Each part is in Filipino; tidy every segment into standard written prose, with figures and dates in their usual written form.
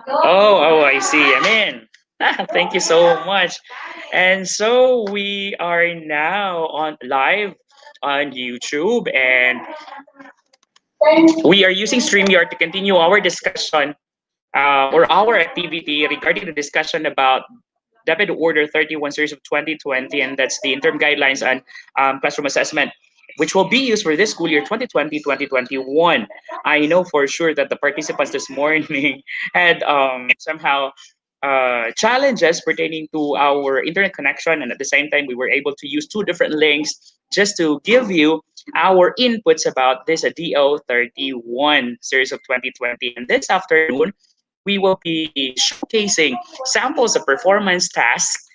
Oh, I see. I'm in. Thank you so much. And so we are now on live on YouTube, and we are using StreamYard to continue our discussion or our activity regarding the discussion about DepEd Order 31 series of 2020, and that's the interim guidelines on classroom assessment, which will be used for this school year 2020-2021. I know for sure that the participants this morning had somehow challenges pertaining to our internet connection, and at the same time, we were able to use two different links just to give you our inputs about this DO 31 series of 2020. And this afternoon, we will be showcasing samples of performance tasks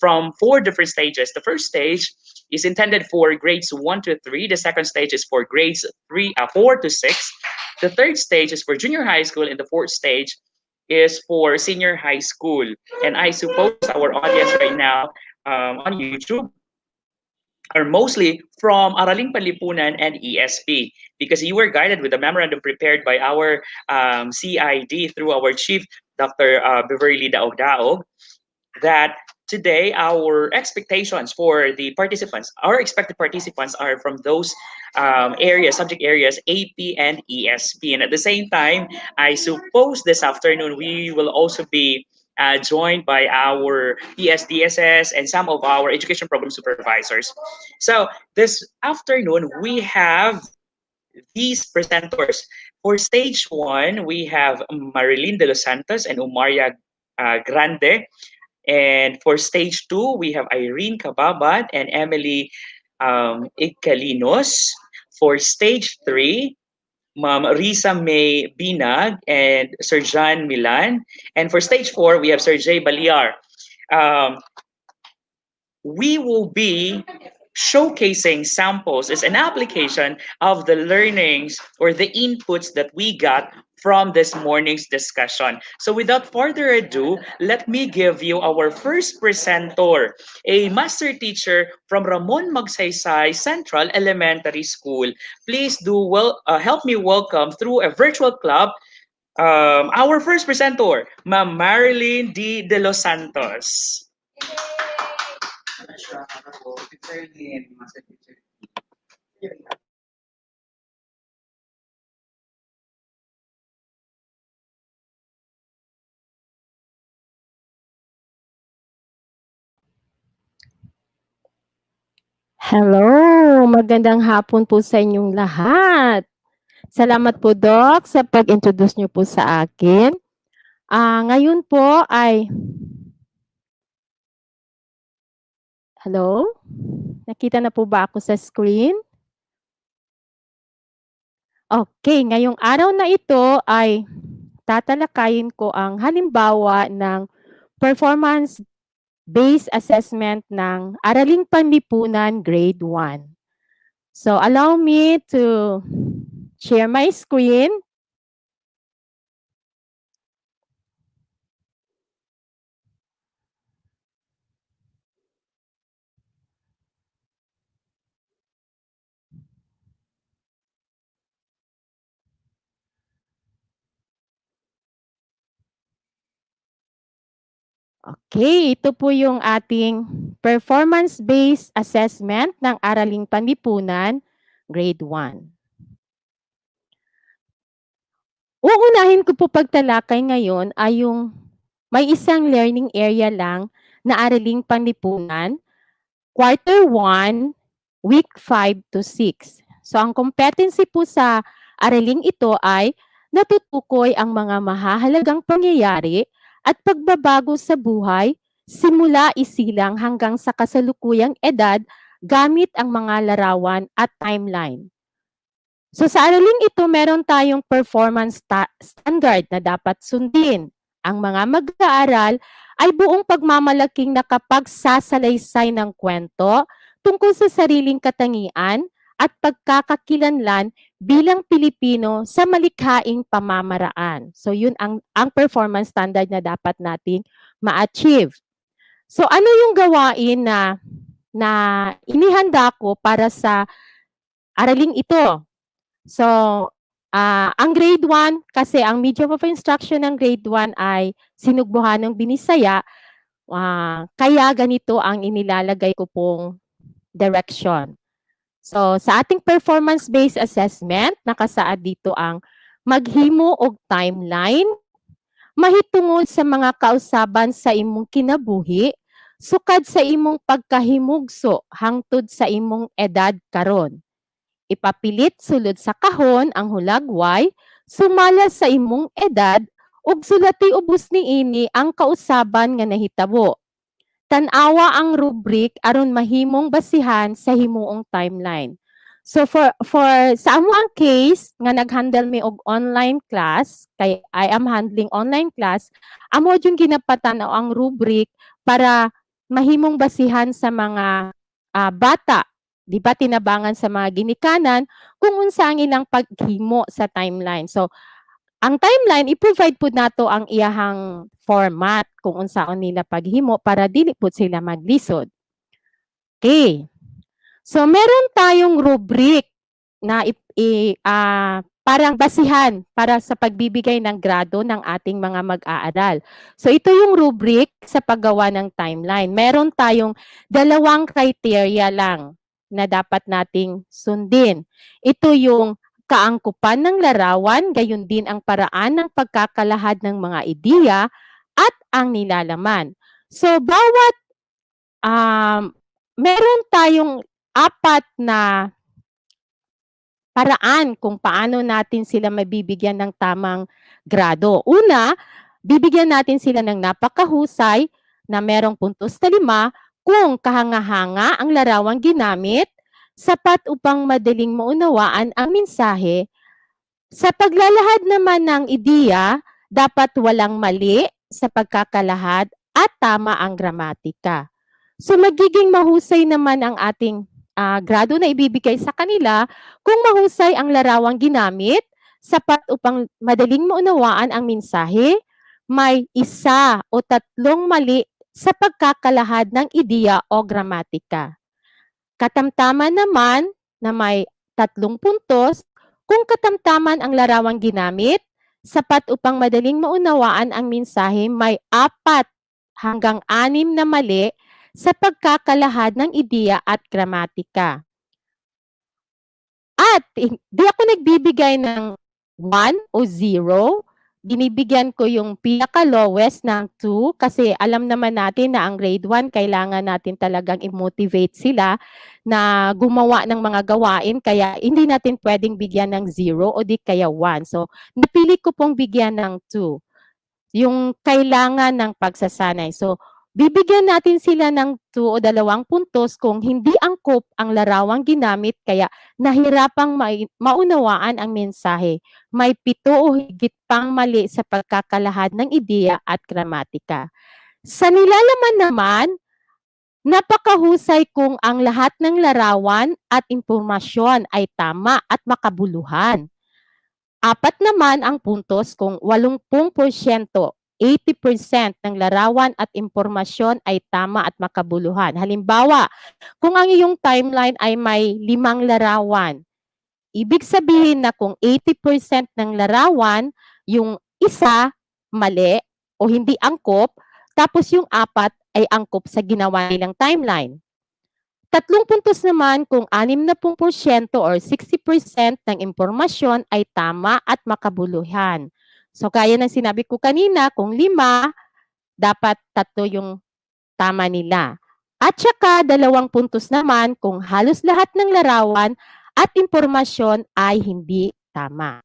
from four different stages. The first stage is intended for grades 1 to 3. The second stage is for grades 4 to 6. The third stage is for junior high school, and the fourth stage is for senior high school. And I suppose our audience right now on YouTube are mostly from Araling Panlipunan and ESP, because you were guided with a memorandum prepared by our CID through our chief, Dr. Beverly Daog Daog, that today our expectations for the participants, our expected participants are from those areas, subject areas, AP and ESP. And at the same time, I suppose this afternoon we will also be joined by our PSDSS and some of our education program supervisors. So this afternoon we have these presenters. For stage one, we have Marilyn de los Santos and Umaria Grande. And for stage two, we have Irene Kababat and Emily Icalinos. For stage three, Ma'am Risa May Binag and Sir John Milan. And for stage four, we have Sir Jay Baliar. Um, we will be showcasing samples as an application of the learnings or the inputs that we got from this morning's discussion. So without further ado, let me give you our first presenter, a master teacher from Ramon Magsaysay Central Elementary School. Please do help me welcome through a virtual club our first presenter, Ma'am Marilyn D. De Los Santos. Hello, magandang hapon po sa inyong lahat. Salamat po, Doc, sa pag-introduce niyo po sa akin. Ngayon po ay... Hello? Nakita na po ba ako sa screen? Okay, ngayong araw na ito ay tatalakayin ko ang halimbawa ng performance-based assessment ng Araling Panlipunan Grade 1. So allow me to share my screen. Okay, ito po yung ating performance-based assessment ng Araling Panlipunan, Grade 1. Uunahin ko po pagtalakay ngayon ay yung may isang learning area lang na Araling Panlipunan, Quarter 1, Week 5 to 6. So ang competency po sa araling ito ay natutukoy ang mga mahahalagang pangyayari at pagbabago sa buhay simula isilang hanggang sa kasalukuyang edad gamit ang mga larawan at timeline. So sa araling ito, meron tayong performance standard na dapat sundin. Ang mga mag-aaral ay buong pagmamalaking nakapagsasalaysay ng kwento tungkol sa sariling katangian at pagkakakilanlan bilang Pilipino sa malikhaing pamamaraan. So yun ang performance standard na dapat nating ma-achieve. So ano yung gawain na inihanda ko para sa araling ito? So Ang grade 1, kasi ang medium of instruction ng grade 1 ay sinugbuhan ng Binisaya, kaya ganito ang inilalagay ko pong direction. So, sa ating performance-based assessment, nakasaad dito ang maghimo og timeline, mahitungod sa mga kausaban sa imong kinabuhi, sukad sa imong pagkahimugso hangtod sa imong edad karon. Ipapilit sulod sa kahon ang hulagway, sumala sa imong edad, ug sulati ubos niini ang kausaban nga nahitabo. Tan-awa ang rubric aron mahimong basihan sa himuong timeline. So for sa amo ang case nga nag-handle mi og online class, kay I am handling online class, amo jud ginapatan-aw ang rubric para mahimong basihan sa mga bata, di ba tinabangan sa mga ginikanan kung unsa ang ilang paghimo sa timeline. So ang timeline, i-provide po nato ang iyahang format kung unsaon nila paghimo para dili po sila maglisod. Okay. So, meron tayong rubric na parang basihan para sa pagbibigay ng grado ng ating mga mag-aaral. So, ito yung rubric sa paggawa ng timeline. Meron tayong 2 criteria lang na dapat nating sundin. Ito yung kaangkupan ng larawan, gayon din ang paraan ng pagkakalahad ng mga ideya at ang nilalaman. So, bawat meron tayong 4 na paraan kung paano natin sila mabibigyan ng tamang grado. Una, bibigyan natin sila ng napakahusay na merong puntos na 5 kung kahanga-hanga ang larawang ginamit, sapat upang madaling maunawaan ang mensahe. Sa paglalahad naman ng ideya, dapat walang mali sa pagkakalahad at tama ang gramatika. So magiging mahusay naman ang ating grado na ibibigay sa kanila kung mahusay ang larawang ginamit, sapat upang madaling maunawaan ang mensahe, may 1 o 3 mali sa pagkakalahad ng ideya o gramatika. Katamtaman naman na may 3 puntos kung katamtaman ang larawang ginamit, sapat upang madaling maunawaan ang mensahe, may 4 hanggang 6 na mali sa pagkakalahad ng ideya at gramatika. At di ako nagbibigay ng 1 o 0, binibigyan ko yung pinaka-lowest ng 2 kasi alam naman natin na ang grade 1, kailangan natin talagang i-motivate sila na gumawa ng mga gawain, kaya hindi natin pwedeng bigyan ng 0 o di kaya 1. So, napili ko pong bigyan ng 2, yung kailangan ng pagsasanay. So, bibigyan natin sila ng 2 o 2 puntos kung hindi angkop ang larawang ginamit kaya nahirapang maunawaan ang mensahe. May 7 o higit pang mali sa pagkakalahad ng ideya at gramatika. Sa nilalaman naman, napakahusay kung ang lahat ng larawan at impormasyon ay tama at makabuluhan. 4 naman ang puntos kung 80%, 80% ng larawan at impormasyon ay tama at makabuluhan. Halimbawa, kung ang iyong timeline ay may 5 larawan, ibig sabihin na kung 80% ng larawan, yung 1 mali o hindi angkop, tapos yung 4 ay angkop sa ginawa nilang timeline. 3 puntos naman kung 60% or 60% ng impormasyon ay tama at makabuluhan. So, gaya ng sinabi ko kanina, kung 5, dapat 3 yung tama nila. At saka 2 puntos naman kung halos lahat ng larawan at impormasyon ay hindi tama.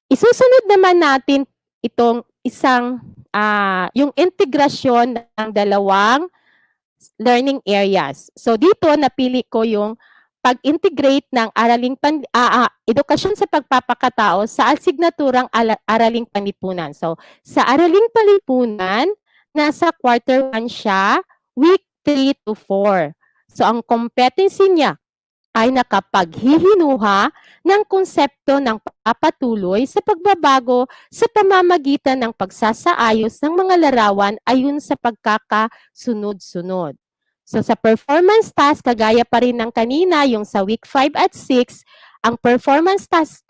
Isusunod naman natin itong yung integrasyon ng 2 learning areas. So dito napili ko yung pag-integrate ng edukasyon sa pagpapakatao sa asignaturang araling panlipunan. So sa araling panlipunan, nasa quarter 1 siya, week 3 to 4. So ang competency niya ay nakapaghihinuha ng konsepto ng papatuloy sa pagbabago sa pamamagitan ng pagsasaayos ng mga larawan ayon sa pagkakasunod-sunod. So sa performance task, kagaya pa rin ng kanina, yung sa week 5 at 6, Ang performance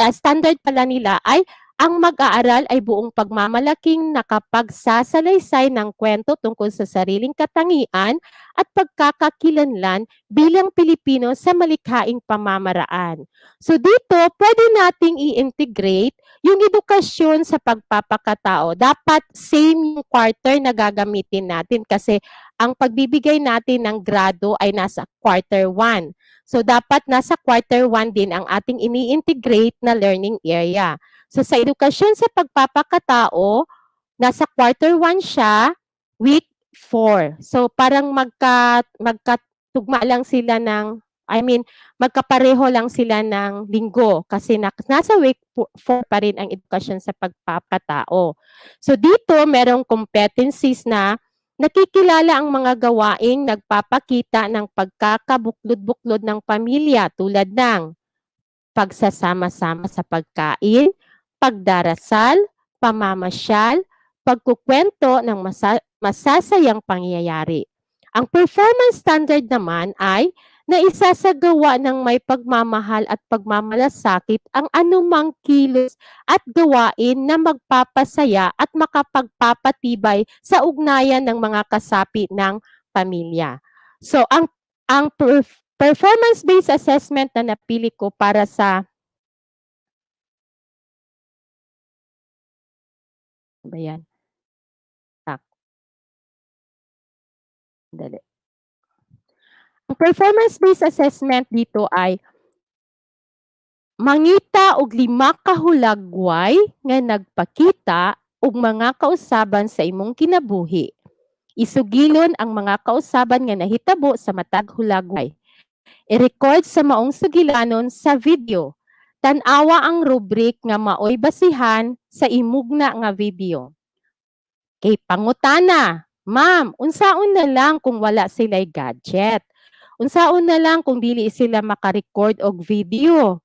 standard pala nila ay ang mag-aaral ay buong pagmamalaking nakapagsasalaysay ng kwento tungkol sa sariling katangian at pagkakakilanlan bilang Pilipino sa malikhaing pamamaraan. So dito, pwede nating i-integrate yung edukasyon sa pagpapakatao. Dapat same yung quarter na gagamitin natin kasi ang pagbibigay natin ng grado ay nasa quarter 1. So dapat nasa quarter 1 din ang ating ini-integrate na learning area. So sa edukasyon sa pagpapakatao, nasa quarter 1 siya, week 4. So parang magkatugma lang sila magkapareho lang sila ng linggo kasi nasa week 4 pa rin ang edukasyon sa pagpapakatao. So dito merong competencies na nakikilala ang mga gawaing nagpapakita ng pagkakabuklod-buklod ng pamilya tulad ng pagsasama-sama sa pagkain, pagdarasal, pamamasyal, pagkukwento ng masasayang pangyayari. Ang performance standard naman ay naisasagawa ng may pagmamahal at pagmamalasakit ang anumang kilos at gawain na magpapasaya at makapagpapatibay sa ugnayan ng mga kasapi ng pamilya. So ang performance-based assessment na napili ko para sa ba yan? Dali. Ang performance-based assessment dito ay mangita og 5 ka hulagway nga nagpakita og mga kausaban sa imong kinabuhi. Isugilon ang mga kausaban nga nahitabo sa matag hulagway. I-record sa maong sugilanon sa video. Tan-awa ang rubric nga maoy basihan sa imugna nga video. Kay pangutana, ma'am, unsaon na lang kung wala sila'y gadget? Unsaon na lang kung dili sila maka-record og video?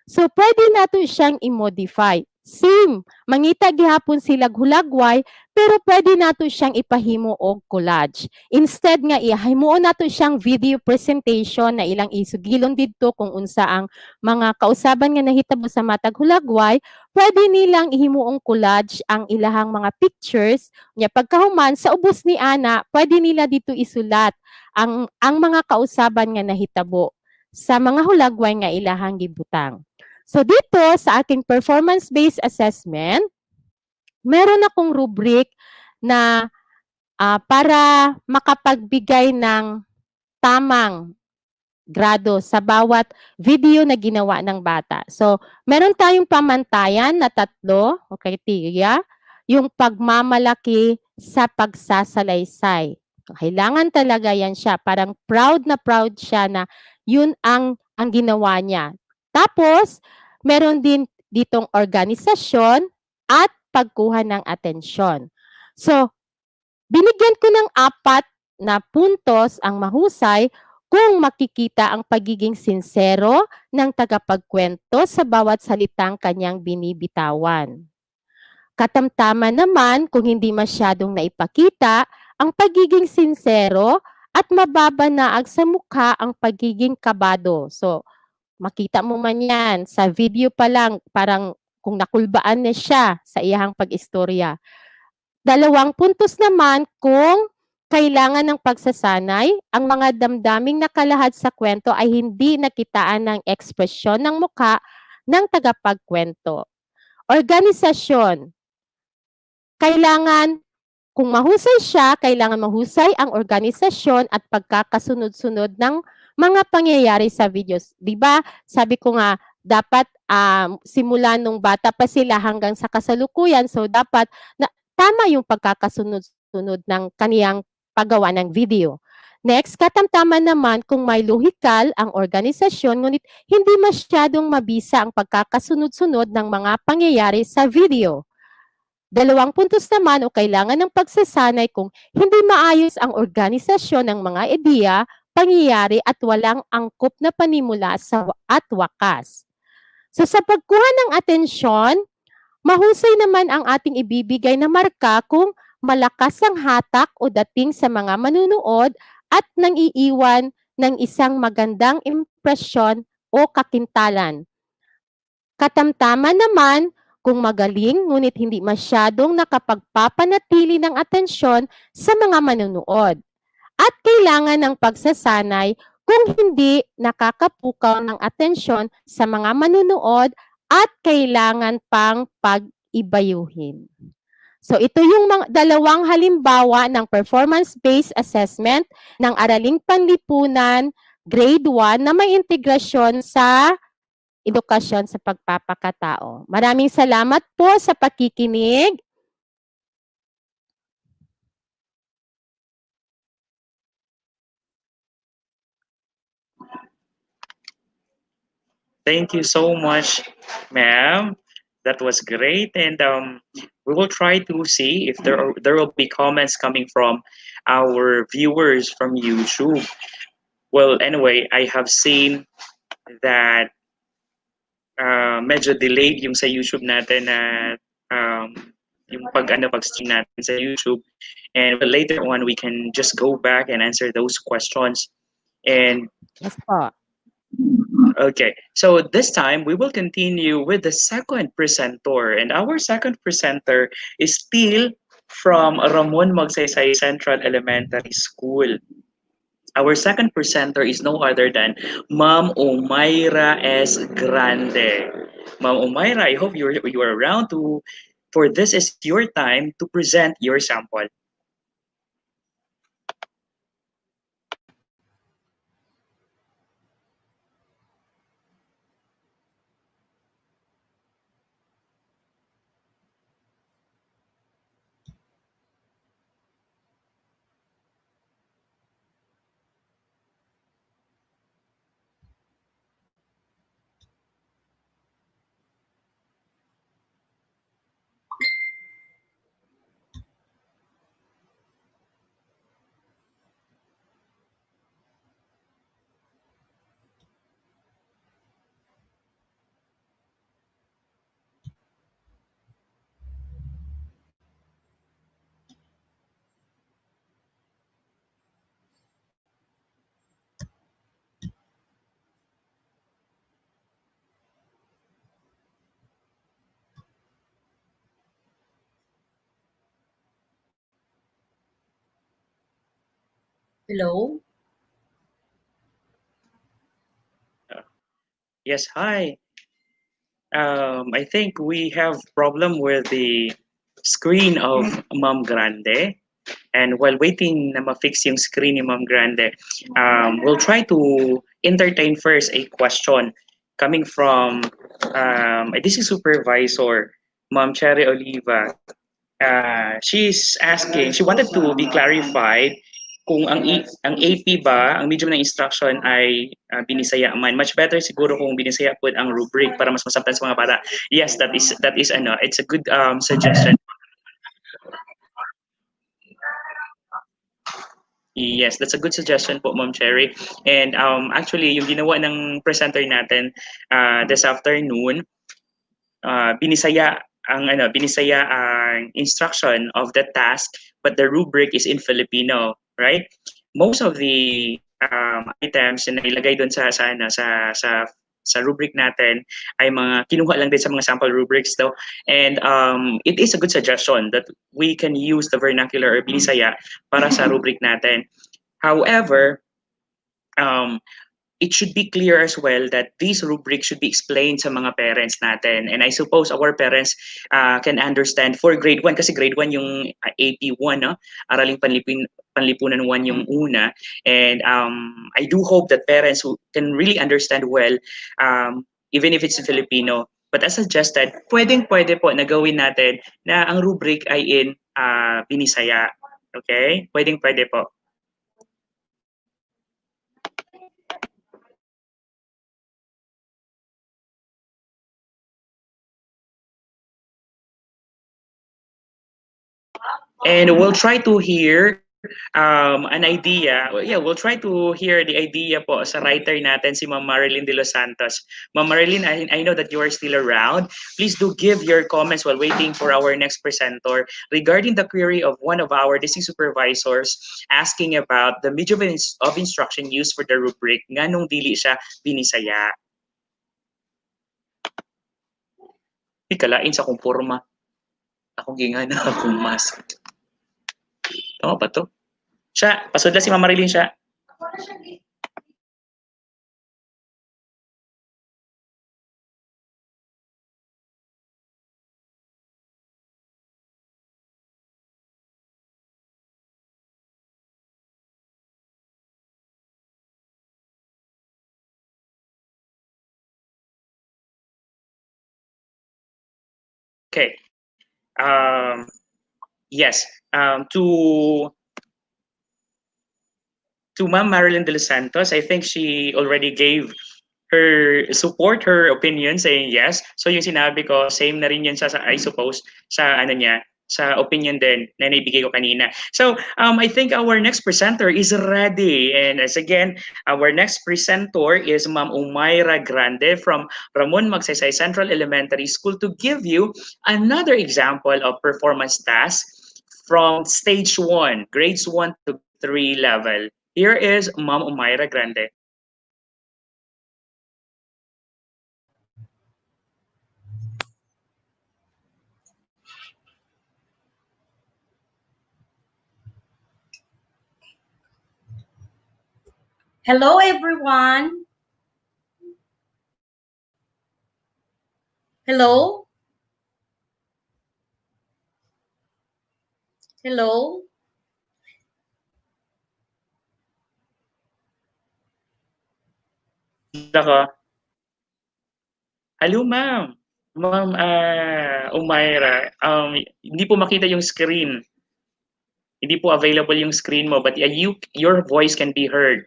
So, pwede nato siyang i-modify. Same, mangita gihapon sila hulagway, pero pwede nato siyang ipahimo og collage. Instead nga ihimuon nato siyang video presentation na ilang isugilon didto kung unsa ang mga kausaban nga nahitabo sa matag hulagway, pwede nilang ihimuong collage ang ilahang mga pictures. Nya pagkahuman sa ubos ni ana, pwede nila dito isulat ang mga kausaban nga nahitabo sa mga hulagway nga ilahang gibutang. So dito sa aking performance-based assessment, meron akong rubric na para makapagbigay ng tamang grado sa bawat video na ginawa ng bata. So, meron tayong pamantayan na 3 o criteria, yung pagmamalaki sa pagsasalaysay. Kailangan talaga yan siya. Parang proud na proud siya na yun ang ginawa niya. Tapos, meron din ditong organisasyon at pagkuha ng atensyon. So, binigyan ko ng 4 na puntos ang mahusay kung makikita ang pagiging sinsero ng tagapagkwento sa bawat salitang kanyang binibitawan. Katamtaman naman kung hindi masyadong naipakita ang pagiging sinsero at mababanaag sa mukha ang pagiging kabado. So, makita mo man yan sa video pa lang, parang kung nakulbaan na siya sa iyang pag-istorya. 2 puntos naman kung kailangan ng pagsasanay, ang mga damdaming nakalahad sa kwento ay hindi nakitaan ng ekspresyon ng mukha ng tagapagkwento. Organisasyon. Kung mahusay siya, kailangan mahusay ang organisasyon at pagkakasunod-sunod ng mga pangyayari sa videos. 'Di ba? Sabi ko nga, dapat simula nung bata pa sila hanggang sa kasalukuyan, so dapat tama yung pagkakasunod-sunod ng kaniyang paggawa ng video. Next, katamtaman naman kung may lohikal ang organisasyon, ngunit hindi masyadong mabisa ang pagkakasunod-sunod ng mga pangyayari sa video. 2 puntos naman o kailangan ng pagsasanay kung hindi maayos ang organisasyon ng mga ideya, pangyayari at walang angkop na panimula at wakas. So sa pagkuha ng atensyon, mahusay naman ang ating ibibigay na marka kung malakas ang hatak o dating sa mga manunood at nang iiwan ng isang magandang impresyon o kakintalan. Katamtaman naman kung magaling ngunit hindi masyadong nakapagpapanatili ng atensyon sa mga manunood. At kailangan ng pagsasanay kung hindi nakakapukaw ng atensyon sa mga manunood at kailangan pang pag-ibayuhin. So ito yung dalawang halimbawa ng performance-based assessment ng Araling Panlipunan Grade 1 na may integrasyon sa edukasyon sa pagpapakatao. Maraming salamat po sa pakikinig. Thank you so much, ma'am. That was great, and we will try to see if there will be comments coming from our viewers from YouTube. Well, anyway, I have seen that medyo delayed yung sa YouTube natin na um, yung pag-stream natin sa YouTube. And well, later on, we can just go back and answer those questions. And Yes po. okay, so this time we will continue with the second presenter. And our second presenter is still from Ramon Magsaysay Central Elementary School. Our second presenter is no other than Ma'am Omaira S. Grande. Ma'am Omaira, I hope you're around to for this is your time to present your sample. Hello? Yes, hi. I think we have problem with the screen of Ma'am Grande. And while waiting na ma-fix yung screen ni Ma'am Grande, we'll try to entertain first a question coming from this is supervisor, Ma'am Cherry Oliva. She wanted to be clarified kung ang AP ba, ang medium ng instruction ay binisaya man. Much better siguro kung binisaya po ang rubric para mas masabtan sa mga bata. Yes, that is it's a good suggestion. Yes, that's a good suggestion po, Ma'am Cherry. And actually, yung ginawa ng presenter natin this afternoon, binisaya ang instruction of the task, but the rubric is in Filipino, right? Most of the items na ilagay doon sa rubric natin ay mga kinuha lang din sa mga sample rubrics daw. And it is a good suggestion that we can use the vernacular or binisaya para sa rubric natin. However, um, it should be clear as well that these rubrics should be explained sa mga parents natin. And I suppose our parents can understand for grade 1, kasi grade 1 yung AP1, no? Araling Panlipunan 1 yung una. And I do hope that parents who can really understand well, even if it's in Filipino. But as suggested, pwede po na gawin natin na ang rubric ay in Binisaya. Okay? Pwede po. And we'll try to hear an idea. Yeah, we'll try to hear the idea po sa writer natin, si Ma'am Marilyn de los Santos. Ma'am Marilyn, I know that you are still around. Please do give your comments while waiting for our next presenter regarding the query of one of our district supervisors asking about the medium of instruction used for the rubric nga nung dili siya binisaya. Di kalain sa akong porma. Akong gingana akong mask. Tama ba to? Siya, pasod na si Mama Marilyn siya. Okay. Yes. To Ma'am Marilyn de los Santos, I think she already gave her support, her opinion, saying yes. So yung sinabi ko, same na rin yun sa I suppose, sa ano niya, sa opinion din na naibigay ko kanina. So I think our next presenter is ready. And as again, our next presenter is Ma'am Umayra Grande from Ramon Magsaysay Central Elementary School to give you another example of performance tasks from stage 1, grades 1 to 3 level. Here is Ma'am Umayra Grande. Hello, everyone. Hello? Hello? Ako. Hello, ma'am. Ma'am Umayra, hindi po makita yung screen. Hindi po available yung screen mo, but your voice can be heard.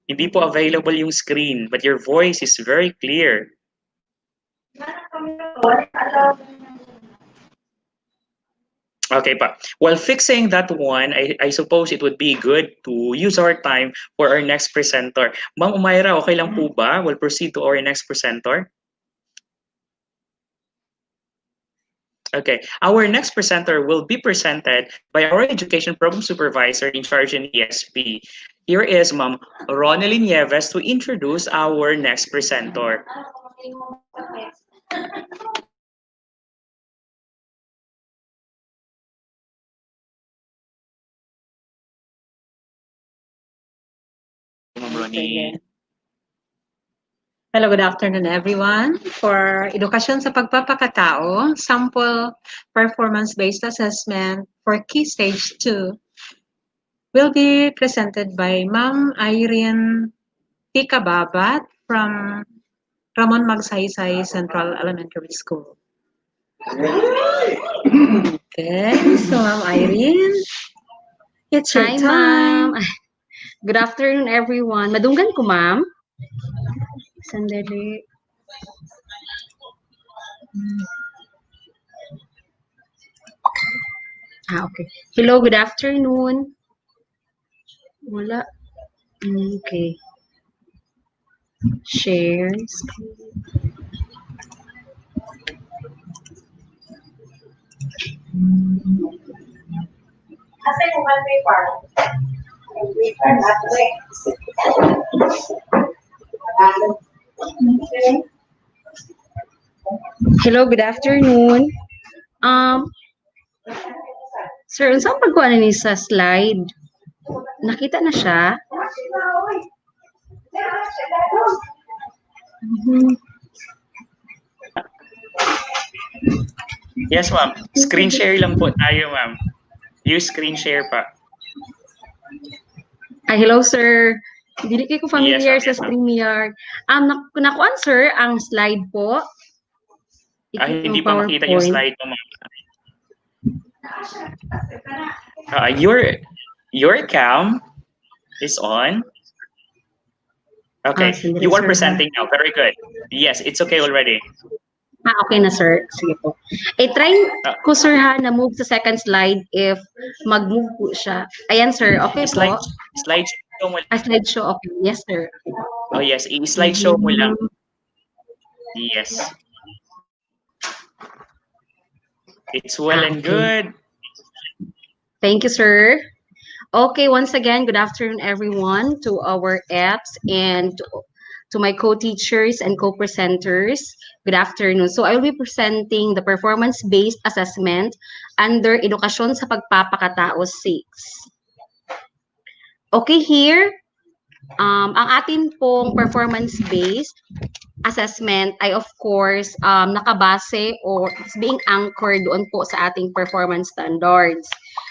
Hindi po available yung screen, but your voice is very clear. Okay pa. While fixing that one, I suppose it would be good to use our time for our next presenter. Ma'am Umayra, okay lang po ba? We'll proceed to our next presenter. Okay, our next presenter will be presented by our Education Program Supervisor in charge in ESP. Here is Ma'am Ronelyn Nieves to introduce our next presenter. Ma'am Ronnie. Hello, good afternoon, everyone. For Edukasyon sa Pagpapakatao, Sample Performance-Based Assessment for Key Stage 2 will be presented by Ma'am Irene Tikababat from Ramon Magsaysay Central Elementary School. Okay, so Ma'am Irene, it's your Hi, time. ma'am. Good afternoon, everyone. Madunggan ko, ma'am. Sandali. Okay. Hello, good afternoon. Wala. Okay. Share. Hello, good afternoon. Sir, unsang pagkuha na ni sa slide? Nakita na siya? Yes, ma'am. Screen share lang po tayo, ma'am. Use screen share pa. Hello, sir. Hindi kayo familiar Yes, sa StreamYard. Nakuan, sir, ang slide po. Hindi pa makita yung slide mo, ma'am. Your cam is on. Okay, you are presenting now. Very good. Yes, it's okay already. Okay na, sir. Sige po. Try ko, sir, ha, na move sa second slide if mag-move po siya. Ayan, sir. Okay po. Slideshow mo lang. Slideshow. Okay. Yes, sir. Oh, yes. I-slideshow mo lang. Yes. It's well and good. Thank you, sir. Okay, once again, good afternoon, everyone, to our apps and to my co-teachers and co-presenters. Good afternoon. So I will be presenting the performance-based assessment under Edukasyon sa Pagpapakatao 6. Okay, here, ang atin pong performance-based assessment ay of course nakabase or it's being anchored doon po sa ating performance standards.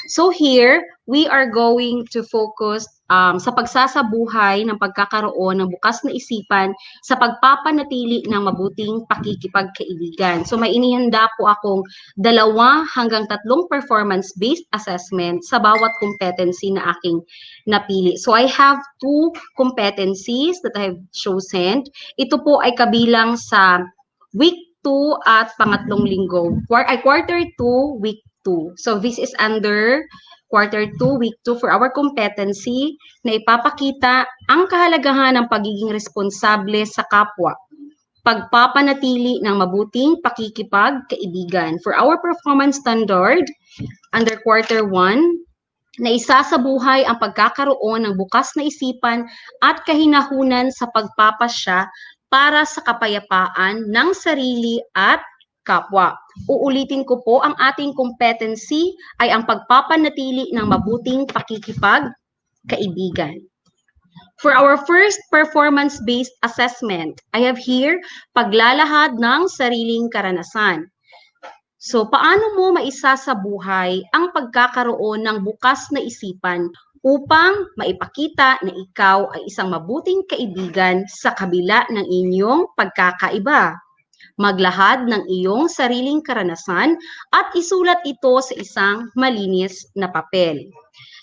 So here, we are going to focus sa pagsasabuhay ng pagkakaroon ng bukas na isipan sa pagpapanatili ng mabuting pakikipagkaibigan. So may inihanda po akong 2 hanggang 3 performance-based assessment sa bawat competency na aking napili. So I have 2 competencies that I have chosen. Ito po ay kabilang sa week 2 at pangatlong linggo. Quarter 2, week 2. So this is under quarter 2, week 2 for our competency na ipapakita ang kahalagahan ng pagiging responsable sa kapwa, pagpapanatili ng mabuting pakikipagkaibigan. For our performance standard, under quarter 1, na isasabuhay ang pagkakaroon ng bukas na isipan at kahinahunan sa pagpapasya para sa kapayapaan ng sarili at kapwa. Uulitin ko po, ang ating competency ay ang pagpapanatili ng mabuting pakikipagkaibigan. For our first performance-based assessment, I have here paglalahad ng sariling karanasan. So, paano mo maisasabuhay ang pagkakaroon ng bukas na isipan upang maipakita na ikaw ay isang mabuting kaibigan sa kabila ng inyong pagkakaiba? Maglahad ng iyong sariling karanasan at isulat ito sa isang malinis na papel.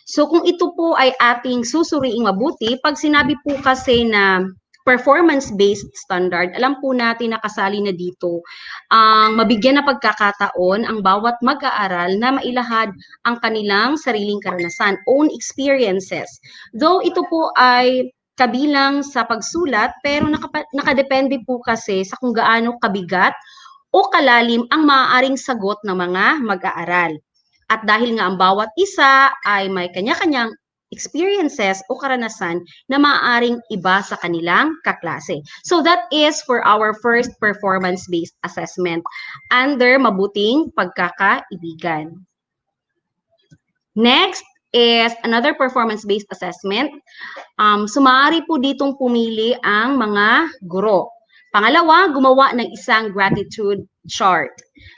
So, kung ito po ay ating susuriing mabuti, pag sinabi po kasi na performance-based standard, alam po natin na kasali na dito ang mabigyan na pagkakataon ang bawat mag-aaral na mailahad ang kanilang sariling karanasan, own experiences. Though ito po ay kabilang sa pagsulat, pero nakadepende po kasi sa kung gaano kabigat o kalalim ang maaaring sagot ng mga mag-aaral. At dahil nga ang bawat isa ay may kanya-kanyang experiences o karanasan na maaaring iba sa kanilang kaklase. So that is for our first performance-based assessment under mabuting pagkakaibigan. Next is another performance-based assessment. So maaari po ditong pumili ang mga guro. Pangalawa, gumawa ng isang gratitude chart.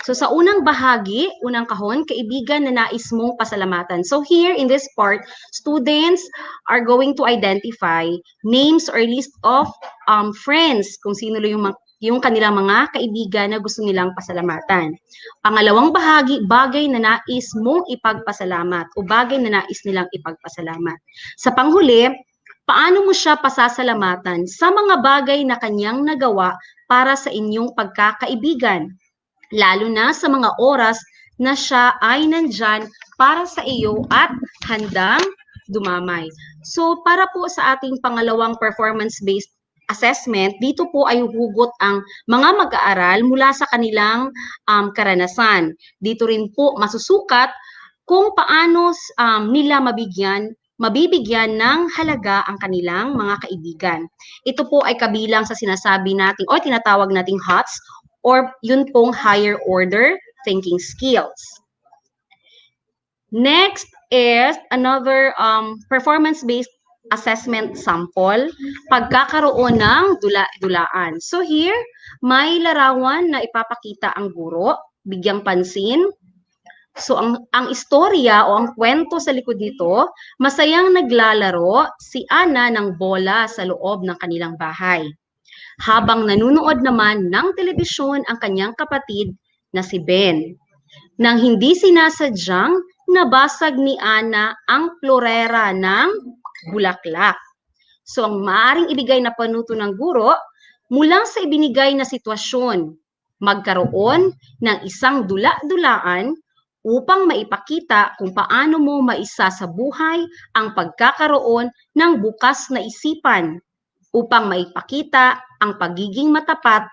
So sa unang bahagi, unang kahon, kaibigan na nais mong pasalamatan. So here in this part, students are going to identify names or list of friends, kung sino yung kanilang mga kaibigan na gusto nilang pasalamatan. Pangalawang bahagi, bagay na nais mong ipagpasalamat o bagay na nais nilang ipagpasalamat. Sa panghuli, paano mo siya pasasalamatan sa mga bagay na kanyang nagawa para sa inyong pagkakaibigan, lalo na sa mga oras na siya ay nandyan para sa iyo at handang dumamay. So para po sa ating pangalawang performance-based assessment, dito po ay hugot ang mga mag-aaral mula sa kanilang karanasan. Dito rin po masusukat kung paano nila mabibigyan ng halaga ang kanilang mga kaibigan. Ito po ay kabilang sa sinasabi natin o tinatawag nating HOTS or yun pong higher order thinking skills. Next is another performance-based assessment sample, pagkakaroon ng dula-dulaan. So here, may larawan na ipapakita ang guro, bigyang pansin. So ang istorya o ang kwento sa likod nito, masayang naglalaro si Ana ng bola sa loob ng kanilang bahay. Habang nanunood naman ng telebisyon ang kanyang kapatid na si Ben. Nang hindi sinasadyang, nabasag ni Ana ang florera ng bulaklak. So ang maaaring ibigay na panuto ng guro, mula sa ibinigay na sitwasyon, magkaroon ng isang dula-dulaan upang maipakita kung paano mo maisasabuhay ang pagkakaroon ng bukas na isipan upang maipakita ang pagiging matapat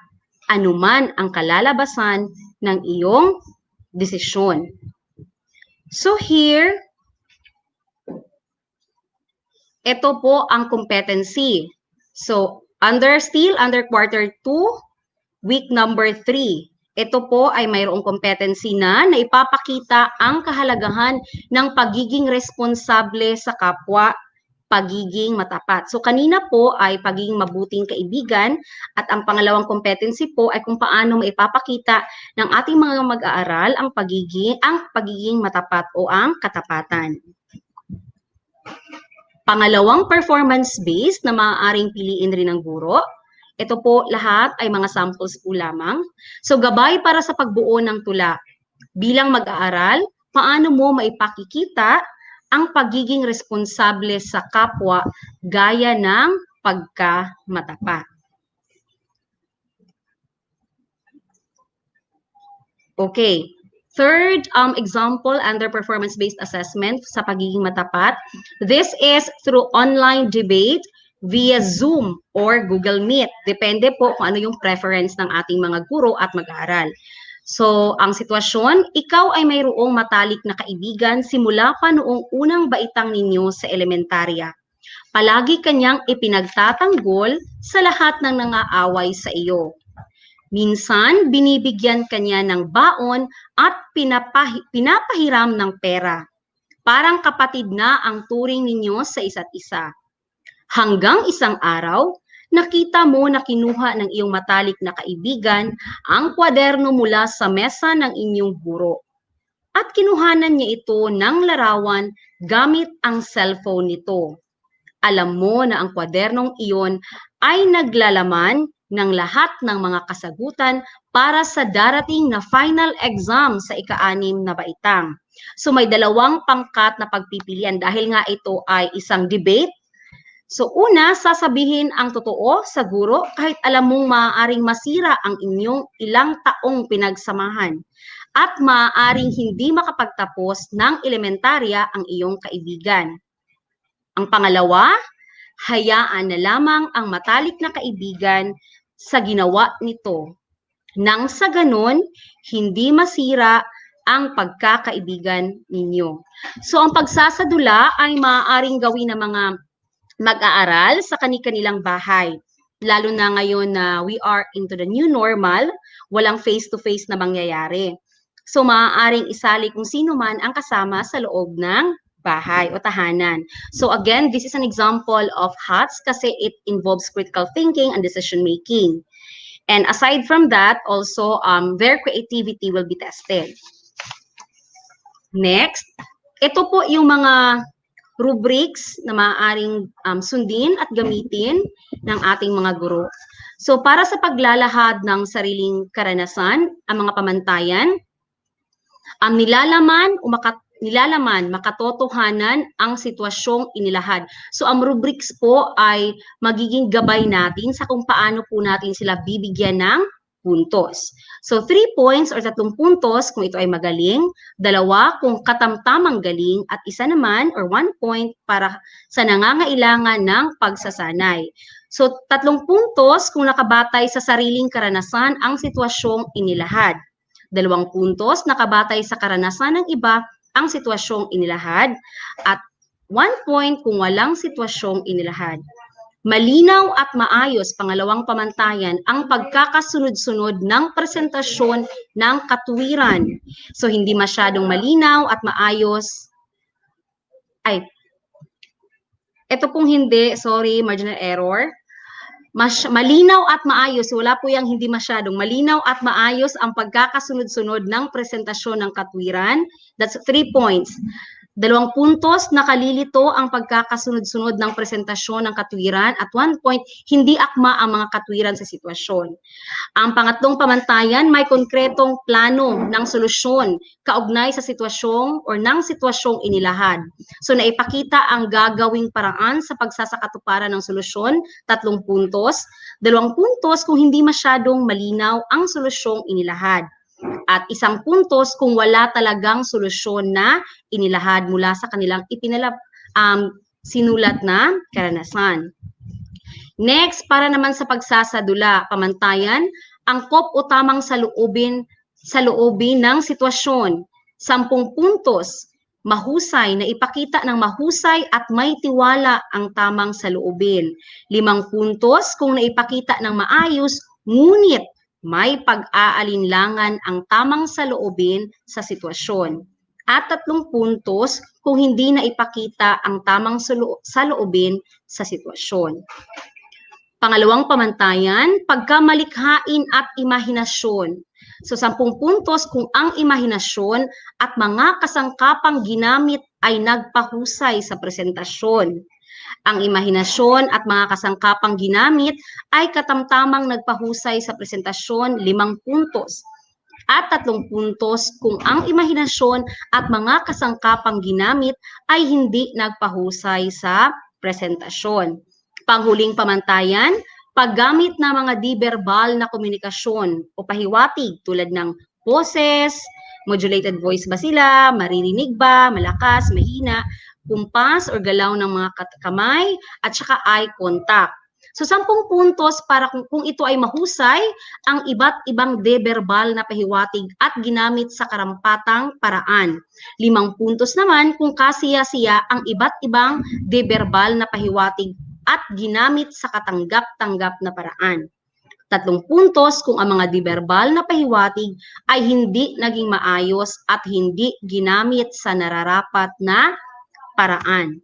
anuman ang kalalabasan ng iyong desisyon. So here, ito po ang competency. So, still under quarter 2, week number 3. Ito po ay mayroong competency na ipapakita ang kahalagahan ng pagiging responsable sa kapwa, pagiging matapat. So kanina po ay pagiging mabuting kaibigan at ang pangalawang competency po ay kung paano maipapakita ng ating mga mag-aaral ang pagiging matapat o ang katapatan. Pangalawang performance-based na maaaring piliin rin ng guro. Ito po lahat ay mga samples po lamang. So gabay para sa pagbuo ng tula. Bilang mag-aaral, paano mo maipakikita ang pagiging responsable sa kapwa gaya ng pagkamatapat. Okay. Third example under performance-based assessment sa pagiging matapat. This is through online debate via Zoom or Google Meet. Depende po kung ano yung preference ng ating mga guro at mag-aaral. So, ang sitwasyon, ikaw ay mayroong matalik na kaibigan simula pa noong unang baitang ninyo sa elementarya. Palagi kanyang ipinagtatanggol sa lahat ng nangaaway sa iyo. Minsan, binibigyan kanya ng baon at pinapahiram ng pera. Parang kapatid na ang turing ninyo sa isa't isa. Hanggang isang araw, nakita mo na kinuha ng iyong matalik na kaibigan ang kwaderno mula sa mesa ng inyong guro. At kinuhanan niya ito ng larawan gamit ang cellphone nito. Alam mo na ang kwadernong iyon ay naglalaman ng lahat ng mga kasagutan para sa darating na final exam sa ika-6 na baitang. So may dalawang pangkat na pagpipilian dahil nga ito ay isang debate. So una, sasabihin ang totoo sa guro kahit alam mong maaaring masira ang inyong ilang taong pinagsamahan at maaaring hindi makapagtapos ng elementarya ang iyong kaibigan. Ang pangalawa, hayaan na lamang ang matalik na kaibigan sa ginawa nito. Nang sa ganon, hindi masira ang pagkakaibigan ninyo. So ang pagsasadula ay maaaring gawin ng mga mag-aaral sa kani-kanilang bahay. Lalo na ngayon na we are into the new normal, walang face-to-face na mangyayari. So maaaring isali kung sino man ang kasama sa loob ng bahay o tahanan. So again, this is an example of HATS kasi it involves critical thinking and decision making. And aside from that, also their creativity will be tested. Next, ito po yung mga rubrics na maaaring sundin at gamitin ng ating mga guro. So para sa paglalahad ng sariling karanasan, ang mga pamantayan, nilalaman, makatotohanan ang sitwasyong inilahad. So ang rubrics po ay magiging gabay natin sa kung paano po natin sila bibigyan ng puntos. So 3 points or 3 puntos kung ito ay magaling, 2 kung katamtamang galing, at 1 naman or 1 point para sa nangangailangan ng pagsasanay. So 3 puntos kung nakabatay sa sariling karanasan ang sitwasyong inilahad. 2 puntos nakabatay sa karanasan ng iba ang sitwasyong inilahad, at 1 point kung walang sitwasyong inilahad. Malinaw at maayos, pangalawang pamantayan, ang pagkakasunod-sunod ng presentasyon ng katuwiran. So hindi masyadong malinaw at maayos. Ito pong hindi, sorry, marginal error. Malinaw at maayos, wala po yung hindi masyadong. Malinaw at maayos ang pagkakasunod-sunod ng presentasyon ng katwiran. That's 3 points. 2 puntos, nakalilito ang pagkakasunod-sunod ng presentasyon ng katwiran, at 1 point, hindi akma ang mga katwiran sa sitwasyon. Ang pangatlong pamantayan, may konkretong plano ng solusyon kaugnay sa sitwasyong or ng sitwasyong inilahad. So naipakita ang gagawing paraan sa pagsasakatuparan ng solusyon, 3 puntos. 2 puntos kung hindi masyadong malinaw ang solusyong inilahad. At 1 puntos kung wala talagang solusyon na inilahad mula sa kanilang sinulat na karanasan. Next, para naman sa pagsasadula, pamantayan, angkop o tamang saloobin ng sitwasyon. 10 puntos, mahusay na ipakita ng mahusay at may tiwala ang tamang saloobin. 5 puntos kung naipakita ng maayos, ngunit may pag-aalinlangan ang tamang saloobin sa sitwasyon. At 3 puntos kung hindi naipakita ang tamang saloobin sa sitwasyon. Pangalawang pamantayan, pagkamalikhain at imahinasyon. So 10 puntos kung ang imahinasyon at mga kasangkapang ginamit ay nagpahusay sa presentasyon. Ang imahinasyon at mga kasangkapang ginamit ay katamtamang nagpahusay sa presentasyon, 5 puntos. At 3 puntos kung ang imahinasyon at mga kasangkapang ginamit ay hindi nagpahusay sa presentasyon. Panghuling pamantayan, paggamit ng mga di-verbal na komunikasyon o pahiwatig tulad ng boses, modulated voice ba sila, maririnig ba, malakas, mahina, kumpas or galaw ng mga kamay, at saka eye contact. So 10 puntos para kung ito ay mahusay, ang iba't ibang de-verbal na pahiwatig at ginamit sa karampatang paraan. 5 puntos naman kung kasiya-siya ang iba't ibang de-verbal na pahiwatig at ginamit sa katanggap-tanggap na paraan. 3 puntos kung ang mga di-verbal na pahiwatig ay hindi naging maayos at hindi ginamit sa nararapat na paraan.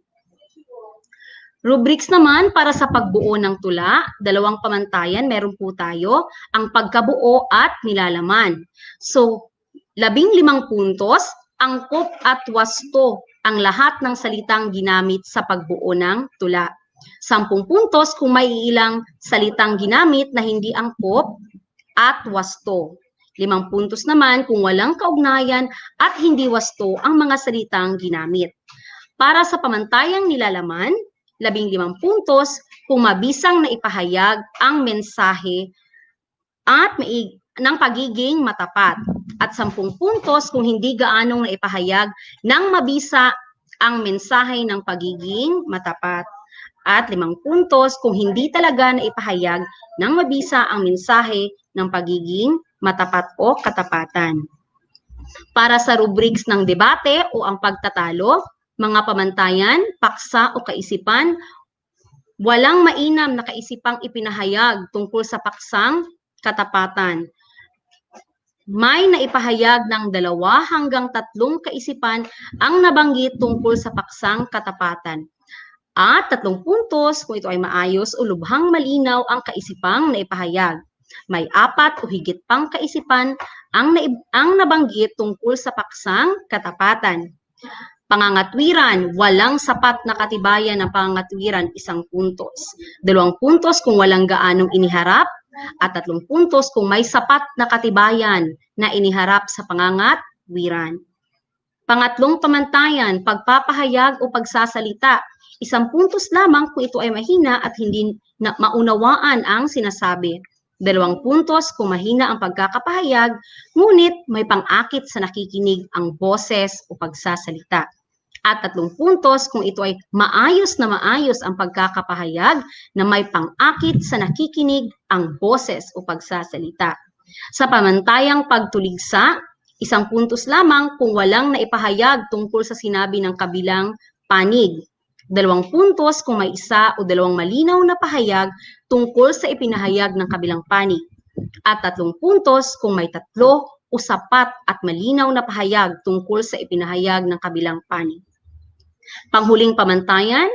Rubrics naman para sa pagbuo ng tula, 2 pamantayan, meron po tayo, ang pagkabuo at nilalaman. So, 15 puntos, angkop at wasto ang lahat ng salitang ginamit sa pagbuo ng tula. 10 puntos kung may ilang salitang ginamit na hindi angkop at wasto. 5 puntos naman kung walang kaugnayan at hindi wasto ang mga salitang ginamit. Para sa pamantayang nilalaman, 15 puntos kung mabisang na ipahayag ang mensahe at ng pagiging matapat. At 10 puntos kung hindi gaanong naipahayag ng mabisa ang mensahe ng pagiging matapat. At 5 puntos kung hindi talaga naipahayag ng mabisa ang mensahe ng pagiging matapat o katapatan. Para sa rubrics ng debate o ang pagtatalo, mga pamantayan, paksa o kaisipan, walang mainam na kaisipang ipinahayag tungkol sa paksang katapatan. May naipahayag ng 2 hanggang 3 kaisipan ang nabanggit tungkol sa paksang katapatan. At 3 puntos kung ito ay maayos o lubhang malinaw ang kaisipang naipahayag. May 4 o higit pang kaisipan ang nabanggit tungkol sa paksang katapatan. Pangangatwiran, walang sapat na katibayan ng pangangatwiran, 1 puntos. 2 puntos kung walang gaanong iniharap, at 3 puntos kung may sapat na katibayan na iniharap sa pangangatwiran. Pangatlong pamantayan, pagpapahayag o pagsasalita. 1 puntos lamang kung ito ay mahina at hindi na maunawaan ang sinasabi. 2 puntos kung mahina ang pagkakapahayag, ngunit may pang-akit sa nakikinig ang boses o pagsasalita. At 3 puntos kung ito ay maayos ang pagkakapahayag na may pang-akit sa nakikinig ang boses o pagsasalita. Sa pamantayang pagtuligsa, 1 puntos lamang kung walang naipahayag tungkol sa sinabi ng kabilang panig. 2 puntos kung may 1 o 2 malinaw na pahayag tungkol sa ipinahayag ng kabilang panig. At 3 puntos kung may 3 o sapat at malinaw na pahayag tungkol sa ipinahayag ng kabilang panig. Panghuling pamantayan,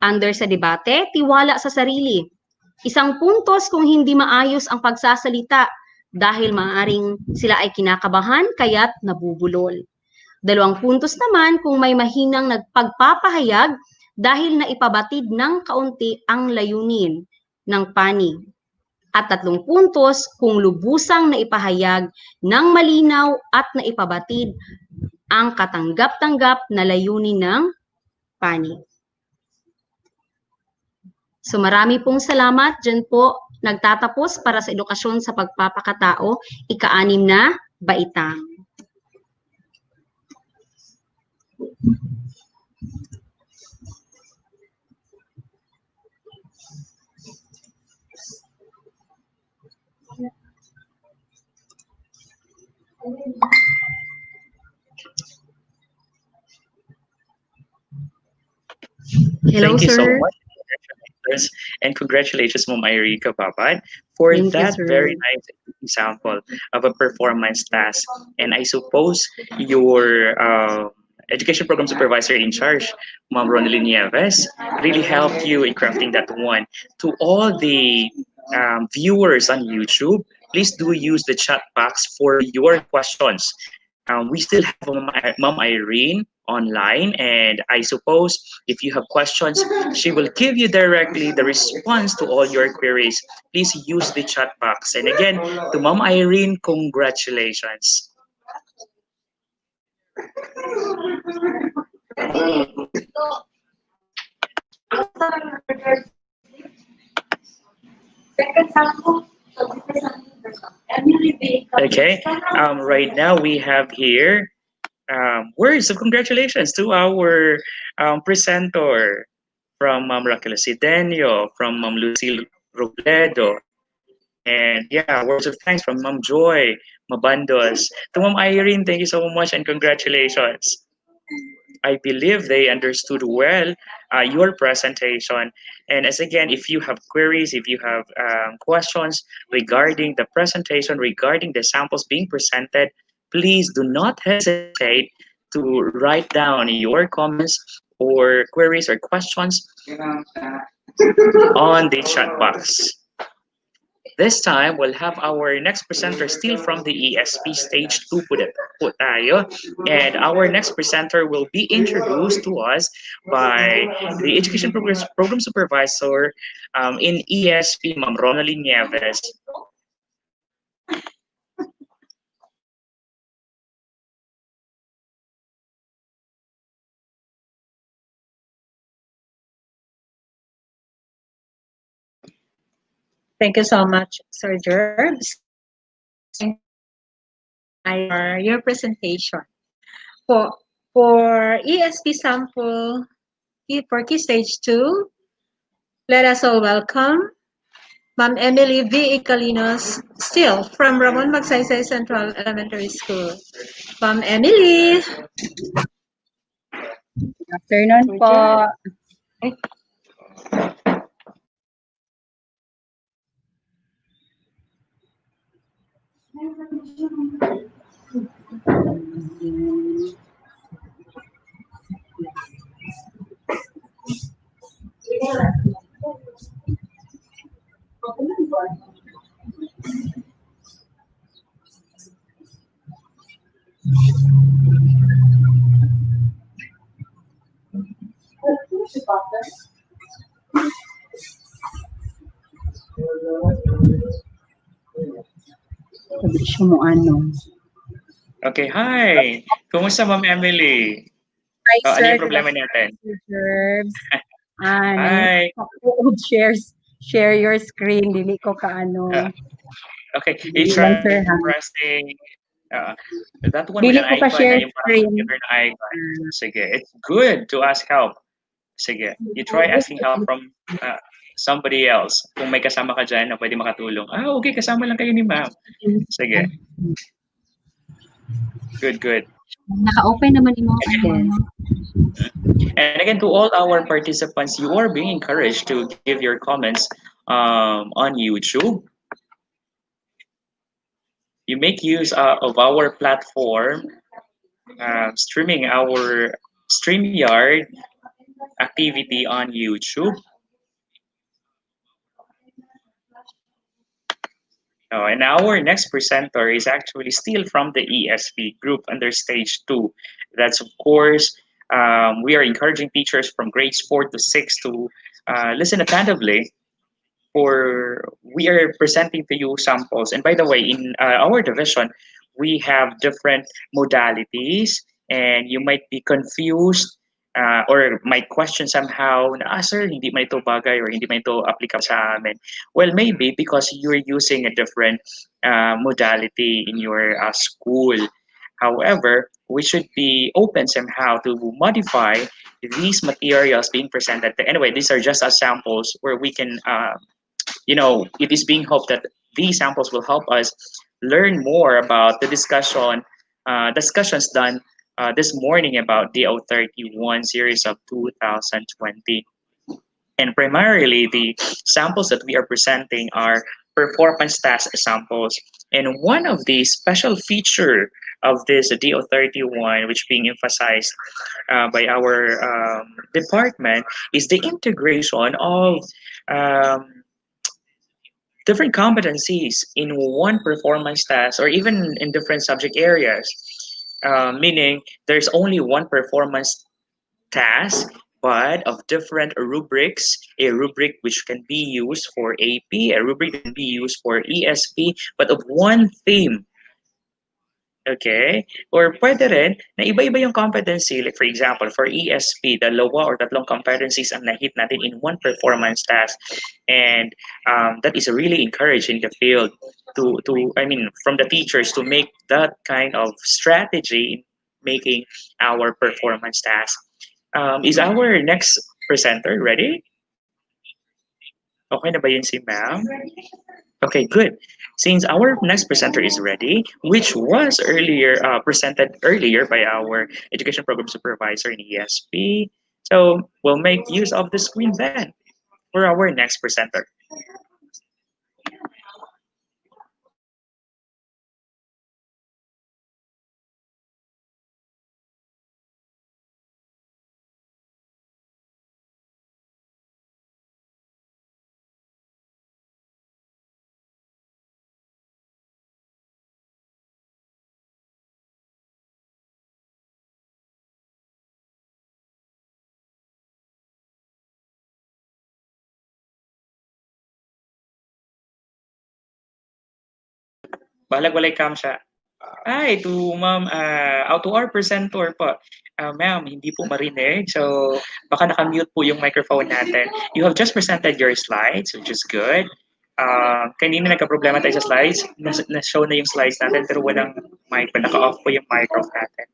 under sa debate, tiwala sa sarili. 1 puntos kung hindi maayos ang pagsasalita dahil maaaring sila ay kinakabahan kaya't nabubulol. 2 puntos naman kung may mahinang nagpagpapahayag dahil naipabatid ng kaunti ang layunin ng panig. At 3 puntos kung lubusang naipahayag ng malinaw at naipabatid ang katanggap-tanggap na layunin ng panig. So marami pong salamat. Diyan po nagtatapos para sa edukasyon sa pagpapakatao, ika-6 na baitang. Hello, thank you so sir. much. Congratulations, and congratulations, Ma'am Irika Babad, for Thank you, that sir. very nice example of a performance task. And I suppose your education program supervisor in charge, Ma'am Ronaldin Nieves, really helped you in crafting that one. To all the viewers on YouTube, please do use the chat box for your questions. We still have Mom Irene online, and I suppose if you have questions, she will give you directly the response to all your queries. Please use the chat box. And again, to Mom Irene, congratulations. Okay, right now we have here words of congratulations to our presenter from Raquel Sidenio, from Lucille Robledo, and yeah, words of thanks from Ma'am Joy Mabandos. To Ma'am Irene, thank you so much and congratulations. I believe they understood well your presentation. And as again, if you have queries, if you have questions regarding the presentation, regarding the samples being presented, please do not hesitate to write down your comments or queries or questions on the chat box. This time, we'll have our next presenter still from the ESP Stage 2 po tayo. And our next presenter will be introduced to us by the Education Program Supervisor in ESP, Ma'am Ronaldin Nieves. Thank you so much, Sir Gerbs, your presentation. For, for ESP sample, for Key Stage 2, let us all welcome Ma'am Emily V. Icalinos, still from Ramon Magsaysay Central Elementary School. Ma'am Emily. Afternoon po. Sabi siya mo ano. Okay, hi! Kumusta, Ma'am Emily? Hi, Ano sir. yung problema natin? Gerbs. Hi! Share your screen. Dili ko kaano. Okay, Dili i-try lang, sir, ha? pressing that one with Dili an ko pa icon, share yung parang screen. computer na icon. Sige, it's good to ask help. Sige, you try asking help from somebody else. Kung may kasama ka dyan na pwede makatulong. Okay, kasama lang kayo ni ma'am. Sige. Good, good. Naka-open naman yung mga And again, to all our participants, you are being encouraged to give your comments on YouTube. You make use of our platform, streaming our StreamYard activity on YouTube. And our next presenter is actually still from the ESP group under stage 2. That's, of course, we are encouraging teachers from grades 4 to 6 to listen attentively, for we are presenting to you samples. And by the way, in our division, we have different modalities, and you might be confused or might question somehow, sir, hindi man ito bagay or hindi man ito applicable sa amin. Well, maybe because you're using a different modality in your school. However, we should be open somehow to modify these materials being presented. Anyway, these are just as samples where we can it is being hoped that these samples will help us learn more about the discussions done this morning about the O31 series of 2020. And primarily, the samples that we are presenting are performance task samples. And one of the special feature of this DO31, which being emphasized by our department, is the integration of um, different competencies in one performance task or even in different subject areas. Meaning, there's only one performance task, but of different rubrics, a rubric which can be used for AP, a rubric that can be used for ESP, but of one theme. Okay? Or pwede rin na iba-iba yung competency. Like for example, for ESP, dalawa or tatlong competencies ang nahit natin in one performance task. And that is really encouraging the field from the teachers to make that kind of strategy in making our performance task. Is our next presenter ready? Okay na ba yun si ma'am? Okay, good. Since our next presenter is ready, which was earlier presented earlier by our education program supervisor in ESP, so we'll make use of the screen then for our next presenter. Balag walay cam siya. Hi to ma'am, to our presenter po. Ma'am, hindi po marinig. So, baka naka-mute po yung microphone natin. You have just presented your slides, which is good. Kanina nagka-problema tayo sa slides. Na-show na yung slides natin, pero walang mic. Naka-off po yung microphone natin.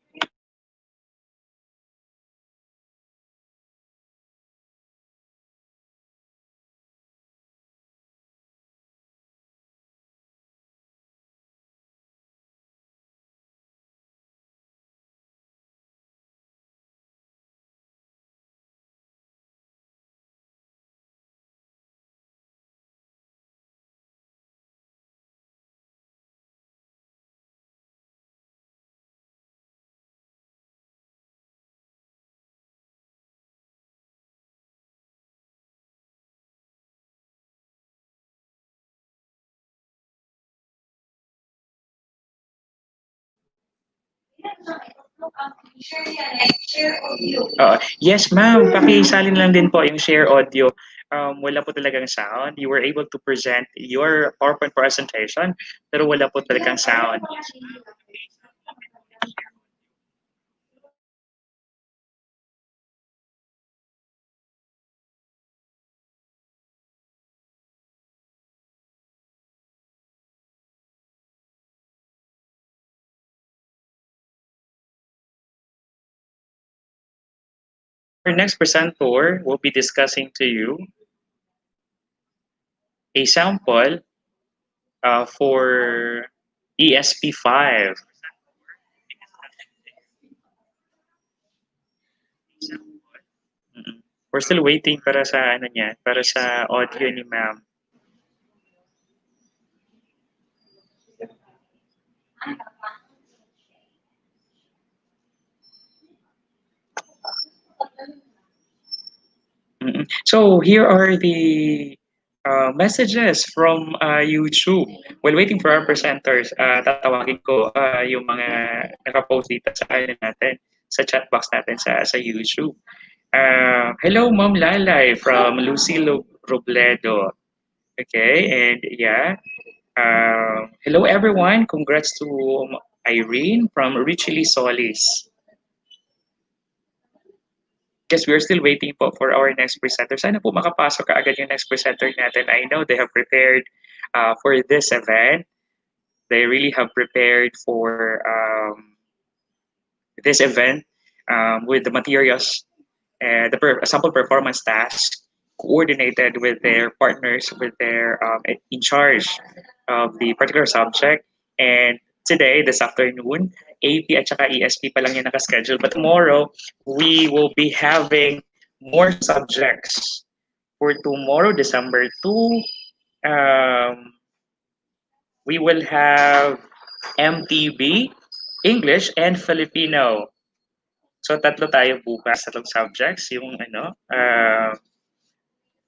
Yes, ma'am. Pakisalin lang din po yung share audio. Wala po talagang sound. You were able to present your PowerPoint presentation, pero wala po talagang sound. Our next presenter will be discussing to you a sample for ESP5. We're still waiting para sa para sa audio ni ma'am. So here are the messages from YouTube. While waiting for our presenters, tatawagin ko yung mga nakapost dito sa natin, sa chat box natin sa YouTube. Hello, Ma'am Lalay from Lucilo Robledo. Okay, and yeah. Hello, everyone. Congrats to Irene from Richly Solis. Yes, we're still waiting po for our next presenter. Sana po makapasok kaagad yung next presenter natin. I know they have prepared for this event. They really have prepared for this event with the materials, sample performance task, coordinated with their partners, with their in charge of the particular subject. And today, this afternoon, AP at saka ESP pa lang yung nakaschedule. But tomorrow, we will be having more subjects For tomorrow, December 2, we will have MTB, English, and Filipino. So tatlo tayo bukas, tatlong subjects, yung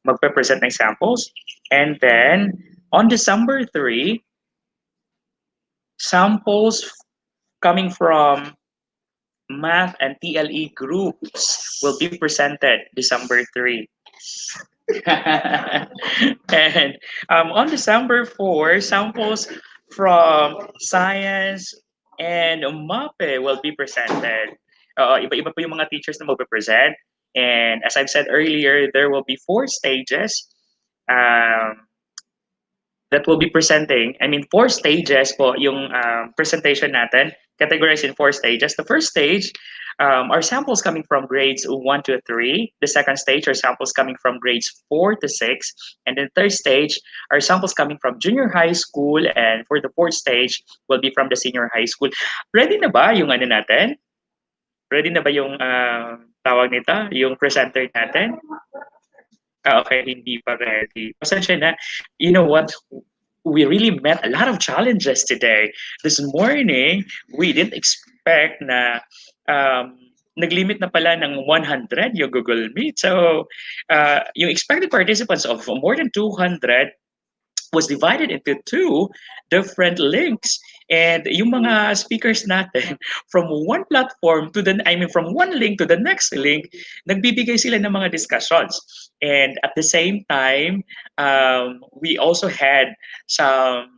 magpe-present ng samples. And then, on December 3, samples coming from math and TLE groups will be presented December 3. And on December 4, samples from science and MAPE will be presented. Iba-iba po yung mga teachers na magpe-present. And as I've said earlier, there will be 4 stages that will be presenting. I mean, 4 stages po yung presentation natin, categorized in 4 stages. The first stage are samples coming from grades 1 to 3. The second stage are samples coming from grades 4 to 6. And the third stage are samples coming from junior high school. And for the fourth stage will be from the senior high school. Ready na ba yung ano natin? Ready na ba yung tawag nito? Yung presenter natin? Okay, hindi pa ready. Pasensya na. You know what? We really met a lot of challenges today. This morning, we didn't expect na nag-limit na pala ng 100 yung Google Meet. So, yung expected participants of more than 200 was divided into 2 different links. And yung mga speakers natin, from one platform to from one link to the next link, nagbibigay sila ng mga discussions. And at the same time, we also had some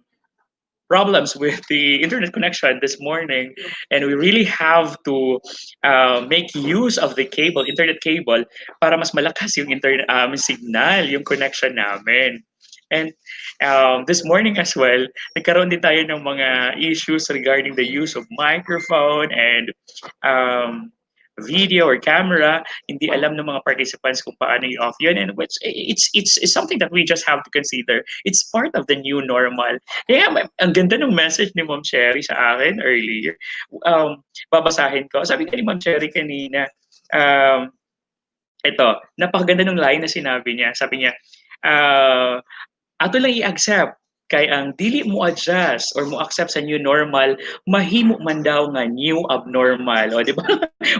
problems with the internet connection this morning, and we really have to make use of the internet cable, para mas malakas yung internet signal, yung connection namin. And this morning as well, nagkaroon din tayo ng mga issues regarding the use of microphone and video or camera. Hindi alam ng mga participants kung paano i-off yun, and which it's something that we just have to consider. It's part of the new normal. Kaya ang ganda ng message ni Ma'am Cherry sa akin earlier. Babasahin ko. Sabi ka ni Ma'am Cherry kanina, ito, napakaganda ng line na sinabi niya. Sabi niya, ato lang i-accept kay ang dili mo adjust or mo accept sa new normal, mahimo man daw nga new abnormal. O, di ba?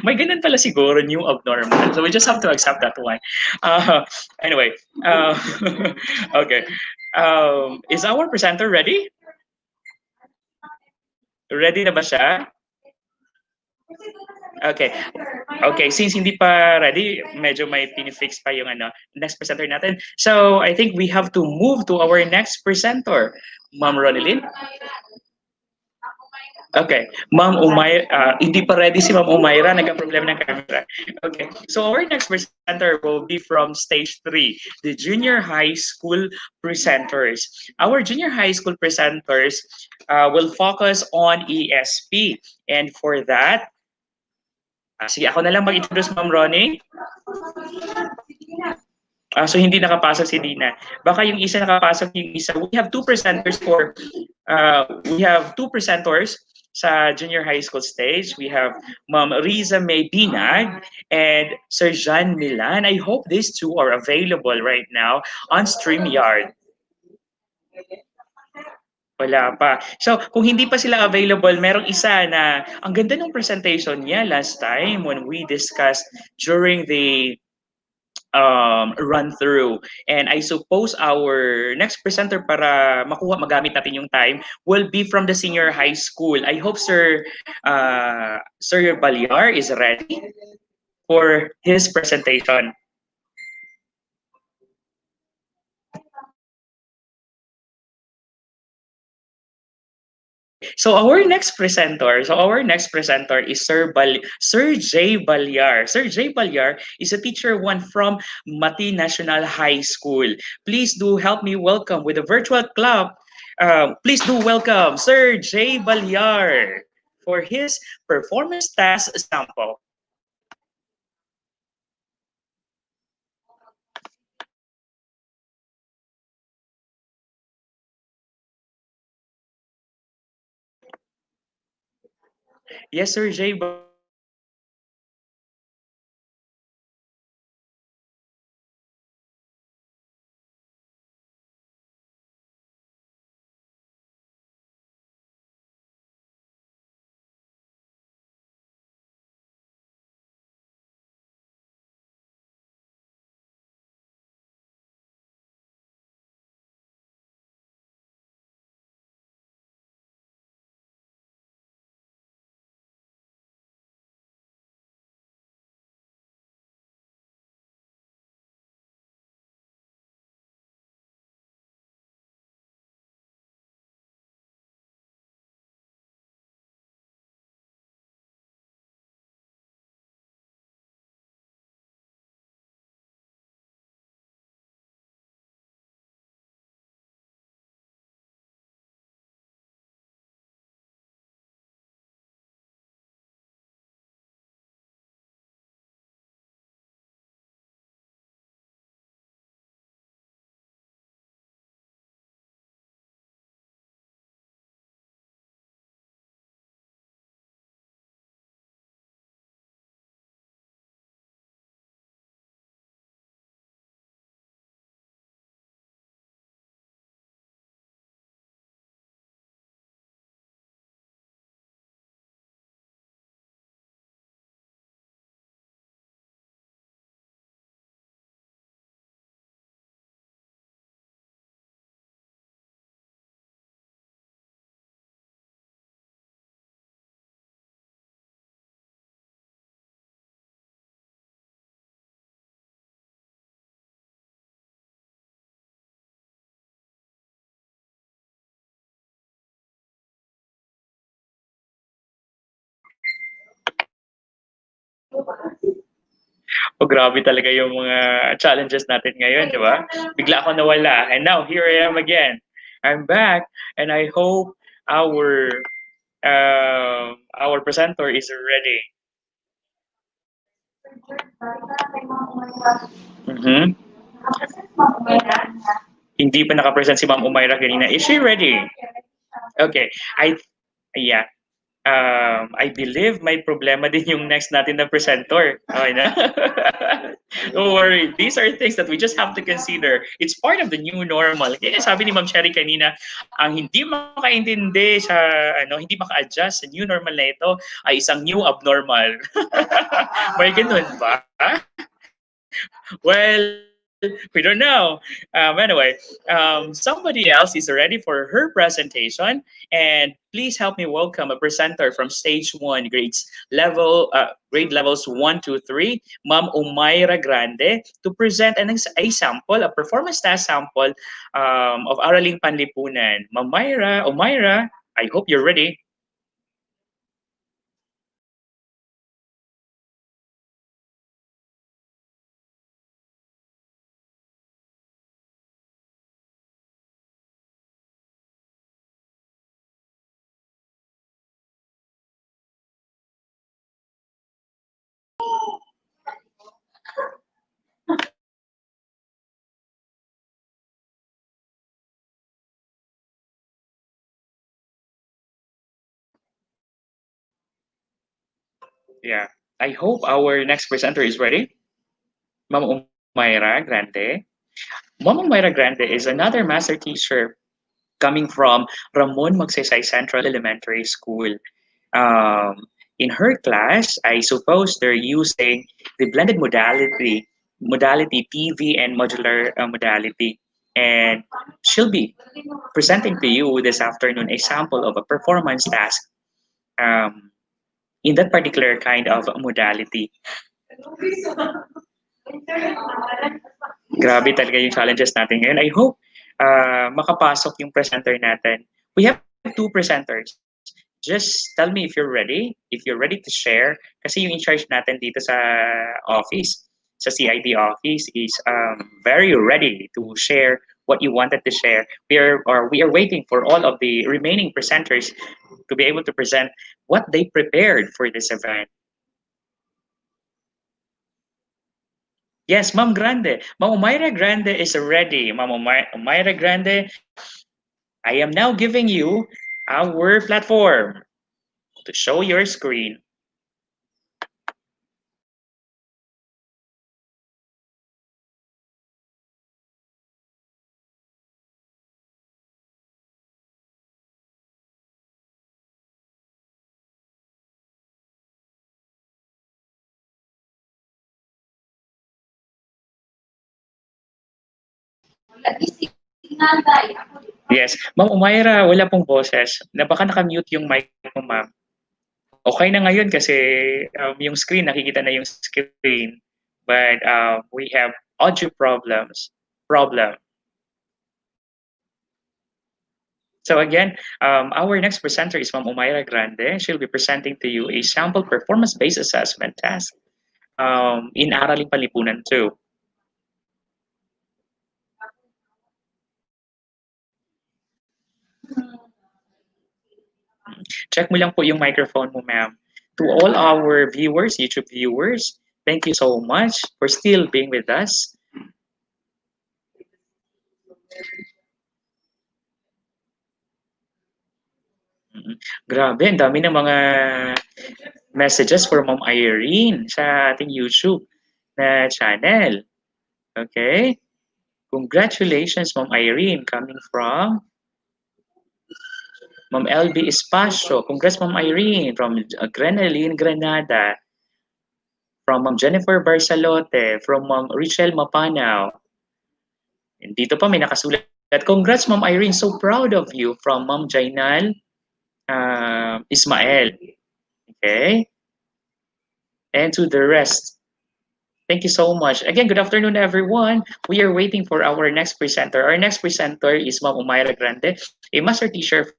May ganun pala siguro, new abnormal. So we just have to accept that one. Anyway, okay. Is our presenter ready? Ready na ba siya? Okay. Okay, since hindi pa ready, medyo may pinifix pa yung next presenter natin. So, I think we have to move to our next presenter. Ma'am Ronilyn? Okay. Ma'am Umayra, hindi pa ready si Ma'am Umayra, nagka-problema ng camera. Okay. So, our next presenter will be from stage 3, the junior high school presenters. Our junior high school presenters will focus on ESP. And for that, sige, ako na lang mag-introduce, Ma'am Ronnie. So hindi nakapasok si Dina. Baka yung isa nakapasok, yung isa. We have two presenters sa junior high school stage. We have Ma'am Riza May Binag and Sir John Milan. I hope these two are available right now on StreamYard. Wala pa. So, kung hindi pa sila available, merong isa na ang ganda ng presentation niya last time when we discussed during the run through. And I suppose our next presenter para magamit natin yung time will be from the senior high school. I hope Sir Balyar is ready for his presentation. So our next presenter is Sir J. Balyar. Sir J. Balyar is a teacher 1 from Mati National High School. Please do help me welcome with a virtual clap. Please do welcome Sir J. Balyar for his performance task sample. Yes, Sir J. Oh, grabe talaga yung mga challenges natin ngayon, di ba? Bigla ako nawala. And now, here I am again. I'm back, and I hope our presenter is ready. Mhm. Hindi pa nakapresent si Ma'am Umayra kanina. Is she ready? Okay. Yeah. I believe may problema din yung next natin na presenter. Okay na? Don't worry. These are things that we just have to consider. It's part of the new normal. Kaya sabi ni Ma'am Sherry kanina, ang hindi makaintindi sa hindi maka-adjust sa new normal na ito ay isang new abnormal. May ganun ba? Well, we don't know. Anyway, somebody else is ready for her presentation, and please help me welcome a presenter from Stage 1, grade levels 1 to 3, Ma'am Umayra Grande, to present a sample, a performance task sample of Araling Panlipunan. Ma'am Umayra, I hope you're ready. Yeah. I hope our next presenter is ready. Ma'am Umayra Grande. Ma'am Umayra Grande is another master teacher coming from Ramon Magsaysay Central Elementary School. In her class, I suppose they're using the blended modality PV and modular modality. And she'll be presenting to you this afternoon a sample of a performance task um, in that particular kind of modality. Grabe talaga yung challenges natin ngayon. I hope makapasok yung presenter natin. We have two presenters. Just tell me if you're ready to share. Kasi yung in charge natin dito sa office, sa CID office is very ready to share what you wanted to share. We are waiting for all of the remaining presenters to be able to present what they prepared for this event. Yes, Ma'am Grande. Ma'am Umayra Grande is ready. Ma'am Umayra Grande, I am now giving you our platform to show your screen. Yes. Ma'am Umayra, wala pong boses. Baka nakamute yung mic mo, ma'am. Okay na ngayon kasi yung screen, nakikita na yung screen. But we have audio problem. So again, our next presenter is Ma'am Umayra Grande. She'll be presenting to you a sample performance-based assessment task in Araling Panlipunan 2. Check mo lang po yung microphone mo, ma'am. To all our viewers, YouTube viewers, thank you so much for still being with us. Grabe, ang dami ng mga messages for Ma'am Irene sa ating YouTube na channel. Okay? Congratulations, Ma'am Irene, coming from Ma'am LB Espacio. Congrats, Ma'am Irene, from Grenaline, Granada. From Ma'am Jennifer Barsalote, from Ma'am Richelle Mapanaw. And dito pa may nakasulat. Congrats, Ma'am Irene, so proud of you, from Ma'am Jainal Ismael. Okay? And to the rest, thank you so much. Again, good afternoon, everyone. We are waiting for our next presenter. Our next presenter is Ma'am Umayra Grande, a master teacher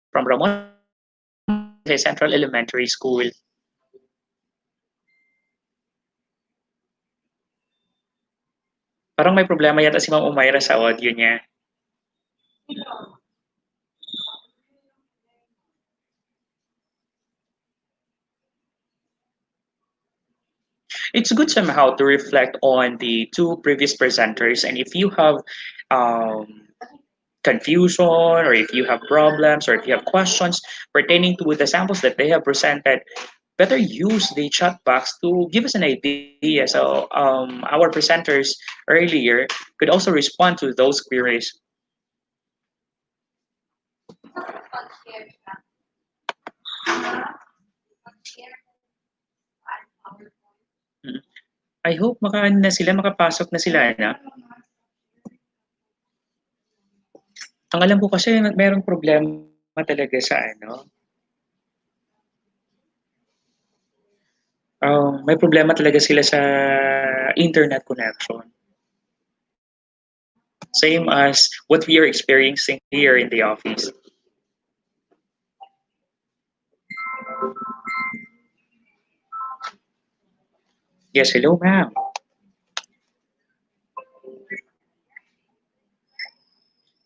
from Ramon Central Elementary School. Parang may problema yata si Ma'am Umaira sa audio niya. It's good somehow to reflect on the two previous presenters, and if you have confusion, or if you have problems, or if you have questions pertaining to the samples that they have presented, better use the chat box to give us an idea. So our presenters earlier could also respond to those queries. Mm. I hope na sila, makapasok na sila na. Ang alam ko kasi merong problema talaga sa may problema talaga sila sa internet connection. Same as what we are experiencing here in the office. Yes, hello, ma'am.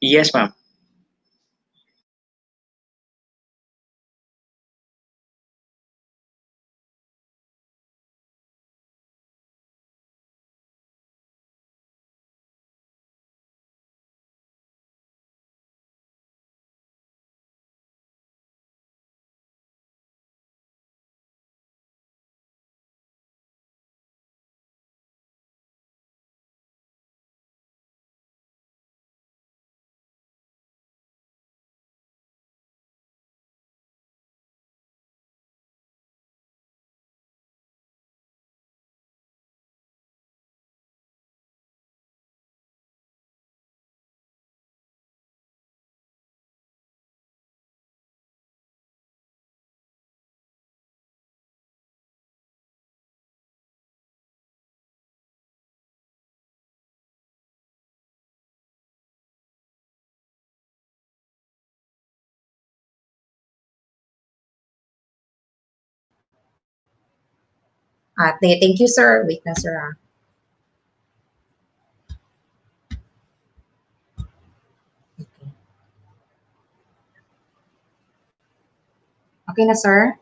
Yes, ma'am. Thank you, sir. Wait na, sir. Okay. Okay na, sir?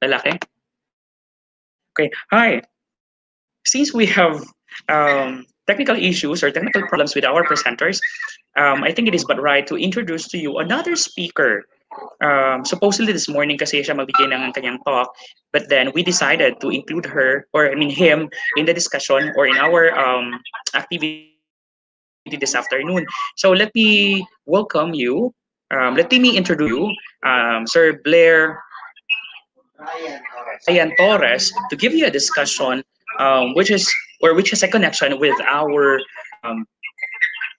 Lalaki? Okay. Hi. Since we have technical issues or technical problems with our presenters, I think it is but right to introduce to you another speaker. Supposedly this morning kasi siya magbigay ng kanyang talk, but then we decided to include her, or I mean him, in the discussion or in our activity this afternoon. So let me welcome you. Let me introduce you, Sir Blair Ryan Torres, to give you a discussion, which has a connection with our um,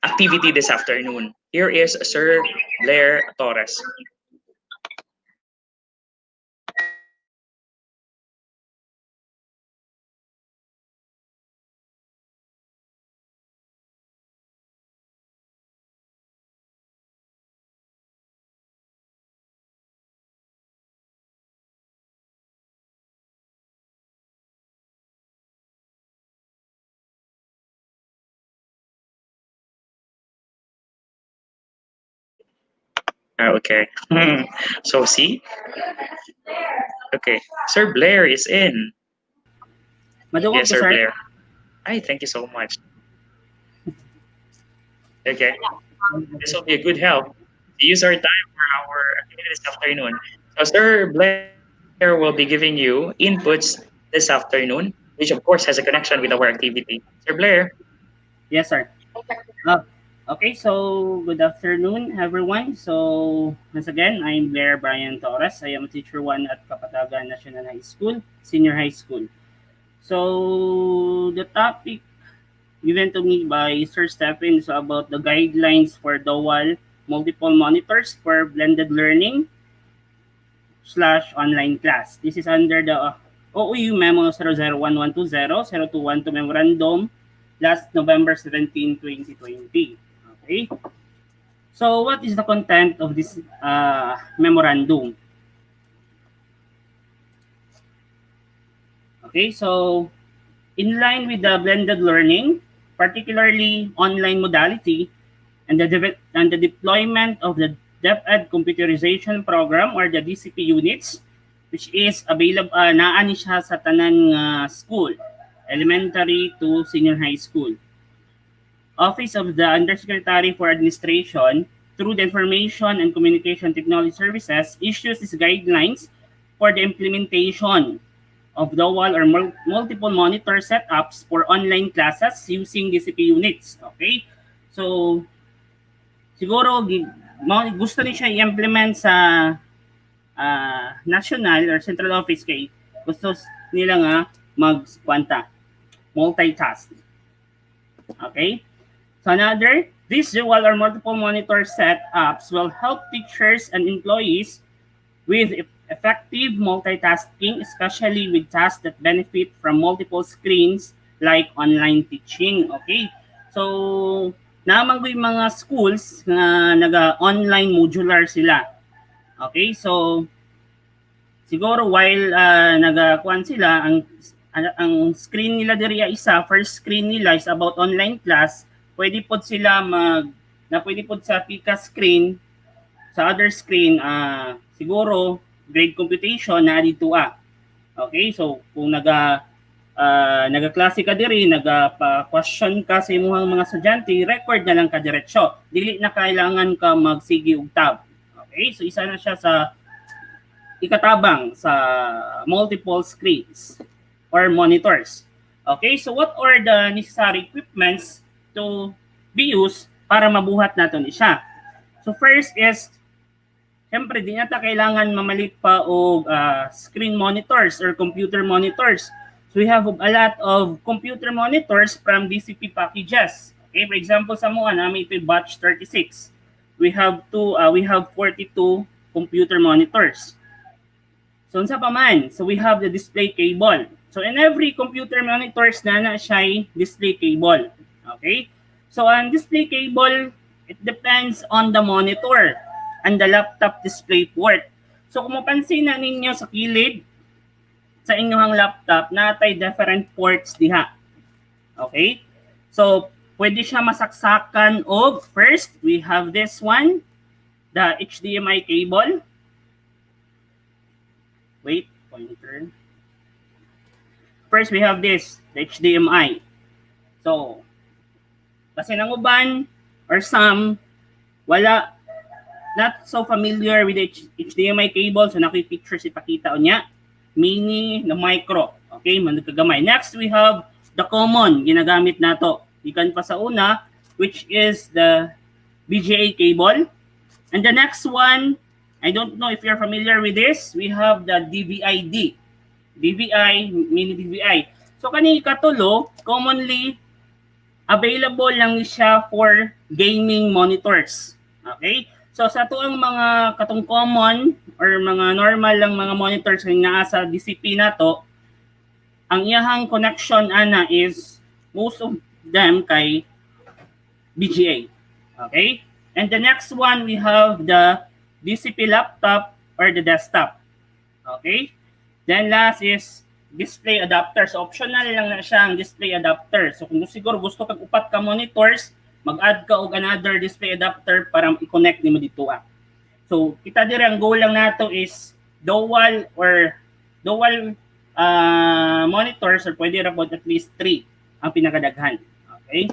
activity this afternoon. Here is Sir Blair Torres. Okay. So see? Okay. Sir Blair is in. Madungog Yes, ko, Sir sir. Blair. Hi, thank you so much. Okay. This will be a good help to use our time for our activity this afternoon. So Sir Blair will be giving you inputs this afternoon, which of course has a connection with our activity. Sir Blair. Yes, sir. Uh, okay, so good afternoon, everyone. So, once again, I'm Blair Brian Torres. I am a teacher 1 at Kapatagan National High School, Senior High School. So, the topic given to me by Sir Stephen is about the guidelines for dual multiple monitors for blended learning slash online class. This is under the OOU Memo 001120-021 Memorandum last November 17, 2020. Okay. So what is the content of this memorandum? Okay, so in line with the blended learning, particularly online modality, and the deployment of the DepEd computerization program or the DCP units, which is available naani siya sa tanan school, elementary to senior high school. Office of the Undersecretary for Administration, through the Information and Communication Technology Services, issues these guidelines for the implementation of dual or multiple monitor setups for online classes using DCP units. Okay? So, siguro gusto ni siya i-implement sa national or central office kay gusto nila nga multitask. Okay? So another, these dual or multiple monitor setups will help teachers and employees with effective multitasking, especially with tasks that benefit from multiple screens like online teaching. Okay? So, naman ko yung mga schools na naga-online modular sila. Okay? So, siguro while nagakuan sila, ang screen nila diri isa, first screen nila is about online class, pwede pod sila pwede pod sa pika screen, sa other screen, siguro grade computation na dito Okay, so kung nagaklase ka diri, nagapa-question ka sa imong mga estudyante, record na lang ka diretso. Dili na kailangan ka magsigi og tab. Okay, so isa na siya sa ikatabang sa multiple screens or monitors. Okay, so what are the necessary equipments to be used para mabuhat natin siya? So first is, siyempre, di nata kailangan mamalit pa og screen monitors or computer monitors. So we have a lot of computer monitors from DCP packages. Okay, for example, sa mga namin ito batch 36. We have 42 computer monitors. So unsa pa man? So we have the display cable. So in every computer monitors na siya display cable. Okay? So ang display cable, it depends on the monitor and the laptop display port. So kung mapansin na ninyo sa kilid sa inyong laptop, natay different ports diha. Okay? So pwede siya masaksakan og, first, we have this one, the HDMI cable. Wait, pointer. First, we have this, the HDMI. So, kasi nang uban or some, not so familiar with the HDMI cable, so nakipicture si pakita o niya, mini na micro. Okay, managkagamay. Next, we have the common, ginagamit nato. Ikan pa sa una, which is the VGA cable. And the next one, I don't know if you're familiar with this, we have the DVI-D. DVI, mini DVI. So kani katulo, commonly available lang siya for gaming monitors. Okay? So sa tuang mga katong common or mga normal lang mga monitors nga naa sa DCP nato, ang iyahang connection ana is most of them kay VGA. Okay? And the next one, we have the DCP laptop or the desktop. Okay? Then last is display adapters. So optional lang na siya ang display adapter. So kung siguro gusto kag upat ka monitors, mag-add ka og another display adapter para i-connect nimo dito. So kita dire ang goal lang nato is dual monitors, or pwede ra pod at least 3 ang pinakadaghan. Okay?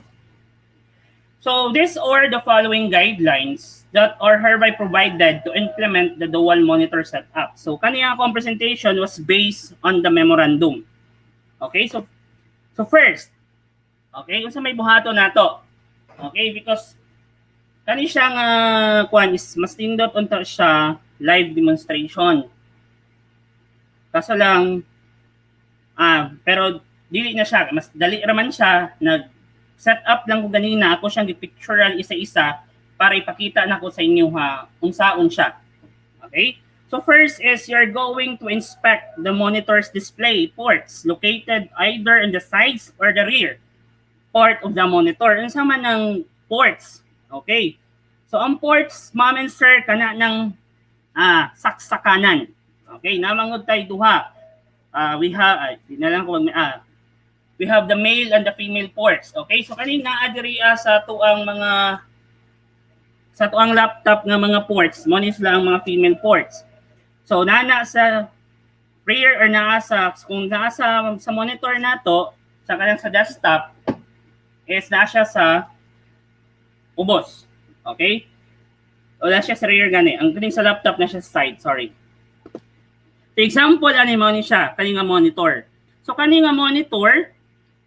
So these are the following guidelines that are hereby provided to implement the dual monitor setup. So kanina akong presentation was based on the memorandum. Okay? So first, okay, unsa may buhato nato? Okay, because kani siya nga kuan is mas tindot unta siya live demonstration. Kaso lang pero dili na siya, mas dali raman siya, nag set up lang ko ganina, ako siyang gipicturean isa-isa para ipakita na ko sa inyo ha unsaon siya. Okay? So first is you're going to inspect the monitor's display ports located either in the sides or the rear part of the monitor. Unsa man ng ports? Okay. So ang ports, ma'am and sir, kana ng saksakanan. Okay, namangod tayo duha. We have the male and the female ports. Okay, so kanina adiri sa tuang laptop nga mga ports, mo ni sila ang mga female ports. So nana sa rear or kung nasa sa monitor nato sa kanang sa desktop is na siya sa ubos. Okay? O na siya sa rear gani. Ang kaning sa laptop na siya sa side, sorry. For example, mo ni siya, kaning monitor. So kaning monitor,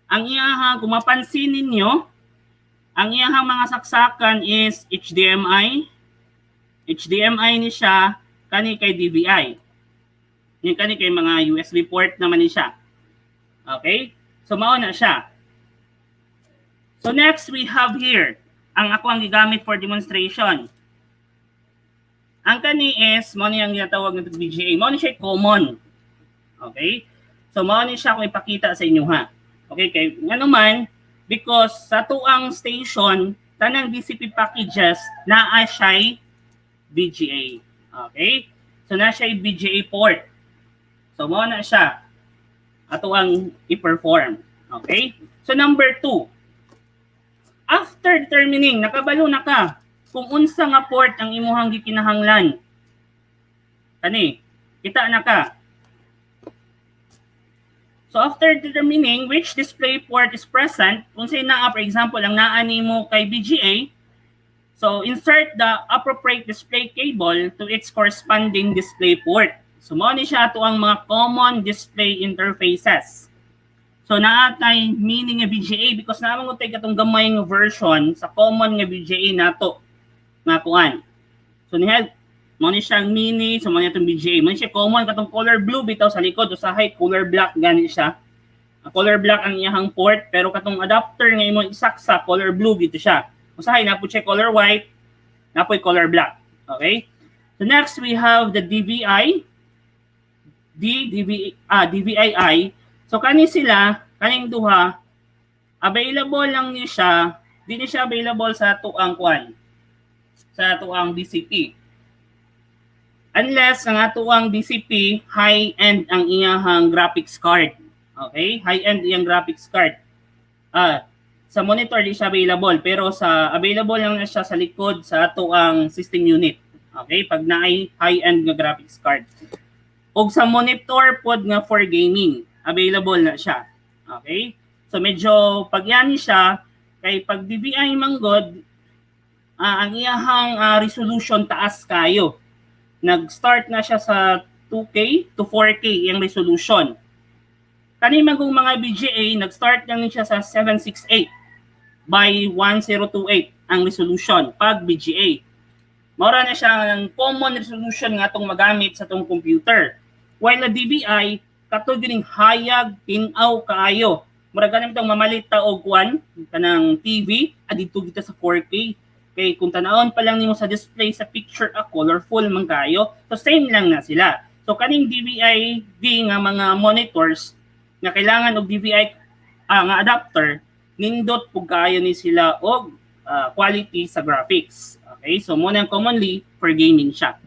ang iyahang, kung mapansin ninyo, ang iyahang mga saksakan is HDMI. HDMI ni siya, kani kay DVI. Yung kani kay mga USB port naman ni siya. Okay? So mao na siya. So next we have here, ang ako ang gigamit for demonstration. Ang kani is, mo ni ang ginatawag ng VGA. Mo ni siya common. Okay? So mo ni siya kung ipakita sa inyo ha. Okay, kay ano man, because sa tuang station, tanang DCP packages naa siya VGA. Okay? So na siya VGA port. So mo na siya ato ang i-perform. Okay? So number 2. After determining, nakabalo na ka kung unsa nga port ang imuhang gikinahanglan. Kani, kita na ka. So after determining which display port is present, kung say naa, for example, ang naa nimo kay VGA, so insert the appropriate display cable to its corresponding display port. So mao ni siya ato ang mga common display interfaces. So naatay meaning nga VGA because naman tay katong gamay nga version sa common nga VGA nato nga kuan. So niya mo ni siyang mini, so mo ni itong VGA. Mo ni siya common katong color blue bitaw sa likod, usahay color black gani siya. Color black ang iyang port pero katong adapter nga imo isaksa color blue gito siya. Usahay na po siya color white, na po color black. Okay? So next we have the DVI. DVI. So kani sila, kaning duha, available lang ni siya, di ni siya available sa tuang kuan. Sa tuang DCP. Unless ang atuang DCP high-end ang iyahang graphics card. Okay? High-end iyang graphics card. Sa monitor di siya available pero sa available lang na siya sa likod sa atuang system unit. Okay? Pag naay high-end nga graphics card. Og sa monitor pod nga for gaming, available na siya. Okay? So medyo pagyani siya kay pag DVI manggod ang iyahang resolution taas kayo. Nag-start na siya sa 2K to 4K yung resolution. Kani magong mga VGA, nag-start lang siya sa 768 by 1028 ang resolution pag VGA. Maura na siya ang common resolution nga itong magamit sa itong computer. While na DVI, kato gining hayag, tinaw kaayo. Mura ganun itong mamalit taog kuan kanang TV, adito kita sa 4K. Kay kung tanawon pa lang nimo sa display sa picture colorful man kayo. So same lang na sila. So kaning DVI nga mga monitors nga kailangan og DVI nga adapter, nindot pug kayo ni sila og quality sa graphics. Okay? So mo nang commonly for gaming siya.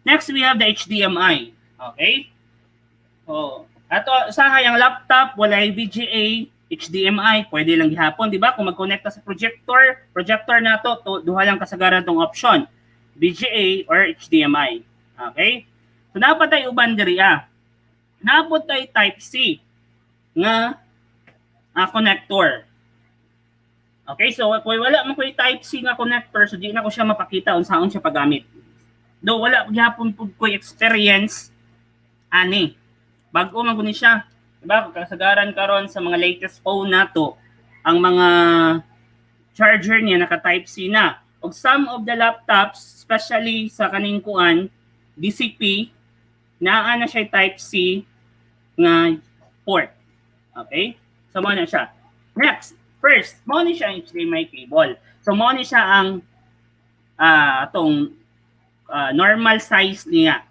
Next we have the HDMI. Okay? So ato sa hayang laptop walay VGA, HDMI, pwede lang gihapon, di ba? Kung mag-connect sa projector nato, duha lang kasagaran tong option. VGA or HDMI. Okay? So dapat tay uban diri Napot tay type C nga connector. Okay, so kung wala man ko type C nga connector, so di na ko siya mapakita unsaon siya pagamit. Do wala gyapon pud ko experience ani. Bag-o man guni siya. Diba? Kasagaran karon sa mga latest phone nato, ang mga charger niya naka type C na. Og some of the laptops, especially sa kaning kuan DCP, naa na siya type C nga port. Okay? So mo na siya. Next, first, mo ni siya ang HDMI cable. So mo ni siya ang atong normal size niya.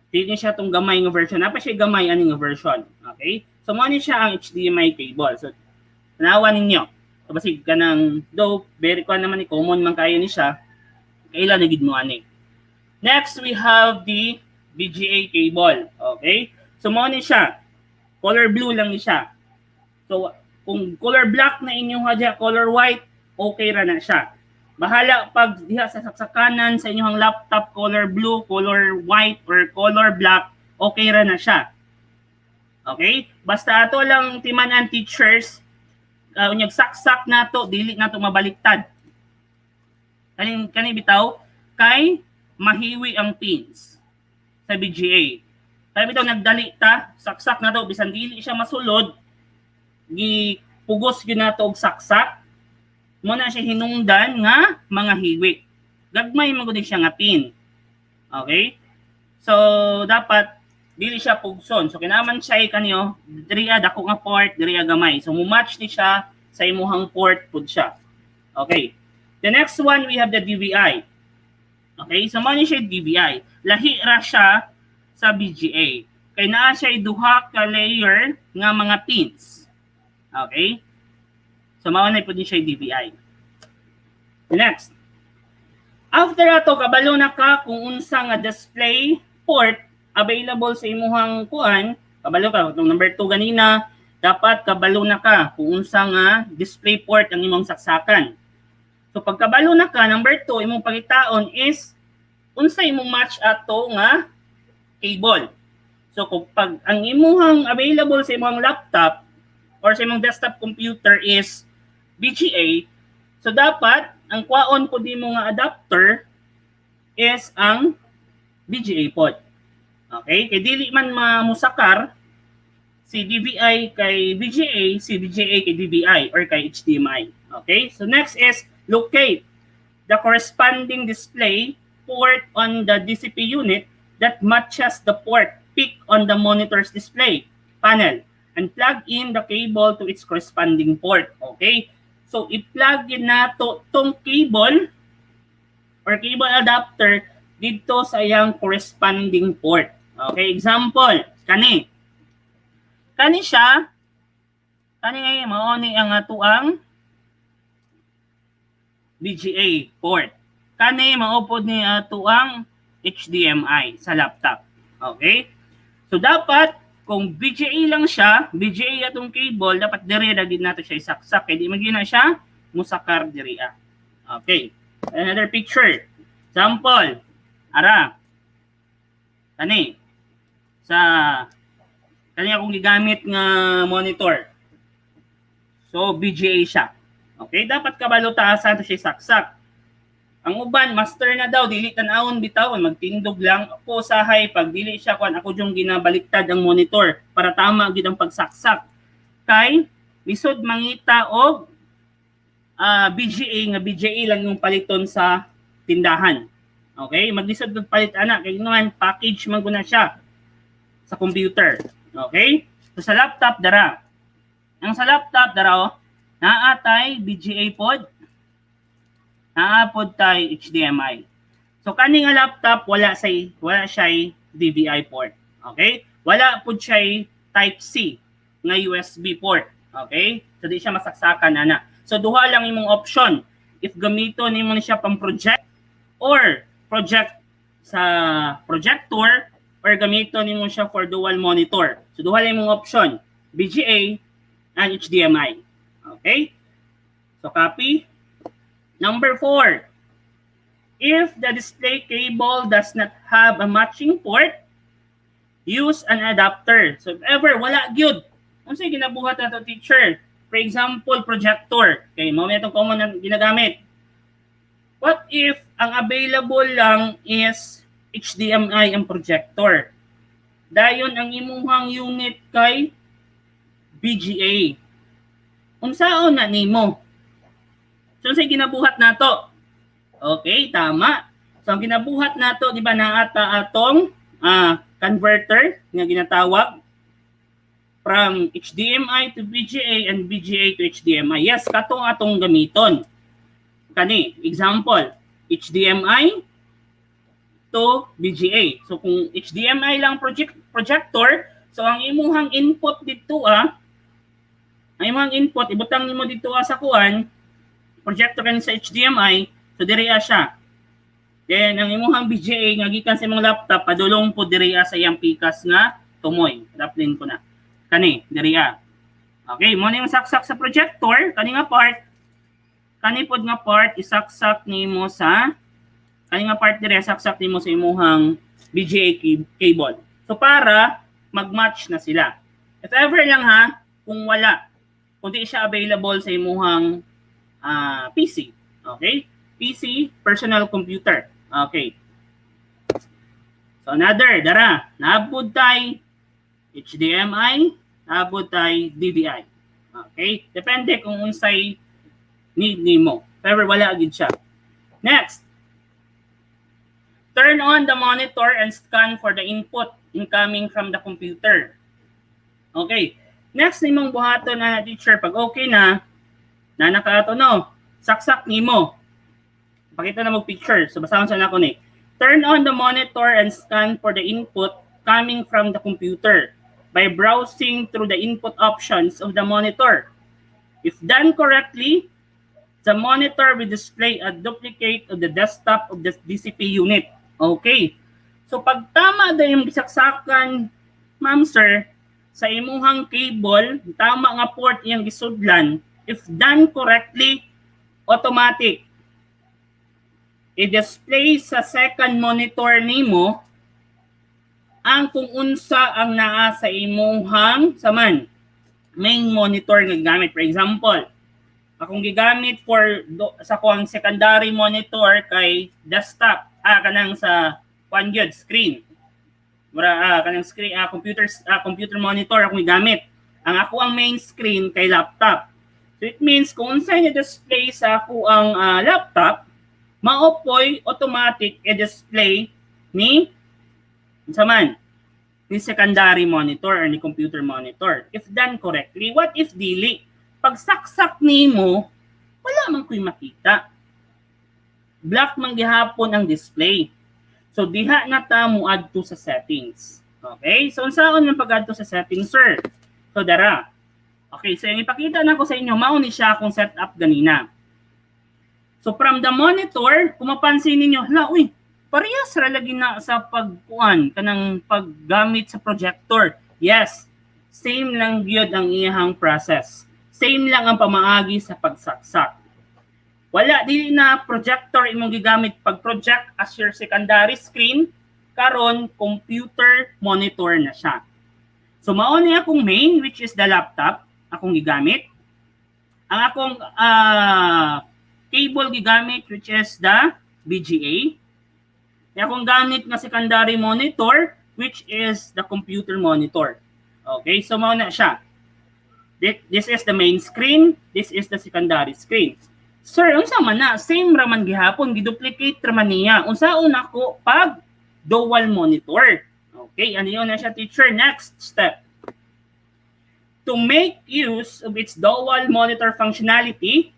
Dili siya tong gamay nga version. Napa siya gamay aning nga version. Okay? So mo ni siya ang HDMI cable. So tanawan ninyo. So basig kanang do very common naman ni common man kayo ni siya. Kailan na gid mo ani. Next, we have the VGA cable. Okay? So mo ni siya. Color blue lang ni siya. So kung color black na inyong hadya, color white, okay ra na siya. Bahala pag diha sa saksakanan sa inyong laptop color blue, color white, or color black, okay ra na siya. Okay? Basta ato lang timanan teachers, unyag saksak nato, dili nato mabaliktad. Kani bitaw kay mahiwi ang pins sa VGA. Kaya bitaw nagdali ta, saksak na to bisan dili siya masulod, gipugos gyud nato og saksak. Mo na siya hinungdan nga mga hiwi. Gagmay man gud siya nga pin. Okay? So dapat dili siya pugson. So kinahanglan siya kanyo diriya dako nga port, diriya gamay. So mo-match ni siya sa imuhang port pud siya. Okay. The next one we have the DVI. Okay? So mo ni siya DVI. Lahi ra siya sa VGA. Kay naa siya duha ka layer nga mga pins. Okay? So mao na pud ni siya DVI. Next. After ato kabalo na ka kung unsa nga display port available sa imuhang kuan, kabalo ka itong number 2 ganina, dapat kabalo na ka kung unsa nga display port ang imong saksakan. So pagkabalo na ka, number 2 imong pangitaon is unsa imong match ato nga cable. So kung pag ang imuhang available sa imong laptop or sa imong desktop computer is VGA, so dapat ang kwaon po di mo nga adapter is ang VGA pod. Okay? Kay dili man musakar si DVI kay VGA, si VGA kay DVI or kay HDMI. Okay? So next is locate the corresponding display port on the DCP unit that matches the port picked on the monitor's display panel and plug in the cable to its corresponding port. Okay? So, i-plug in nato tong cable or cable adapter dito sa iyang corresponding port. Okay? Example, kani. Kani siya, kani ngayon, mauni ang atuang VGA port. Kani, maupod ni atuang HDMI sa laptop. Okay? So, dapat, kung VGA lang siya, VGA atong cable, dapat diri na din nato siya isaksak. Kaya di magina siya, musakar diri. Okay. Another picture. Example. Ara. Kani. Kani akong gigamit nga monitor. So, VGA siya. Okay. Dapat kabalo taasan to siya isaksak. Ang uban, master na daw, dili tan-awon bitaw, magtindog lang. Ako sahay, pag dili siya, ako yung ginabaliktad ang monitor para tama gid ang pagsaksak. Kay, lisod mangita og BGA, nga BGA lang yung paliton sa tindahan. Okay? Maglisod ng palit ana, kay naman, package man guna siya sa computer. Okay? So sa laptop, dara. Ang sa laptop, dara, naatay BGA pod, naapod tay HDMI. So kani nga laptop wala siya DVI port. Okay? Wala pud siya type C nga USB port. Okay? So di siya masaksakan ana. So duha lang imong option. If gamiton nimo ni siya pang project or project sa projector or gamiton nimo siya for dual monitor. So duha lang imong option, VGA and HDMI. Okay? So copy. Number 4. If the display cable does not have a matching port, use an adapter. So if ever wala gyud, unsa ginabuhat nato teacher? For example, projector. Okay, mao itong common na ginagamit. What if ang available lang is HDMI ang projector? Dayon ang imuhang unit kay VGA. Unsaon na nimo? So unsay ginabuhat nato? Okay, tama. So ang ginabuhat nato, di ba, naata atong converter nga ginatawag from HDMI to VGA and VGA to HDMI. Yes, katong atong gamiton. Kani, example, HDMI to VGA. So kung HDMI lang projector, so ang imuhang input dito ang imuhang input ibutang nimo dito sa kuan, projector kan sa HDMI, so diri siya. Then ang imuhang VGA nga gikan sa imong laptop padulong po diri sa iyang pikas nga tumoy. Daplin ko na. Kani diri. Okay, mo na yung saksak sa projector, kani nga part. Kani pod nga part isaksak nimo sa kani nga part dire saksak nimo sa imuhang VGA cable. So para mag-match na sila. If ever lang kung wala, kung di siya available sa imuhang PC. Okay? PC, personal computer. Okay. So another, dara, naabot tay HDMI, naabot tay DVI. Okay? Depende kung unsay need nimo. Pero wala gid siya. Next. Turn on the monitor and scan for the input incoming from the computer. Okay. Next nimong buhaton na teacher, pag okay na nakaato no, saksak nimo. Pakita na mo picture. So basahon sa nako ni. Turn on the monitor and scan for the input coming from the computer by browsing through the input options of the monitor. If done correctly, the monitor will display a duplicate of the desktop of the DCP unit. Okay. So pag tama daw yung gisaksakan, ma'am sir, sa imuhang cable, tama nga port iyang gisudlan, if done correctly, automatic. I-display sa second monitor nimo ang kung unsa ang naa sa imuhang saman main monitor nga gamit. For example, akong gigamit sa kuang secondary monitor kay desktop, kanang sa screen. Mura kanang screen computer monitor akong gigamit. Ang ako ang main screen kay laptop. So it means kung unsay ni-display sa ako ang laptop, maopoy automatic i-display ni saman ni secondary monitor or ni computer monitor if done correctly. What if dili? Pag saksak nimo, wala man ko'y makita. Black man gihapon ang display. So diha na ta mo adto sa settings. Okay? So unsaon man pag-adto sa settings, sir? So dara. Okay, so yung ipakita na ko sa inyo, mao ni siya akong setup ganina. So from the monitor, kung mapansin ninyo, parehas ra lagi na sa pagkuan kanang paggamit sa projector. Yes, same lang gyud ang iyang process. Same lang ang pamaagi sa pagsaksak. Wala dili na projector imong gigamit pag-project as your secondary screen, karon computer monitor na siya. So mao ni akong main, which is the laptop akong gigamit. Ang akong cable gigamit, which is the VGA. Yung akong gamit nga secondary monitor, which is the computer monitor. Okay, so mao na siya. This is the main screen, this is the secondary screen. Sir, unsa man na? Same raman gihapon, giduplicate raman niya. Unsaon ako pag dual monitor? Okay, ano yun na siya, teacher? Next step. To make use of its dual monitor functionality,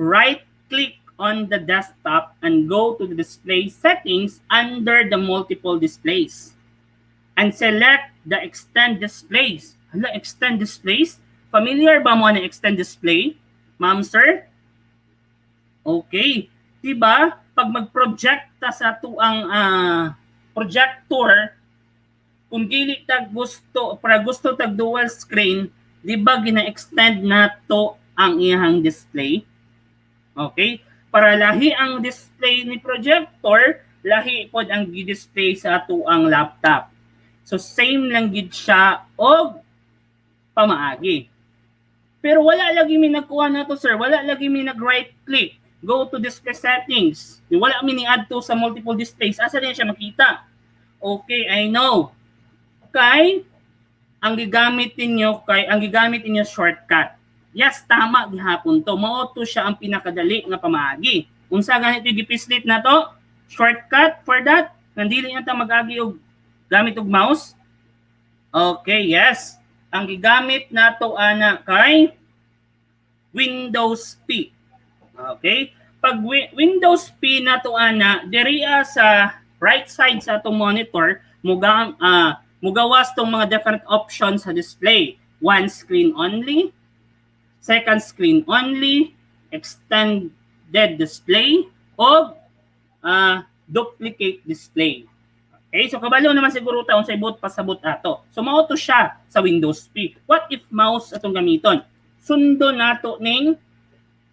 right-click on the desktop and go to the display settings under the multiple displays. And select the extend displays. Hala, extend displays? Familiar ba mo na extend display? Ma'am, sir? Okay. Diba? Pag mag-project ta sa tuang projector, kung dili tag gusto, para gusto tag dual screen, di ba gina-extend na to ang iyang display? Okay? para lahi ang display ni projector, lahi pod ang gi-display sa ato ang laptop. So same lang gid siya og pamaagi. Pero wala lagi mi nagkuha na to, sir. Wala lagi mi nag-right click. Go to display settings. Wala mi ni add to sa multiple displays. Asa din siya makita? Okay, I know. Kay ang gigamit ninyo shortcut. Yes, tama gihapon to. Mao to siya ang pinakadali nga pamaagi. Unsa ganito gipislit na to? Shortcut for that. Nandili na ta mag-agi og gamit og mouse. Okay, yes. Ang gigamit nato ana kay Windows P. Okay? Pag Windows P nato ana diri sa right side sa atong monitor, mugawas tong mga different options sa display. One screen only, second screen only, extended display, o duplicate display. Okay, so kabalo naman siguro taon sa ibot pasabot ato. So mao to siya sa Windows P. What if mouse atong gamiton? Sundo nato ning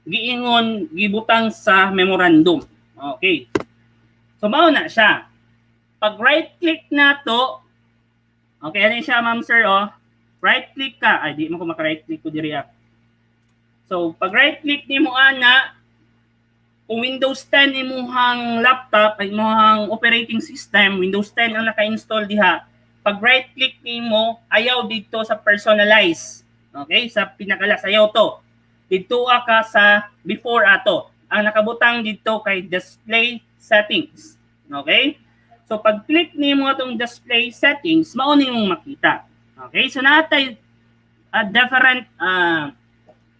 giingon gibutang sa memorandum. Okay. So mao na siya. Pag right click nato, okay, ano siya ma'am sir right click ka. Ay di mo ko maka-right click ko diri. So pag right click nimo ana, kung Windows 10 imuhang laptop ay imuhang operating system, Windows 10 ang naka-install diha. Pag right click nimo, ayaw dito sa personalize. Okay? Sa pinakalas ayaw to. Dito ka sa before ato. Ang nakabutang dito kay display settings. Okay? So pag click nimo atong display settings, mao nimong makita. Okay? So natay different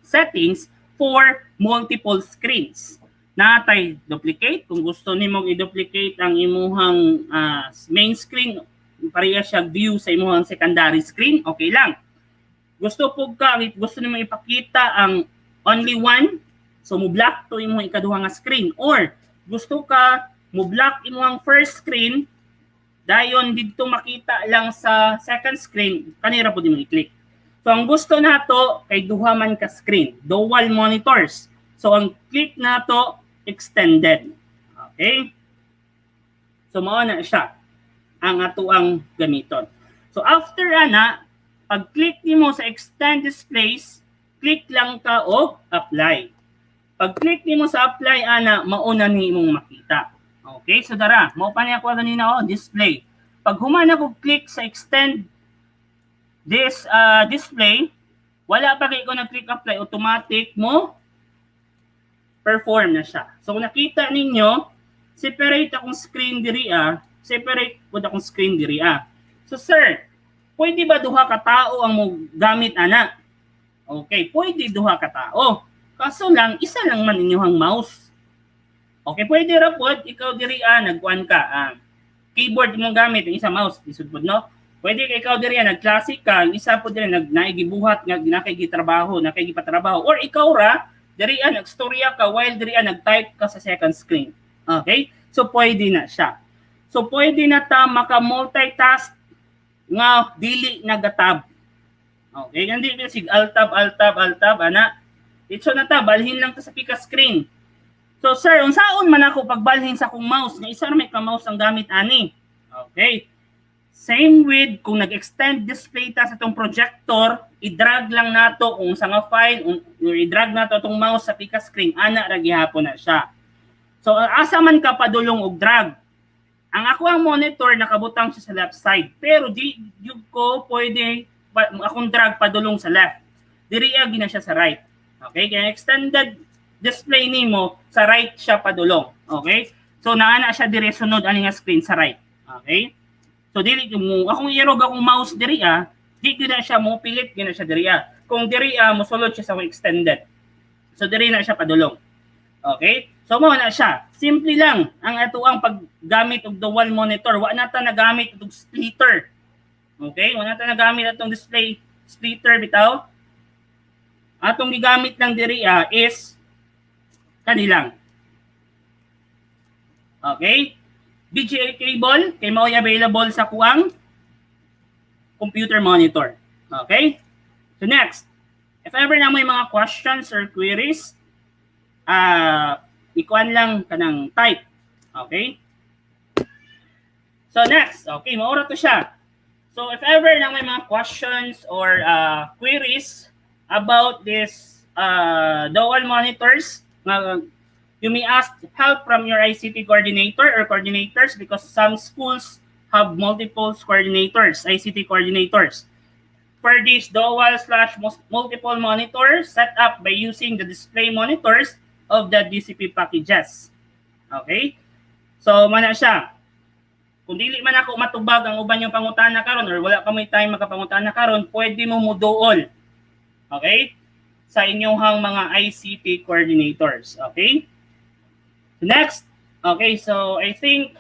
settings for multiple screens. Natay duplicate kung gusto nimo i-duplicate ang imuhang main screen, pareha siya view sa imuhang secondary screen, okay lang. Gusto nimo ipakita ang only one, so mo block to imuhang ikaduha nga screen, or gusto ka mo block imuhang first screen dayon didto makita lang sa second screen, kanira pud mo i-click. So ang gusto nato kay duha man ka screen, dual monitors. So ang click nato extended. Okay? So mao na siya ang ato ang gamiton. So after ana, pag click nimo sa extend displays, click lang ka og apply. Pag click nimo sa apply ana, mao na nimong makita. Okay? So dara, mao pa niya ko kanina display. Pag humana ko click sa extend this display, wala pa kay ko nag-click apply, automatic mo perform na siya. So kung nakita ninyo, separate akong screen diri separate pud akong screen diri So sir, pwede ba duha ka tao ang mo gamit ana? Okay, pwede duha ka tao. Kaso lang isa lang man inyong mouse. Okay, pwede ra pod ikaw diri nagkuan ka keyboard mo gamit ang isa mouse isud pod no. Pwede kay ikaw diri nag-classic ka, isa pod diri naigibuhat nga nakaigitrabaho, nakaigipatrabaho, or ikaw ra diri nagstorya ka while diri nag-type ka sa second screen. Okay? So pwede na siya. So pwede na ta maka-multitask nga dili nagatab. Okay, hindi na sig alt tab ana. Itso na ta balhin lang ta sa pika screen. So sir, unsaon man ako pagbalhin sa akong mouse nga isa ra may ka mouse ang gamit ani. Okay? Same with kung nag-extend display ta sa itong projector, i-drag lang nato kung sa nga file, i-drag nato itong mouse sa pika screen, ana ra gihapon na siya. So asa man ka padulong og drag. Ang ako ang monitor nakabutang siya sa left side, pero di ko pwede akong drag padulong sa left. Diri gina siya sa right. Okay? Kaya extended display nimo sa right siya padulong. Okay? So naana siya dire sunod ani nga screen sa right. Okay? So dili mo akong irog akong mouse diri di gyud na siya mo pilit gyud na siya diri Kung diri mo sulod siya sa extended. So diri na siya padulong. Okay? So mao na siya. Simple lang ang ato ang paggamit og dual monitor. Wa na ta nagamit og splitter. Okay? Wa na ta nagamit atong display splitter bitaw. Atong gigamit lang diri is kanilang. Okay? VGA cable kay mao available sa kuang computer monitor. Okay? So next, if ever na may mga questions or queries, ikuan lang kanang type. Okay? So next, okay, maura to siya. So if ever na may mga questions or queries about this dual monitors, you may ask help from your ICT coordinator or coordinators because some schools have multiple coordinators, ICT coordinators. For these dual/multiple monitors set up by using the display monitors of the DCP packages. Okay? So, mana siya. Kung dili man ako matubag ang uban yung pangutana karon or wala ka may time makapangutana karon, pwede mo muduol. Okay? Sa inyong mga ICT coordinators. Okay? Next. Okay, so I think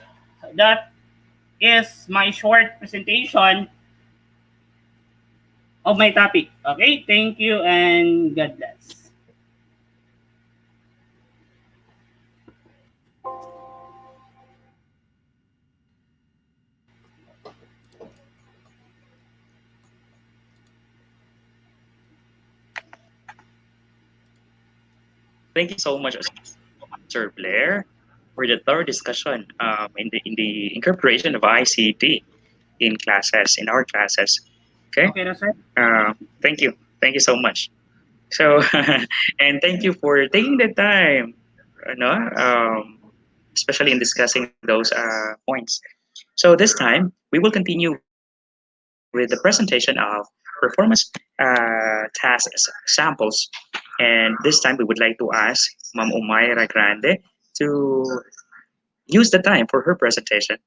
that is my short presentation of my topic. Okay, thank you and God bless. Thank you so much, Sir Blair, for the thorough discussion in the incorporation of ICT in our classes. Okay. Okay, sir. Thank you so much. So, and thank you for taking the time, especially in discussing those points. So this time we will continue with the presentation of performance task samples, and this time we would like to ask Ma'am Umayra Grande to use the time for her presentation.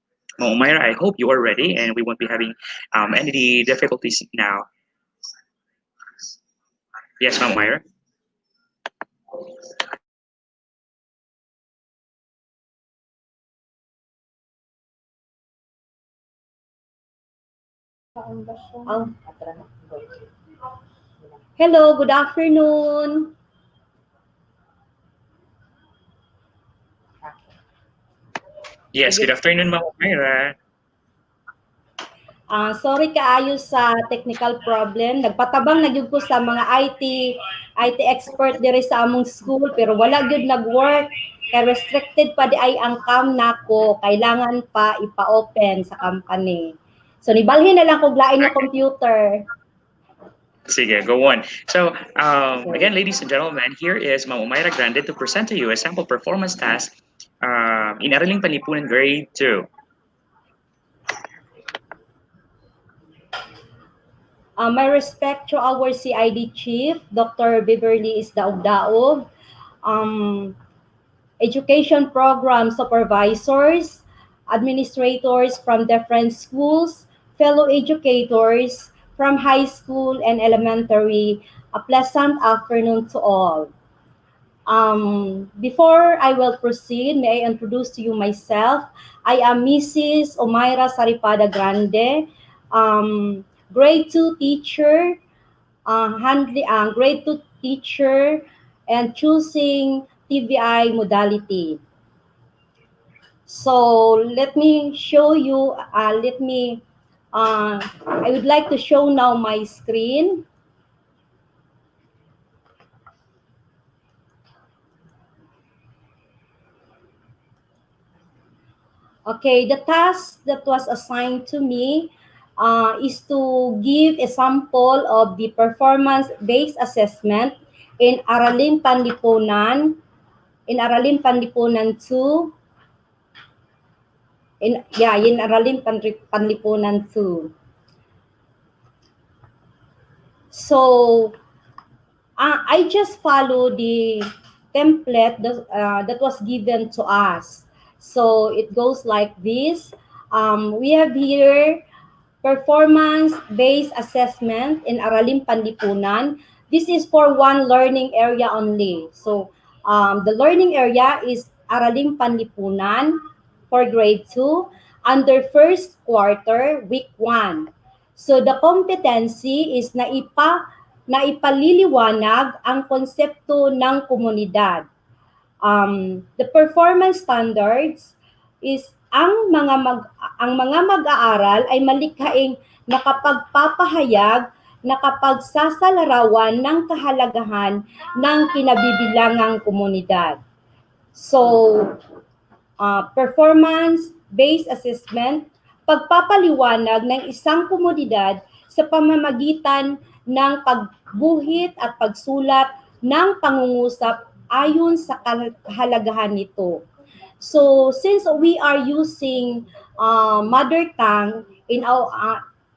Ma'am Umayra, I hope you are ready and we won't be having any difficulties now. Yes, Ma'am Umayra. Hello, good afternoon. Yes, good afternoon, Ma'am Umayra. Sorry kaayo sa technical problem. Nagpatabang na gyud ko sa mga IT expert diri sa among school pero wala gyud nag-work. Kay restricted pa di ay ang cam nako. Kailangan pa ipa-open sa company. So nibalhin na lang kog lain nga computer. Sige, go on. So, again, ladies and gentlemen, here is Ma'am Umayra Grande to present to you a sample performance task in Araling Panlipunan Grade 2. My respect to our CID Chief, Dr. Beverly Isdaog-Daog, education program supervisors, administrators from different schools, fellow educators from high school and elementary, a pleasant afternoon to all. Before I will proceed, may I introduce to you myself. I am Mrs. Umayra Saripada Grande, grade 2 teacher, grade 2 teacher, and choosing TVI modality. So let me show you, I would like to show now my screen. Okay, the task that was assigned to me is to give a sample of the performance-based assessment in Araling Panlipunan 2, in Araling Panlipunan 2. So, I just follow the template that was given to us. So it goes like this. We have here performance-based assessment in Araling Panlipunan. This is for one learning area only. So the learning area is Araling Panlipunan for grade 2 under first quarter, week 1. So the competency is naipaliliwanag ang konsepto ng komunidad. The performance standards is ang mga mag-aaral ay malikhaing nakapagpapahayag, nakapagsasalarawan ng kahalagahan ng kinabibilangang komunidad. So, performance-based assessment, pagpapaliwanag ng isang komunidad sa pamamagitan ng pagguhit at pagsulat ng pangungusap ayon sa kahalagahan nito. So, since we are using mother tongue in our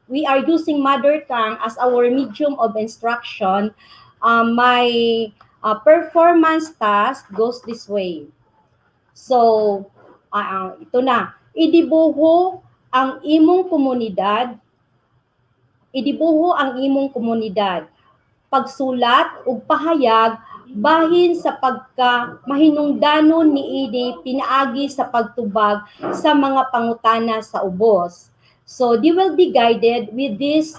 we are using mother tongue as our medium of instruction, my performance task goes this way. So, ito na. Idibuho ang imong komunidad. Idibuho ang imong komunidad. Pagsulat ug pahayag bahin sa pagka mahinungdanon niini pinaagi sa pagtubag sa mga pangutana sa ubos. So they will be guided with these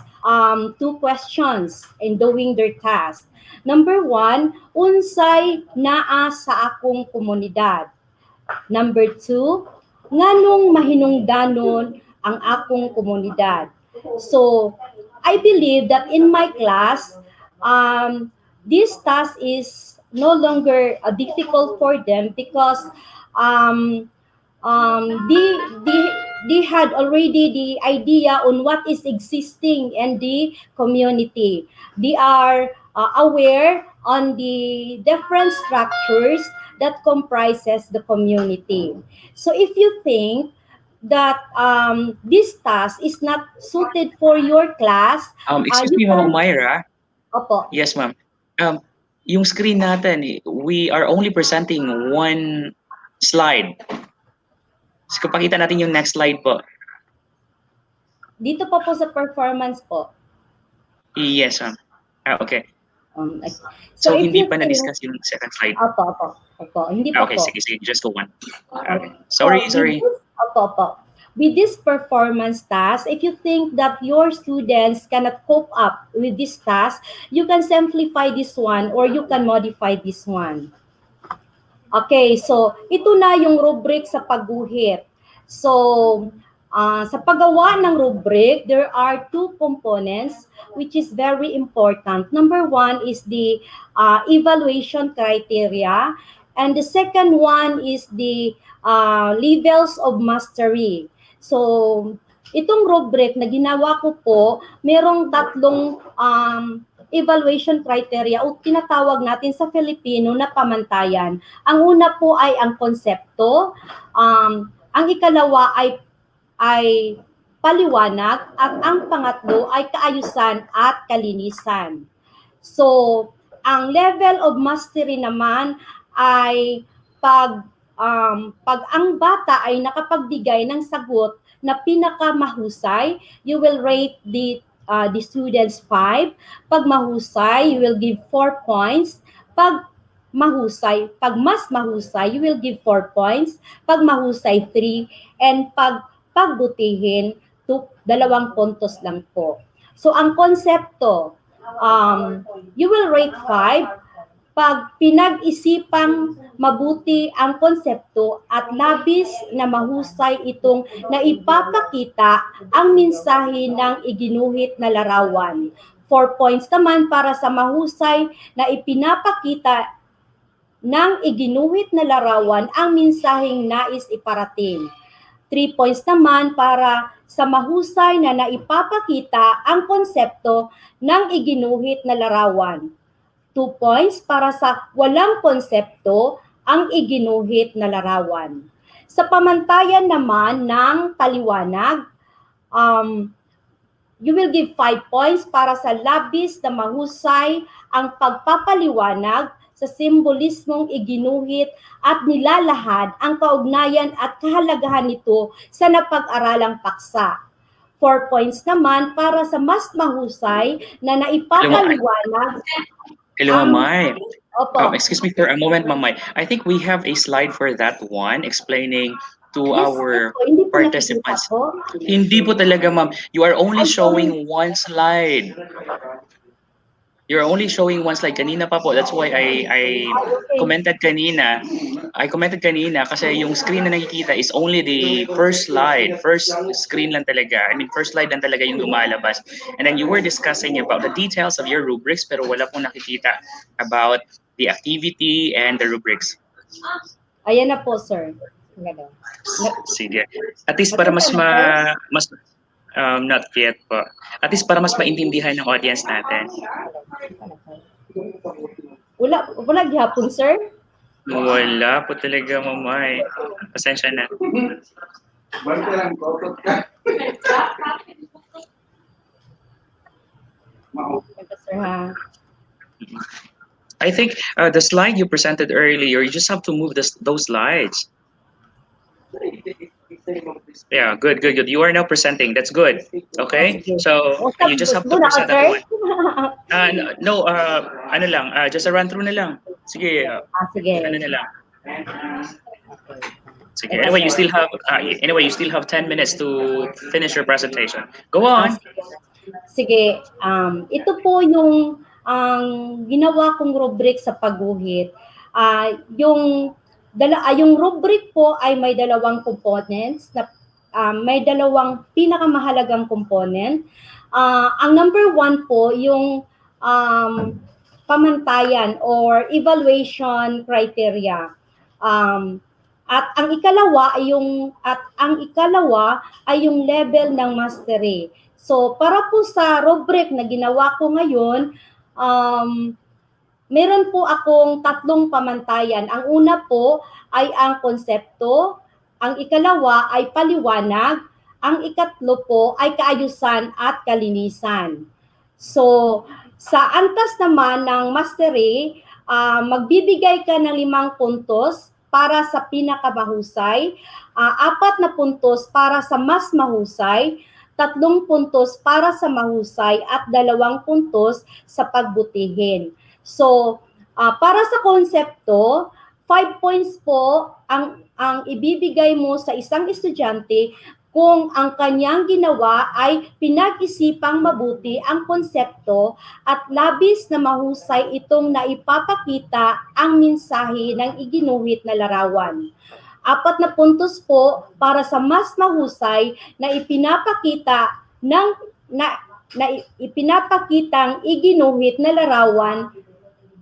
two questions in doing their task. Number 1, unsay naa sa akong komunidad? Number 2, nganong mahinungdanon ang akong komunidad? So I believe that in my class, this task is no longer difficult for them because they had already the idea on what is existing in the community. They are aware on the different structures that comprises the community. So if you think that this task is not suited for your class, Excuse you me, Ma'am can- Myra. Opo. Yes, ma'am. Yung screen natin, we are only presenting one slide. So, kapakita natin yung next slide po. Dito pa po sa performance po. Yes, ma'am. Okay. So, So, if hindi you pa think- na-discuss yung second slide. Opo. Hindi pa Okay, po. sige. Just go on. Okay. So, Sorry. Opo. With this performance task, if you think that your students cannot cope up with this task, you can simplify this one or you can modify this one. Okay, so ito na yung rubric sa pagguhit. So, sa paggawa ng rubric, there are two components which is very important. Number 1 is the evaluation criteria, and the second one is the levels of mastery. So, itong rubric na ginawa ko po, merong tatlong evaluation criteria o tinatawag natin sa Filipino na pamantayan. Ang una po ay ang konsepto, ang ikalawa ay paliwanag, at ang pangatlo ay kaayusan at kalinisan. So, ang level of mastery naman ay pag ang bata ay nakapagbigay ng sagot na pinakamahusay, you will rate the students 5. Pag mahusay, you will give 4 points. Pag mas mahusay, you will give 4 points. Pag mahusay, 3. And pag pagbutihin, 2 puntos lang po. So, ang konsepto, you will rate 5. Pag pinag-isipang mabuti ang konsepto at labis na mahusay itong naipapakita ang mensahe ng iginuhit na larawan. 4 points naman para sa mahusay na ipinapakita ng iginuhit na larawan ang mensaheng nais iparating. 3 points naman para sa mahusay na naipapakita ang konsepto ng iginuhit na larawan. 2 points para sa walang konsepto ang iginuhit na larawan. Sa pamantayan naman ng paliwanag, you will give 5 points para sa labis na mahusay ang pagpapaliwanag sa simbolismong iginuhit at nilalahad ang kaugnayan at kahalagahan nito sa napag-aralang paksa. 4 points naman para sa mas mahusay na naipapaliwanag. Hello, Ma'am Mai. Opo. Excuse me for a moment, Ma'am Mai. I think we have a slide for that one explaining to our Hindi po participants. nakikita po. Hindi po talaga, ma'am. You are only showing one slide. You're only showing one slide. Kanina pa po. That's why I commented kanina. Kasi yung screen na nakikita is only the first slide. First screen lang talaga. First slide lang talaga yung lumalabas. And then you were discussing about the details of your rubrics pero wala pong nakikita about the activity and the rubrics. Ayan na po, sir. Ganun. Sige. At least para mas not yet po. At least para mas maintindihan ng audience natin. Wala gihapon, sir? Wala po talaga, mamay. Pasensya na. Sir, ha? I think the slide you presented earlier, you just have to move those slides. Yeah, good. You are now presenting. That's good. Okay? So, you just have to present that one. No, ano lang, just a run through na lang. Sige, Sige. ano na lang. Sige. Anyway, you still have 10 minutes to finish your presentation. Go on. Sige. Ito po yung ginawa kong rubric sa pagguhit. Yung rubric po ay may dalawang components na may dalawang pinakamahalagang component. Ang number 1 po yung pamantayan or evaluation criteria. At ang ikalawa ay yung level ng mastery. So para po sa rubric na ginawa ko ngayon, meron po akong 3 pamantayan. Ang una po ay ang konsepto, ang ikalawa ay paliwanag, ang ikatlo po ay kaayusan at kalinisan. So, sa antas naman ng mastery, magbibigay ka ng 5 puntos para sa pinakamahusay, 4 na puntos para sa mas mahusay, 3 puntos para sa mahusay at 2 puntos sa pagbutihin. So, para sa konsepto, 5 points po ang ibibigay mo sa isang estudyante kung ang kanyang ginawa ay pinag-isipang mabuti ang konsepto at labis na mahusay itong naipapakita ang mensahe ng iginuhit na larawan. 4 na puntos po para sa mas mahusay na ipinapakitang iginuhit na larawan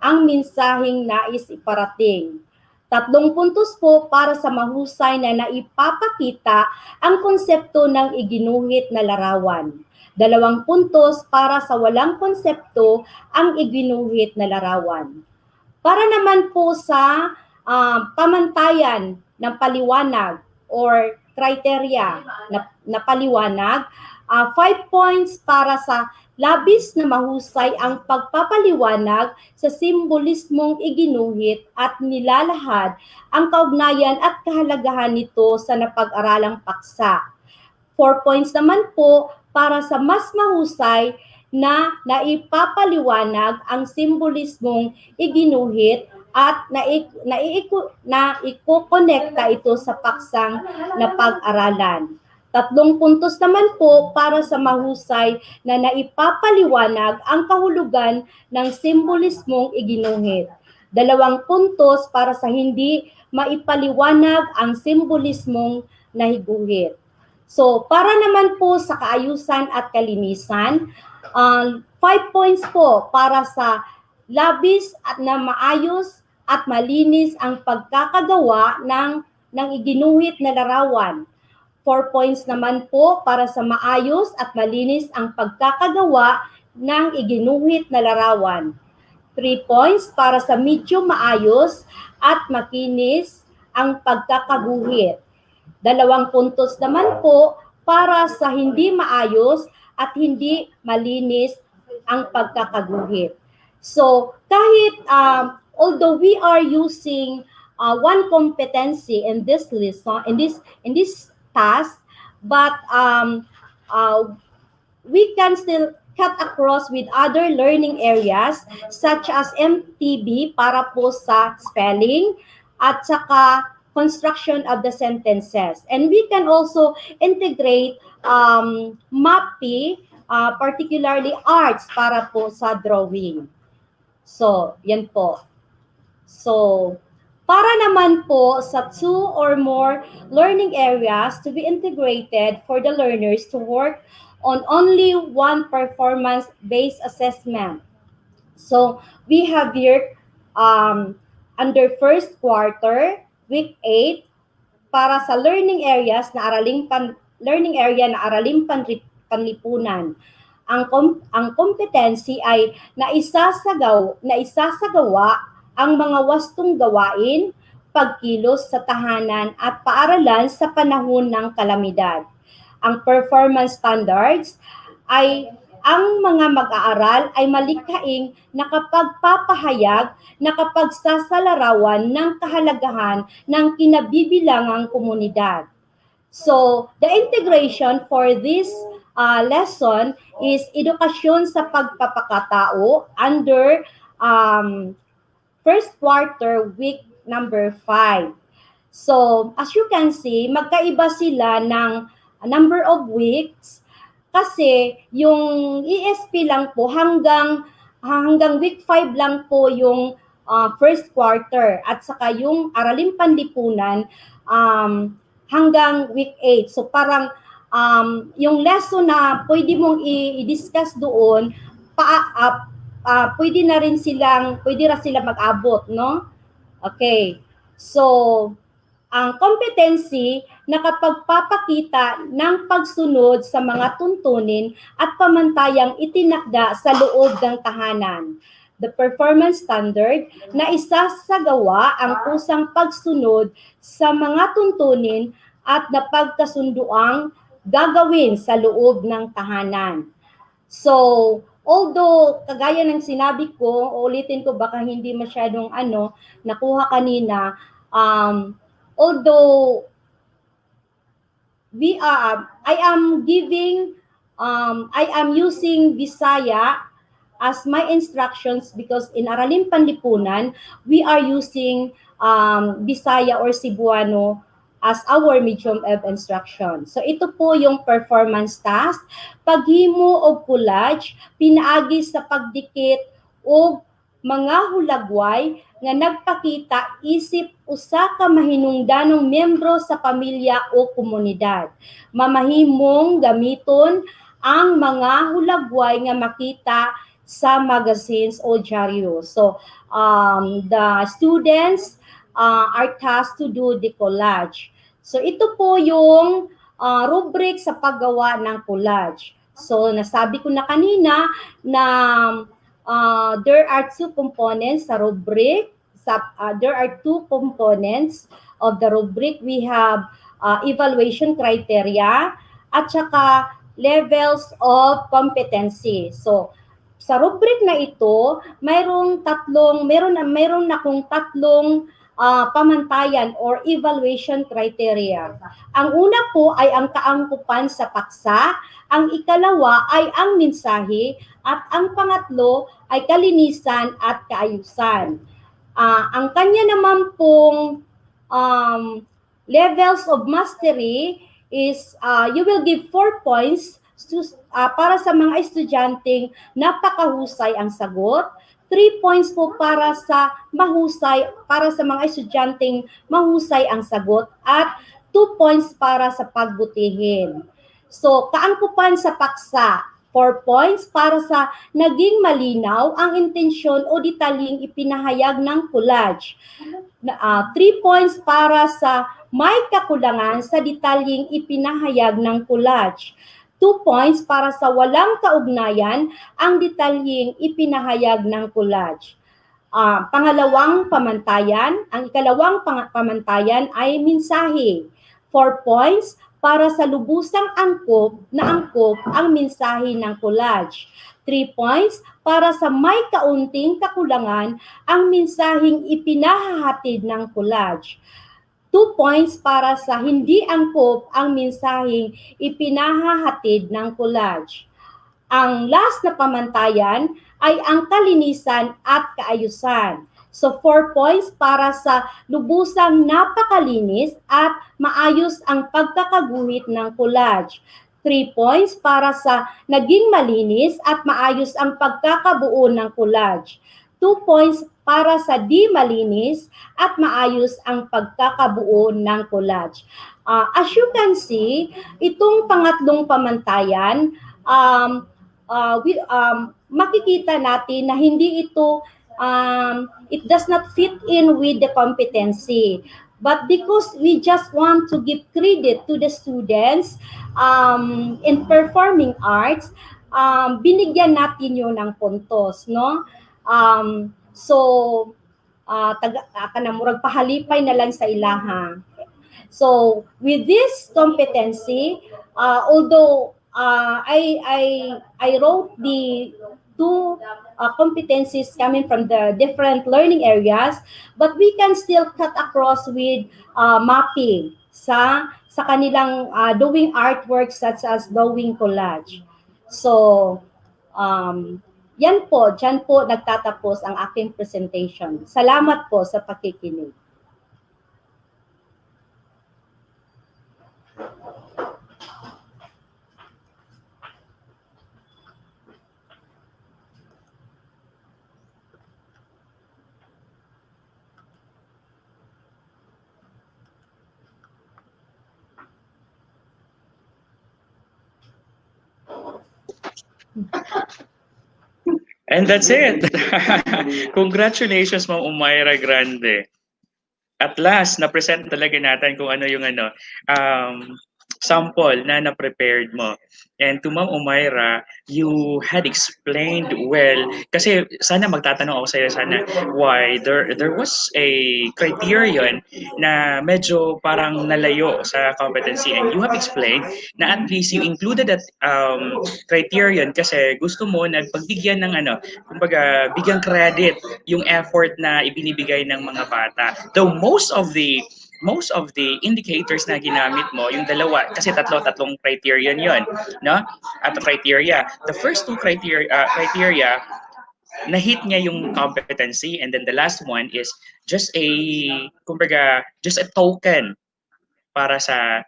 ang mensaheng nais iparating. 3 puntos po para sa mahusay na naipapakita ang konsepto ng iginuhit na larawan. 2 puntos para sa walang konsepto ang iginuhit na larawan. Para naman po sa pamantayan ng paliwanag or criteria na paliwanag, 5 points para sa labis na mahusay ang pagpapaliwanag sa simbolismong iginuhit at nilalahad ang kaugnayan at kahalagahan nito sa napag-aralang paksa. 4 points naman po para sa mas mahusay na naipapaliwanag ang simbolismong iginuhit at ikokonekta ito sa paksang napag-aralan. 3 puntos naman po para sa mahusay na naipapaliwanag ang kahulugan ng simbolismong iginuhit. 2 puntos para sa hindi maipaliwanag ang simbolismong nahiguhit. So, para naman po sa kaayusan at kalinisan, 5 points po para sa labis at na maayos at malinis ang pagkakagawa ng iginuhit na larawan. 4 points naman po para sa maayos at malinis ang pagkakagawa ng iginuhit na larawan. 3 points para sa medyo maayos at makinis ang pagkakaguhit. 2 puntos naman po para sa hindi maayos at hindi malinis ang pagkakaguhit. So, kahit although we are using one competency in this lesson, in this task, but we can still cut across with other learning areas such as MTB para po sa spelling at saka construction of the sentences. And we can also integrate MAPI, particularly arts para po sa drawing. So, yan po. So, para naman po sa 2 or more learning areas to be integrated for the learners to work on only one performance-based assessment. So, we have here under first quarter, week 8 para sa learning area na araling panlipunan. Ang competency ay naisasagawa ang mga wastong gawain, pagkilos sa tahanan at paaralan sa panahon ng kalamidad. Ang performance standards ay ang mga mag-aaral ay malikhaing nakapagpapahayag, nakapagsasalarawan ng kahalagahan ng kinabibilangang komunidad. So, the integration for this lesson is edukasyon sa pagpapakatao under first quarter week number 5. So, as you can see, magkaiba sila ng number of weeks kasi yung ESP lang po hanggang week 5 lang po yung first quarter at saka yung araling panlipunan hanggang week 8. So parang yung lesson na pwede mong i-discuss doon pwede na silang mag-abot, no? Okay. So ang competency nakapagpapakita ng pagsunod sa mga tuntunin at pamantayang itinakda sa loob ng tahanan. The performance standard na isasagawa ang kusang pagsunod sa mga tuntunin at napagkasunduang gagawin sa loob ng tahanan. So, although kagaya ng sinabi ko, ulitin ko baka hindi masyadong nakuha kanina, although I am using Bisaya as my instructions because in Araling Panlipunan, we are using Bisaya or Cebuano as our medium of instruction. So ito po yung performance task, paghimo og collage, pinaagi sa pagdikit og mga hulagway nga nagpakita isip usa ka mahinungdanong miyembro sa pamilya o komunidad. Mamahimong gamiton ang mga hulagway nga makita sa magazines o dyaryo. So, the students are tasked to do the collage. So, ito po yung rubric sa paggawa ng collage. So, nasabi ko na kanina na there are two components sa rubric. There are two components of the rubric. We have evaluation criteria at saka levels of competency. So, sa rubric na ito, mayroon akong tatlong pamantayan or evaluation criteria. Ang una po ay ang kaangkupan sa paksa, ang ikalawa ay ang mensahe, at ang pangatlo ay kalinisan at kaayusan. Ang kanya naman pong levels of mastery is you will give 4 points para sa mga estudyanteng napakahusay ang sagot, 3 points po para sa mga estudyanteng mahusay ang sagot, at 2 points para sa pagbutihin. So, kaangkupan sa paksa, 4 points para sa naging malinaw ang intensyon o detalyeng ipinahayag ng collage. 3 points para sa may kakulangan sa detalyeng ipinahayag ng collage. 2 points para sa walang kaugnayan ang detalyeng ipinahayag ng collage. Ang ikalawang pamantayan ay mensahe. 4 points para sa lubusang angkop ang mensahe ng collage. 3 points para sa may kaunting kakulangan ang mensaheng ipinahahatid ng collage. 2 points para sa hindi angkop ang mensaheng ipinahahatid ng collage. Ang last na pamantayan ay ang kalinisan at kaayusan. So 4 points para sa lubusang napakalinis at maayos ang pagkakaguhit ng collage. 3 points para sa naging malinis at maayos ang pagkakabuo ng collage. 2 points para sa di malinis at maayos ang pagkakabuo ng collage. As you can see, itong pangatlong pamantayan, makikita natin na hindi ito, it does not fit in with the competency. But because we just want to give credit to the students in performing arts, binigyan natin yun ng puntos, no? So, kanamurag pahalipay na lang sa ilaha. So with this competency, although I wrote the two competencies coming from the different learning areas, but we can still cut across with mapping sa kanilang doing artwork such as doing collage. So dyan po nagtatapos ang aking presentation. Salamat po sa pakikinig. And that's it. Congratulations, Ma'am Umayra Grande. At last, na-present talaga natin kung ano yung sample na na-prepared mo. And to Ma'am Umayra, you had explained well, kasi sana magtatanong ako sa'yo sana why there was a criterion na medyo parang nalayo sa competency, and you have explained na at least you included that criterion kasi gusto mo na pagbigyan ng kumbaga bigyan credit yung effort na ibinibigay ng mga bata. Though most of the indicators na ginamit mo, yung dalawa, kasi tatlong criterion yon, no? At criteria. The first two criteria na-hit niya yung competency, and then the last one is just just a token para sa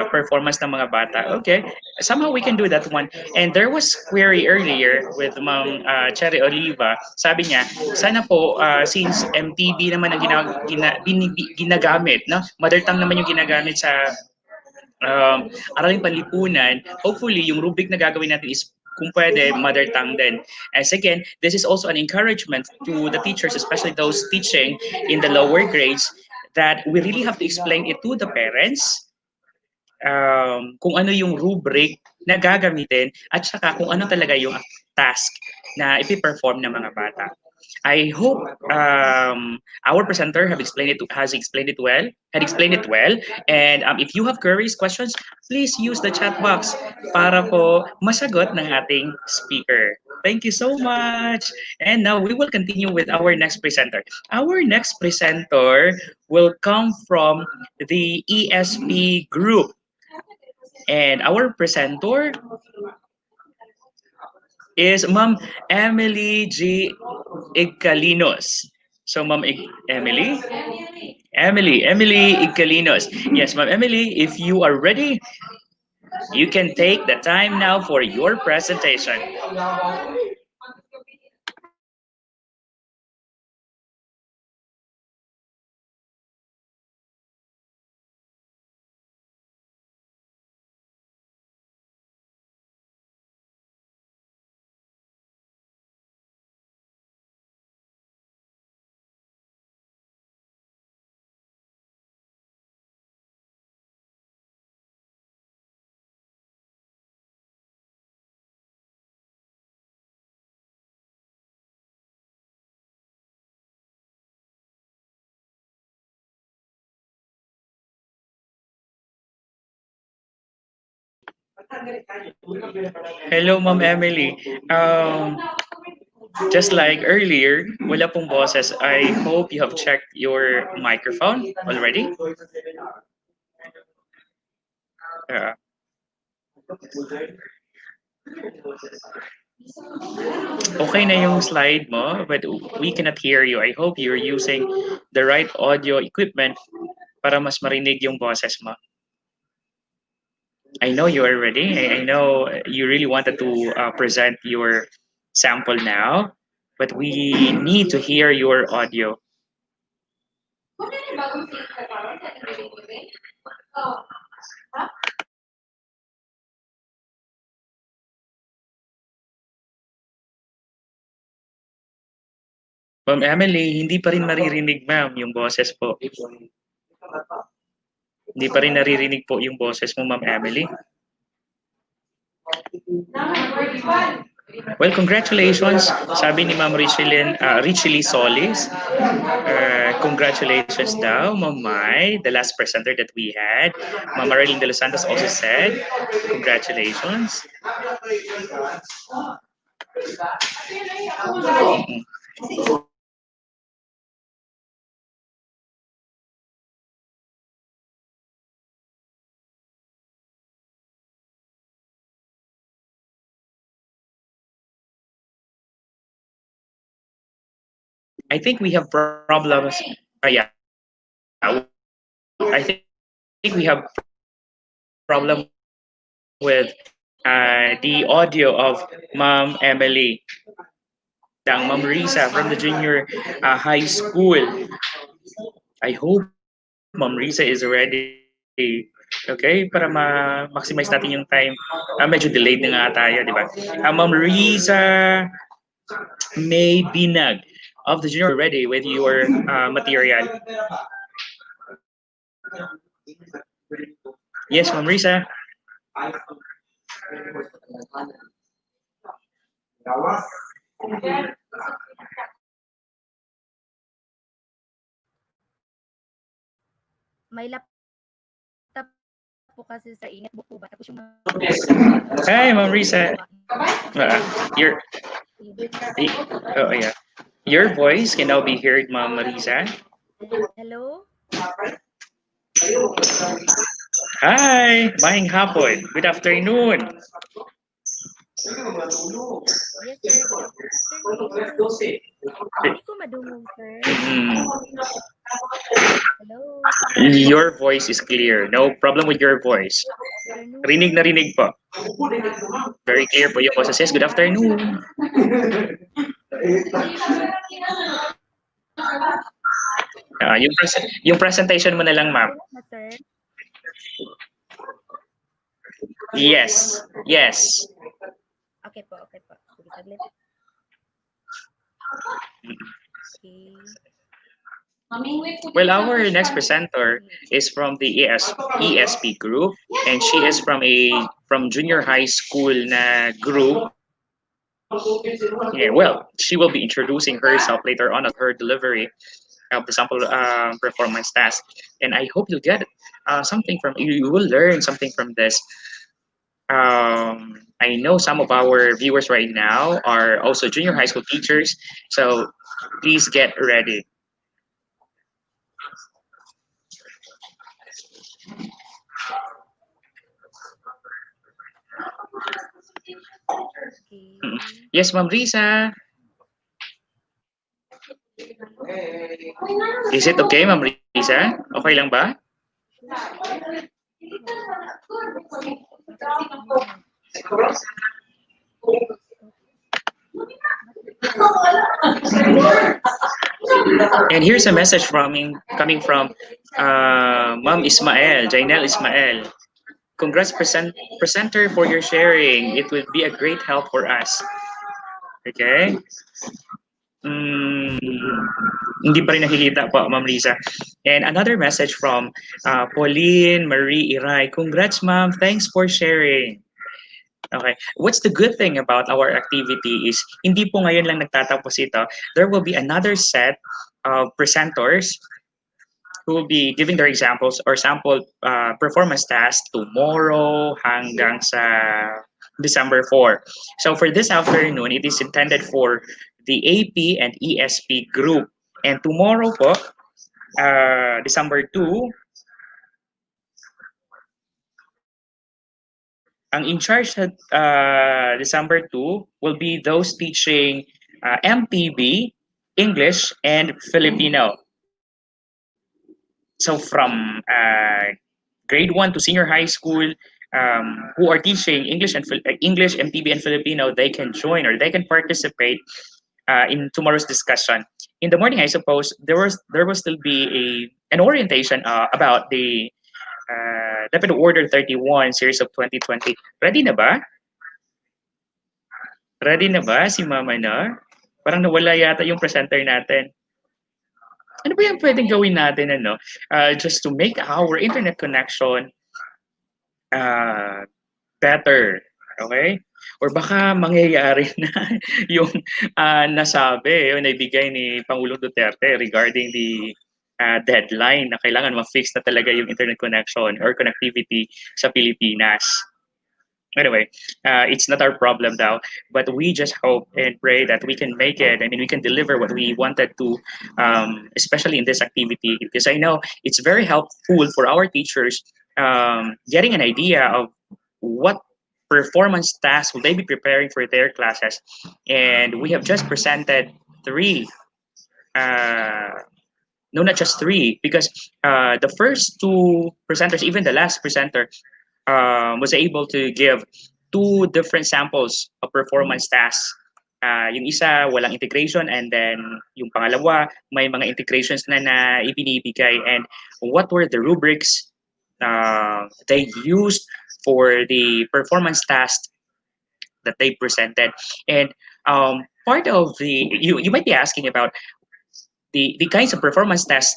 performance ng mga bata. Okay, somehow we can do that one. And there was query earlier with Ma'am Cherry Oliva. Sabi niya, sana po since MTB naman ang ginagamit, no? Mother tongue naman yung ginagamit sa araling panlipunan, hopefully yung rubric na gagawin natin is kung pwede, mother tongue din. As again, this is also an encouragement to the teachers, especially those teaching in the lower grades, that we really have to explain it to the parents kung ano yung rubric na gagamitin at saka kung ano talaga yung task na ipi-perform ng mga bata. I hope our presenter has explained it well. And if you have queries, questions, please use the chat box para po masagot ng ating speaker. Thank you so much. And now we will continue with our next presenter. Our next presenter will come from the ESP group. And our presenter is Ma'am Emily G. Igcalinos. So, Ma'am Emily Igcalinos. Yes, Ma'am Emily, if you are ready, you can take the time now for your presentation. Hello, Ma'am Emily. Just like earlier, wala pong boses. I hope you have checked your microphone already. Okay na yung slide mo, but we cannot hear you. I hope you're using the right audio equipment para mas marinig yung boses mo. I know you are ready. I know you really wanted to present your sample now, but we need to hear your audio. Ma'am Emily, hindi pa rin maririnig, ma'am, yung boses po. Hindi pa rin naririnig po yung boses mo, Ma'am Emily. Well, congratulations, sabi ni Ma'am Richely Solis. Congratulations daw, Ma'am Mai, the last presenter that we had. Ma'am Marilyn de los Santos also said, congratulations. I think we have problems. Yeah, I think we have problem with the audio of Ma'am Emily. Ma'am Risa from the junior high school. I hope Ma'am Risa is ready. Okay, para ma-maximize natin yung time. Medyo delayed na nga tayo, di ba? Ma'am Risa May Binag of the junior, ready with your material. Yes, Ma'am Risa. May laptop po kasi sa init po ba? Tapos yung Hi, Ma'am Risa. Yeah. Your voice can now be heard, Ma'am Risa. Hello? Hi, maayong hapon. Good afternoon. Yes, sir. Good afternoon. Hindi ko madungog, sir. Hello? Your voice is clear. No problem with your voice. Rinig na rinig po. Very clear po yung boses. Yes, good afternoon. Yung presentation mo na lang, ma'am. Yes. Yes. Okay po. Sige, saglit. Okay. Well, our next presenter is from the ESP group, and she is from junior high school na group. Yeah, well, she will be introducing herself later on at her delivery of the sample performance task, and I hope you'll get something from you will learn something from this. I know some of our viewers right now are also junior high school teachers, so please get ready. Yes, Ma'am Risa. Is it okay, Ma'am Risa? Okay lang ba? And here's a message coming from Ma'am Ismael, Jainel Ismael. Congrats, presenter, for your sharing. It will be a great help for us. Okay? Hindi pa rin nakikita po, Ma'am Risa. And another message from Pauline Marie Iray. Congrats, Ma'am. Thanks for sharing. Okay. What's the good thing about our activity is hindi po ngayon lang nagtatapos ito. There will be another set of presenters who will be giving their examples or sample performance tasks tomorrow hanggang sa December 4. So for this afternoon, it is intended for the AP and ESP group. And tomorrow po, December 2, ang in charge at December 2 will be those teaching MPB, English, and Filipino. So from grade 1 to senior high school, who are teaching English, MPB, and Filipino, they can join or they can participate in tomorrow's discussion. In the morning, I suppose there will still be an orientation about the DepEd Order 31 series of 2020. Ready na ba? Ready na ba si Mama na? Parang nawala yata yung presenter natin. Ano ba yung pwedeng gawin natin, ano, just to make our internet connection uh, better, okay? Or baka mangyayari na yung nasabi, yung naibigay ni Pangulong Duterte regarding the deadline na kailangan ma-fix na talaga yung internet connection or connectivity sa Pilipinas. Anyway, it's not our problem now, but we just hope and pray that we can make it. I mean, we can deliver what we wanted to, especially in this activity, because I know it's very helpful for our teachers getting an idea of what performance tasks will they be preparing for their classes. And we have just presented three. No, not just three, because the first two presenters, even the last presenter, was able to give two different samples of performance tasks. Yung isa, walang integration, and then yung pangalawa, may mga integrations na ibinibigay. And what were the rubrics they used for the performance tasks that they presented? And part of the, you might be asking about the kinds of performance tasks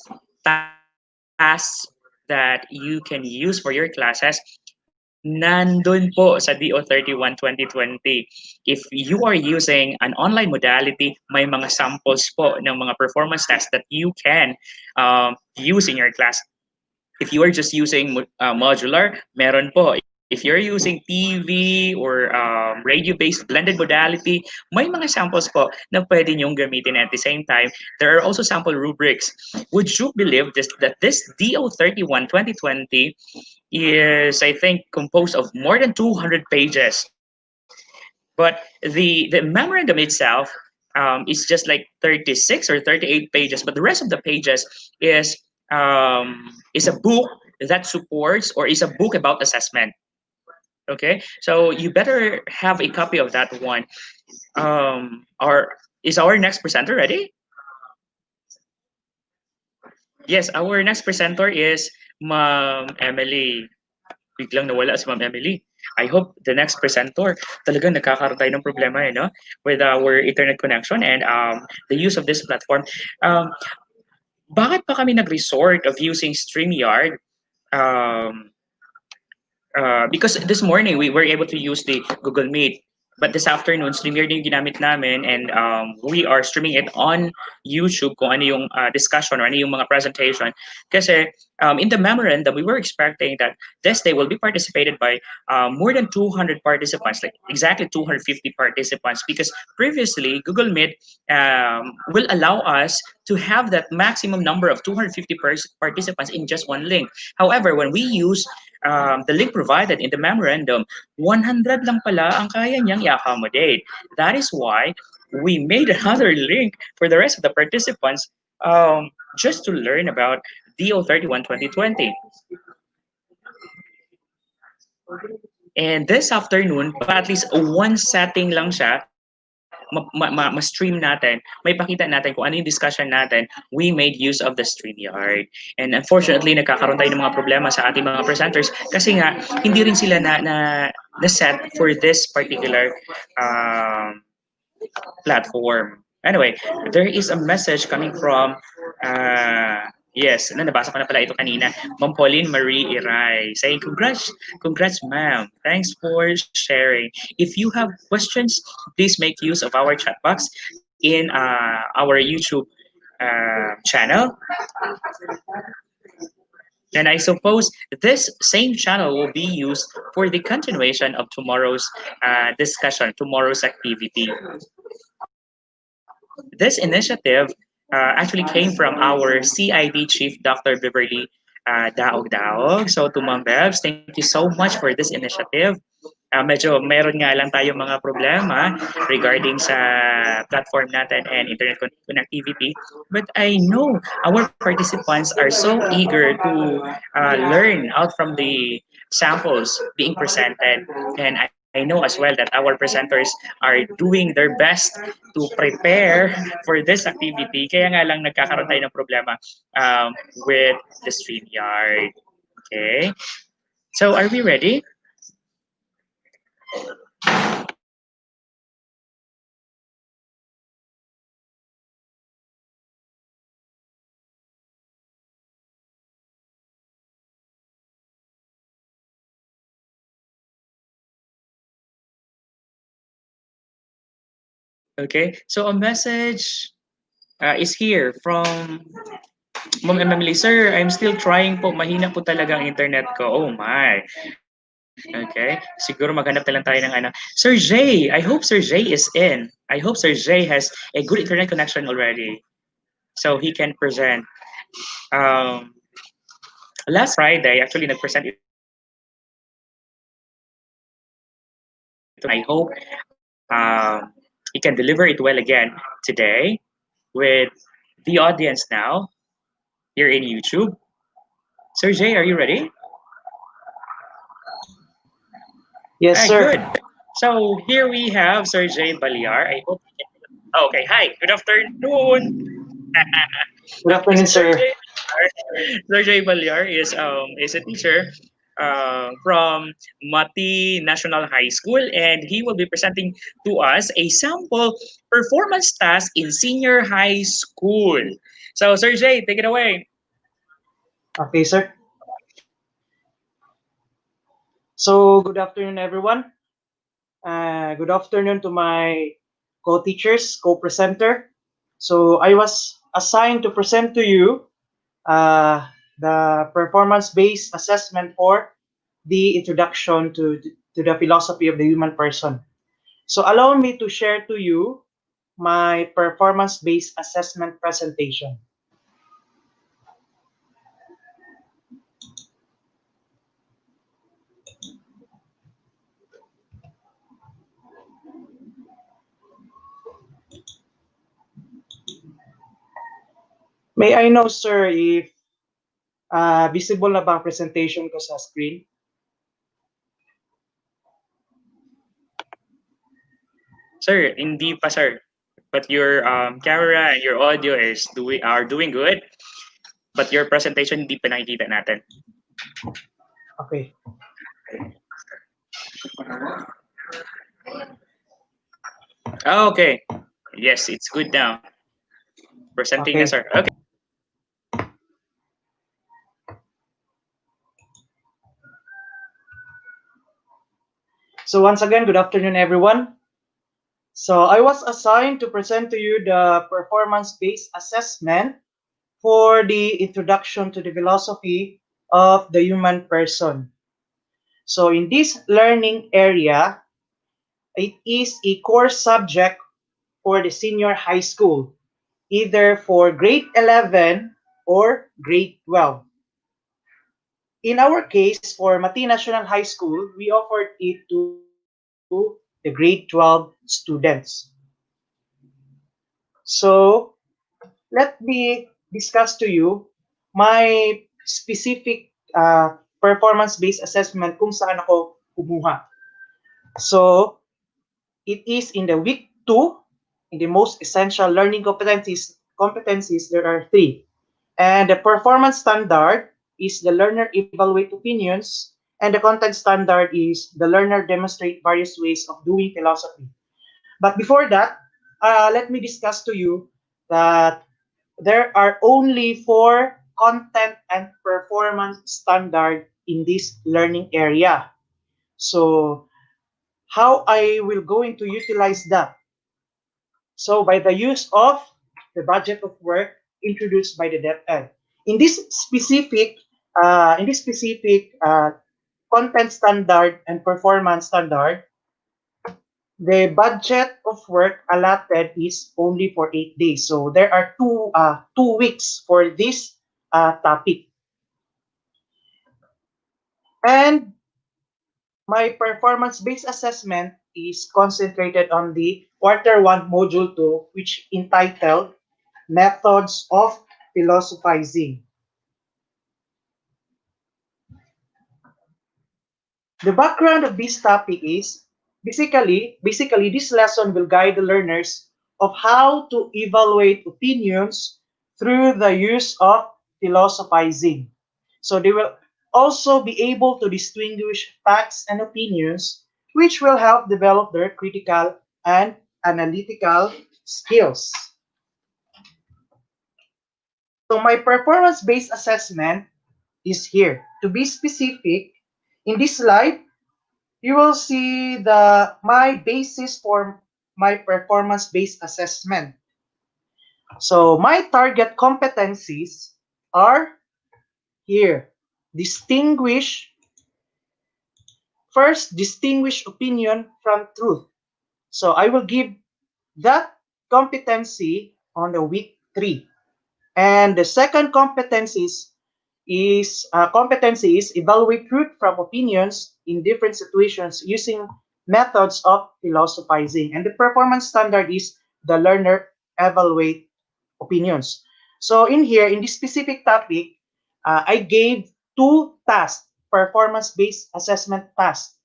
that you can use for your classes. Nandun po sa DO31 2020. If you are using an online modality, may mga samples po ng mga performance tests that you can use in your class. If you are just using modular, meron po. If you're using TV or radio-based blended modality, may mga samples po na pwede nyong gamitin at the same time. There are also sample rubrics. Would you believe that this DO31 2020 is, I think, composed of more than 200 pages. But the memorandum itself is just like 36 or 38 pages. But the rest of the pages is a book that supports or is a book about assessment. Okay, so you better have a copy of that one. Is our next presenter ready? Yes, our next presenter is Ma'am Emily. Biglang nawala si Ma'am Emily. I hope the next presenter talagang nagkakaroon tayo ng problema no? With our internet connection and the use of this platform. Bakit pa kami nag-resort of using StreamYard? Because this morning we were able to use the Google Meet. But this afternoon, StreamYard yung ginamit namin and we are streaming it on YouTube kung ano yung discussion or ano yung mga presentation. Kasi in the memorandum, we were expecting that this day will be participated by more than 200 participants, like exactly 250 participants, because previously Google Meet will allow us to have that maximum number of 250 participants in just one link. However, when we use the link provided in the memorandum, 100 lang pala ang kaya niyang i-accommodate. That is why we made another link for the rest of the participants just to learn about DO31 2020. And this afternoon, pa at least one setting lang siya, ma-stream natin, may pakita natin kung ano yung discussion natin, we made use of the StreamYard. And unfortunately, nagkakaroon tayo ng mga problema sa ating mga presenters kasi nga, hindi rin sila na set for this particular platform. Anyway, there is a message coming from yes, nabasa ko na pala ito kanina. Ma'am Pauline Marie Iray saying, congrats ma'am. Thanks for sharing. If you have questions, please make use of our chat box in our YouTube channel. And I suppose this same channel will be used for the continuation of tomorrow's discussion, tomorrow's activity. This initiative actually came from our CID Chief, Dr. Beverly Daog. So to Ma'am Bebs, thank you so much for this initiative. Medyo meron nga lang tayo mga problema regarding sa platform natin and internet connectivity. But I know our participants are so eager to learn out from the samples being presented. And I know as well that our presenters are doing their best to prepare for this activity. Kaya nga lang nagkakaroon tayo ng problema with the StreamYard. Okay. So are we ready? Okay, so a message is here from Ma'am Emily. Sir, I'm still trying po. Mahina po talaga ang internet ko. Oh my. Okay, siguro maghanap na lang tayo ng ano. Sir Jay, I hope Sir Jay is in. I hope Sir Jay has a good internet connection already. So he can present. Last Friday, actually, nag-present ito. I hope he can deliver it well again today with the audience now here in YouTube. Sir Jay, are you ready? Yes, Ah, sir. good. So here we have Sir Jay Baliar. I hope. Oh, okay. Hi. Good afternoon. Good afternoon, Sir sir. Jay, Sir Jay Baliar is a teacher from Mati National High School, and he will be presenting to us a sample performance task in senior high school. So, Sir Jay, take it away. Okay, sir. So, good afternoon, everyone. Good afternoon to my co-teachers, co-presenter. So, I was assigned to present to you the performance-based assessment for the introduction to the philosophy of the human person. So, allow me to share to you my performance-based assessment presentation. May I know, sir, if visible na ba ang presentation ko sa screen? Sir, hindi pa, sir. But your camera and your audio are doing good. But your presentation hindi pa nakikita natin. Okay. Okay. Yes, it's good now. Presenting na, Okay. sir. Okay. So once again, good afternoon, everyone. So I was assigned to present to you the performance-based assessment for the introduction to the philosophy of the human person. So in this learning area, it is a core subject for the senior high school, either for grade 11 or grade 12. In our case, for Mati National High School, we offered it to the grade 12 students. So, let me discuss to you my specific performance-based assessment kung saan ako kumuha. So, it is in the week 2, in the most essential learning competencies, there are 3. And the performance standard is the learner evaluate opinions, and the content standard is the learner demonstrate various ways of doing philosophy. But before that, let me discuss to you that there are only 4 content and performance standard in this learning area. So how I will going to utilize that? So by the use of the budget of work introduced by the DepEd. In this specific content standard and performance standard, the budget of work allotted is only for 8 days. So there are 2 weeks for this topic. And my performance-based assessment is concentrated on the quarter 1 module 2, which entitled Methods of Philosophizing. The background of this topic is basically this lesson will guide the learners of how to evaluate opinions through the use of philosophizing. So they will also be able to distinguish facts and opinions, which will help develop their critical and analytical skills. So my performance-based assessment is here. To be specific, in this slide, you will see my basis for my performance-based assessment. So my target competencies are here. First, distinguish opinion from truth. So I will give that competency on the week 3. And the second competency is evaluate truth from opinions in different situations using methods of philosophizing. And the performance standard is the learner evaluate opinions. So in here, in this specific topic, I gave 2 tasks, performance-based assessment tasks,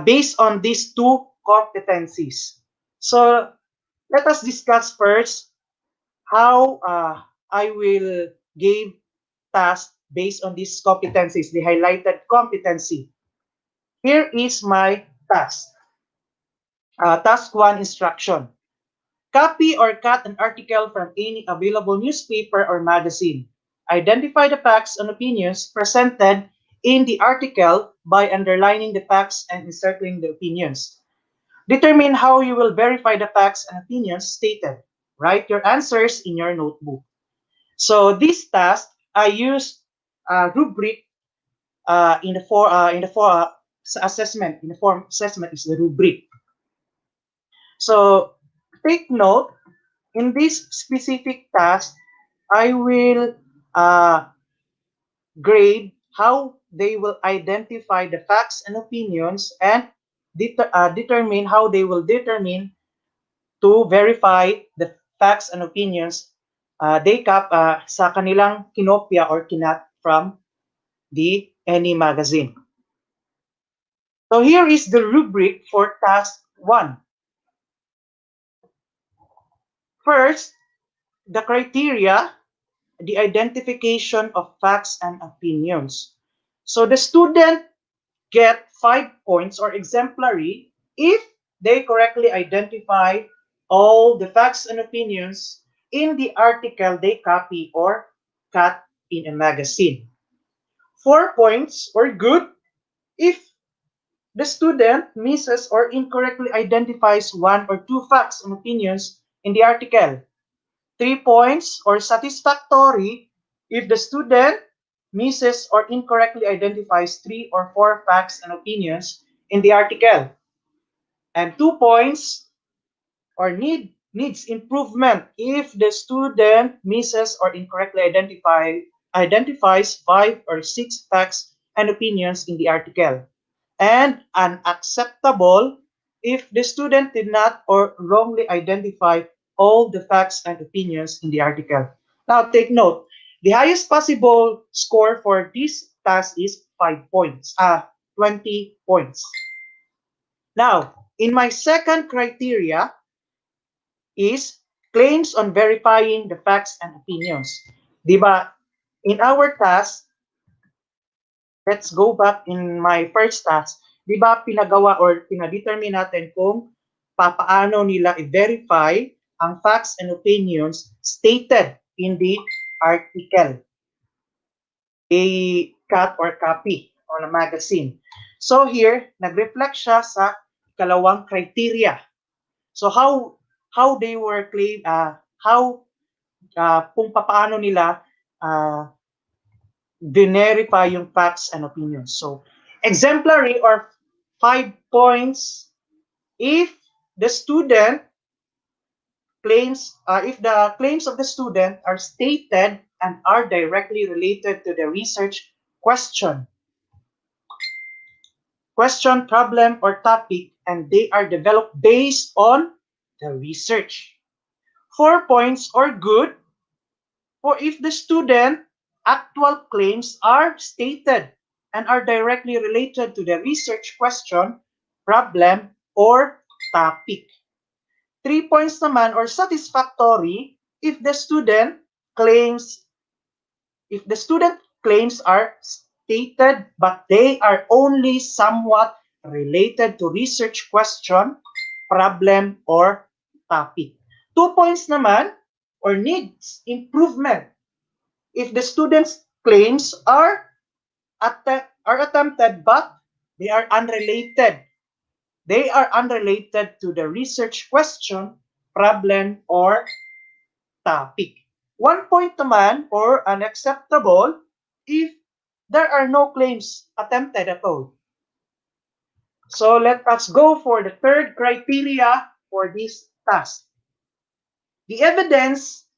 based on these 2 competencies. So let us discuss first how I will give tasks based on these competencies, the highlighted competency. Here is my task. Task 1, instruction. Copy or cut an article from any available newspaper or magazine. Identify the facts and opinions presented in the article by underlining the facts and encircling the opinions. Determine how you will verify the facts and opinions stated. Write your answers in your notebook. So this task, I used a rubric in the form assessment. In the form assessment is the rubric. So take note, in this specific task, I will grade how they will identify the facts and opinions and determine how they will determine to verify the facts and opinions sa kanilang kinopya or kinat from the any magazine. So here is the rubric for task 1. First, the criteria, the identification of facts and opinions. So the student get 5 points or exemplary if they correctly identify all the facts and opinions in the article they copy or cut in a magazine. 4 points or good if the student misses or incorrectly identifies 1 or 2 facts and opinions in the article. 3 points or satisfactory if the student misses or incorrectly identifies 3 or 4 facts and opinions in the article. And 2 points or needs improvement if the student misses or incorrectly identifies 5 or 6 facts and opinions in the article. And unacceptable if the student did not or wrongly identify all the facts and opinions in the article. Now take note, the highest possible score for this task is 5 points, 20 points. Now, in my second criteria is claims on verifying the facts and opinions. Diba, in our task, let's go back in my first task. Di ba pinagawa or pinadetermine natin kung paano nila i-verify ang facts and opinions stated in the article they cut or copy on a magazine. So here, nag-reflect siya sa ikalawang criteria. So how they were claimed, kung paano nila verify yung facts and opinions. So, exemplary or 5 points if the student claims, if the claims of the student are stated and are directly related to the research question, problem, or topic, and they are developed based on the research. 4 points or good for if the student actual claims are stated and are directly related to the research question, problem, or topic. 3 points naman or satisfactory if the student claims are stated but they are only somewhat related to research question, problem, or topic. 2 points naman or needs improvement if the student's claims are attempted but they are unrelated. they are unrelated to the research question, problem, or topic. 1 point naman or unacceptable if there are no claims attempted at all. So let us go for the third criteria for this task. The evidence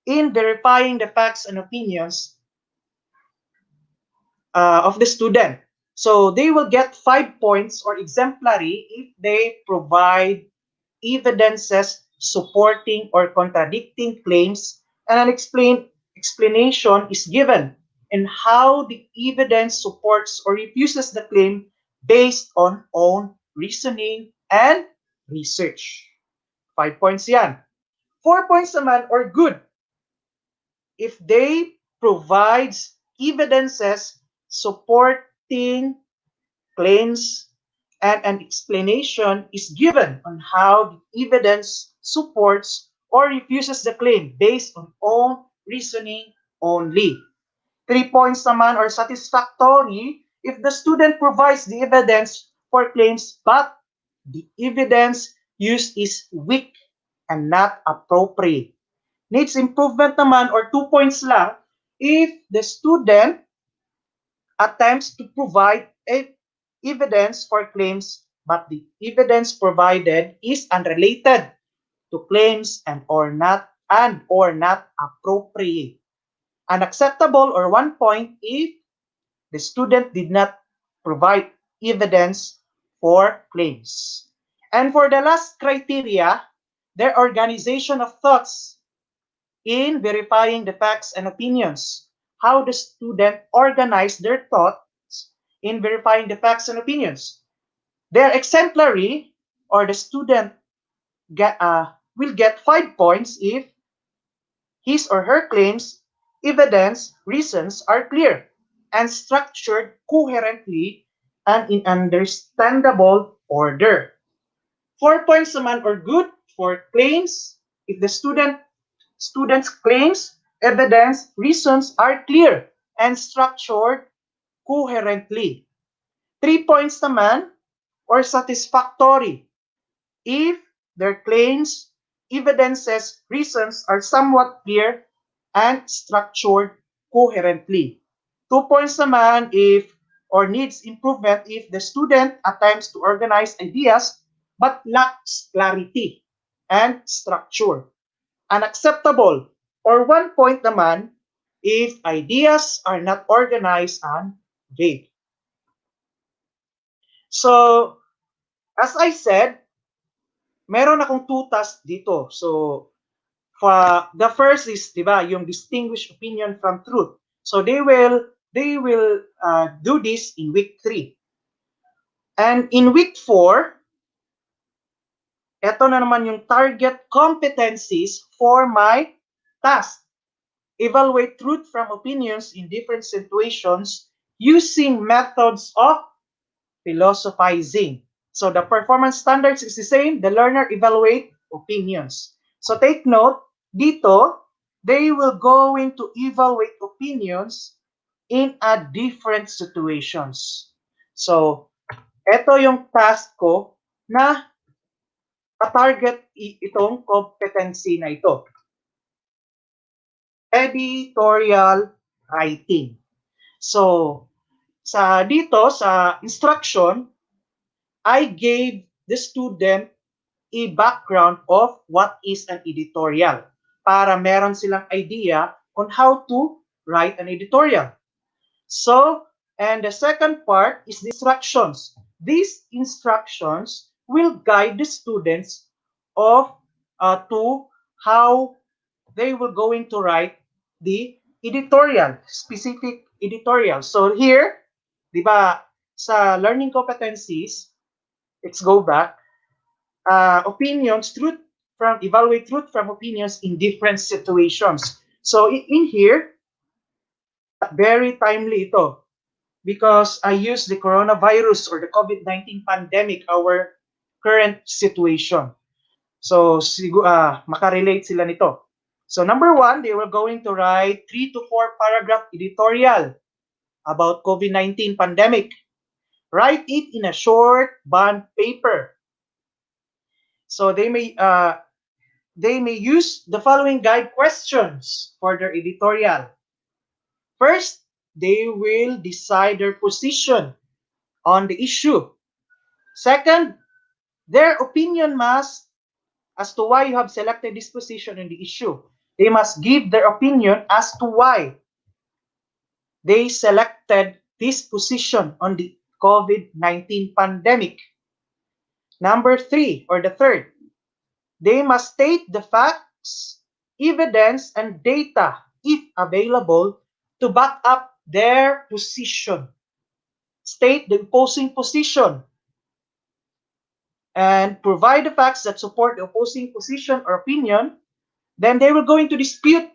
in verifying the facts and opinions of the student. So they will get 5 points or exemplary if they provide evidences supporting or contradicting claims and an explanation is given in how the evidence supports or refuses the claim based on own reasoning and research. 5 points yan. 4 points naman or good if they provides evidences supporting claims and an explanation is given on how the evidence supports or refuses the claim based on own reasoning only. 3 points naman or satisfactory if the student provides the evidence for claims but the evidence used is weak and not appropriate. Needs improvement naman or 2 points lang if the student attempts to provide evidence for claims but the evidence provided is unrelated to claims and or not appropriate. Unacceptable or 1 point if the student did not provide evidence for claims. And for the last criteria, their organization of thoughts in verifying the facts and opinions. How the student organize their thoughts in verifying the facts and opinions. They're exemplary, or the student will get 5 points if his or her claims, evidence, reasons are clear and structured coherently and in understandable order. 4 points naman or good for claims if the student's claims, evidence, reasons are clear and structured coherently. 3 points naman or satisfactory if their claims, evidences, reasons are somewhat clear and structured coherently. 2 points naman if or needs improvement if the student attempts to organize ideas but lacks clarity and structure. Unacceptable or 1 point naman if ideas are not organized and vague. So, as I said, meron akong 2 tasks dito. So, the first is, di ba, yung distinguish opinion from truth. So, they will do this in week 3. And in week 4, eto na naman yung target competencies for my task. Evaluate truth from opinions in different situations using methods of philosophizing. So the performance standards is the same. The learner evaluate opinions. So take note, dito, they will going to evaluate opinions in a different situations. So, eto yung task ko na target itong competency na ito. Editorial writing. So, dito sa instruction, I gave the student a background of what is an editorial para meron silang idea on how to write an editorial. So, and the second part is the instructions. These instructions will guide the students to how they will going to write the editorial, specific editorial. So here, di ba, sa learning competencies, let's go back. Opinions, evaluate truth from opinions in different situations. So in here, very timely ito because I use the coronavirus or the COVID-19 pandemic, our current situation. So makarelate sila nito. So number 1, they were going to write 3 to 4 paragraph editorial about COVID-19 pandemic. write it in a short bond paper. So they may use the following guide questions for their editorial. First, they will decide their position on the issue. Second, their opinion must, as to why you have selected this position in the issue. They must give their opinion as to why they selected this position on the COVID-19 pandemic. Number three, or the third, they must state the facts, evidence, and data, if available, to back up their position. State the opposing position and provide the facts that support the opposing position or opinion. Then they will going to dispute,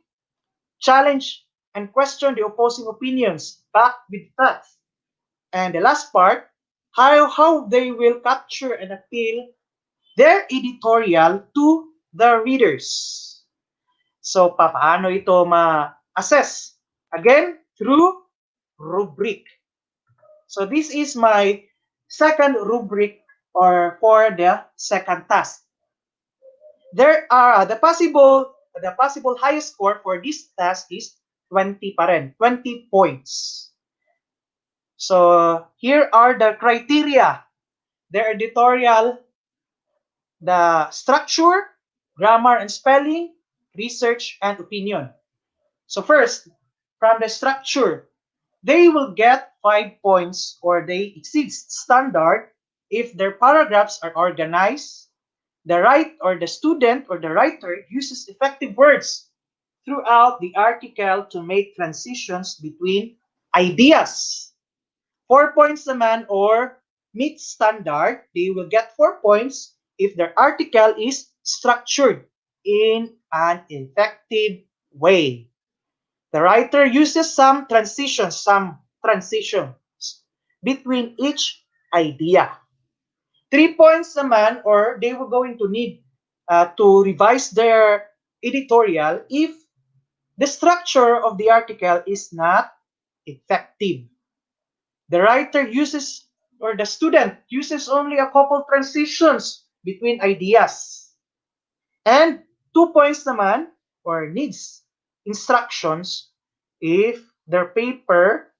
challenge, and question the opposing opinions backed with facts. And the last part, how they will capture and appeal their editorial to the readers. So, paano ito ma-assess? Again, through rubric. So, this is my second rubric or for the second task. There are the possible highest score for this task is 20 pa rin, 20 points. So, here are the criteria. Their editorial, the structure, grammar and spelling, research, and opinion. So first, from the structure, they will get 5 points or they exceed standard if their paragraphs are organized, the student or the writer uses effective words throughout the article to make transitions between ideas. 4 points naman or meet standard, they will get 4 points if their article is structured in an effective way. The writer uses some transitions between each idea. 3 points naman, or they were going to need to revise their editorial if the structure of the article is not effective. The writer uses, or the student uses only a couple transitions between ideas. And 2 points naman, or needs instructions if their paper,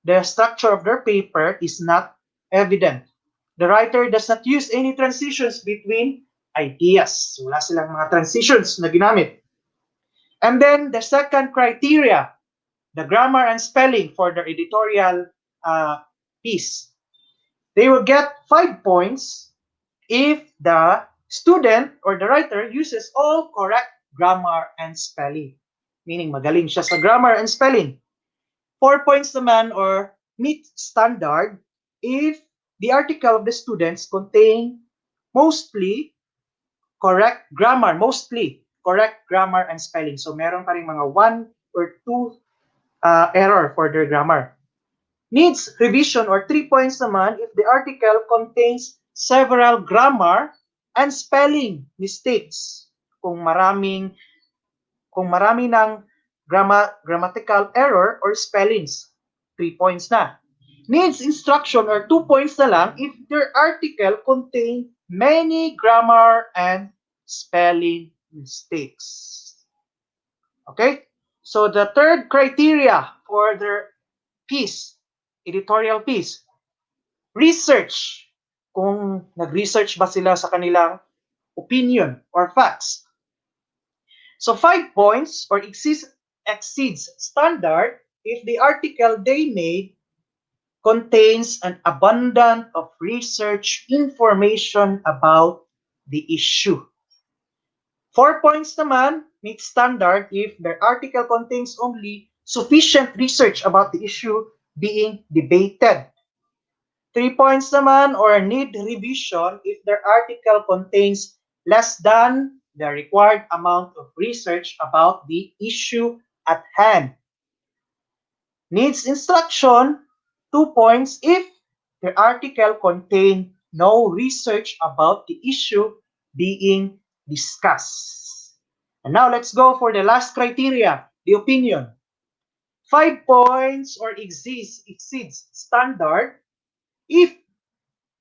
the structure of their paper is not evident. The writer does not use any transitions between ideas. Wala silang mga transitions na ginamit. And then the second criteria, the grammar and spelling for their editorial piece. They will get 5 points if the student or the writer uses all correct grammar and spelling. Meaning magaling siya sa grammar and spelling. 4 points naman or meet standard if the article of the students contain mostly correct grammar and spelling. So meron pa rin mga 1 or 2 error for their grammar. Needs revision or 3 points naman if the article contains several grammar and spelling mistakes. Kung marami ng grammatical error or spellings, 3 points na. Needs instruction or 2 points na lang if their article contain many grammar and spelling mistakes. Okay? So the third criteria for their piece, editorial piece, research. Kung nag-research ba sila sa kanilang opinion or facts. So 5 points or exceeds standard if the article they made contains an abundance of research information about the issue. 4 points naman meet standard if their article contains only sufficient research about the issue being debated. 3 points naman or need revision if their article contains less than the required amount of research about the issue at hand. Needs instruction, 2 points if the article contains no research about the issue being discussed. And now let's go for the last criteria, the opinion. 5 points or exceeds standard if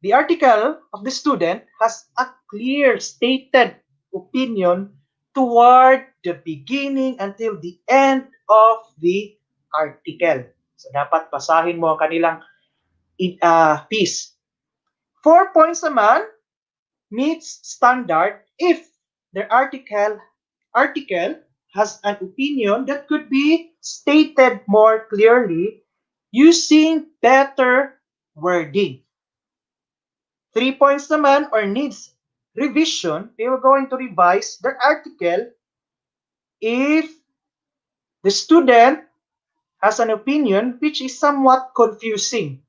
the article of the student has a clear stated opinion toward the beginning until the end of the article. So dapat basahin mo ang kanilang piece. 4 points naman meets standard if the article has an opinion that could be stated more clearly using better wording. 3 points naman or needs revision, they were going to revise their article if the student has an opinion which is somewhat confusing,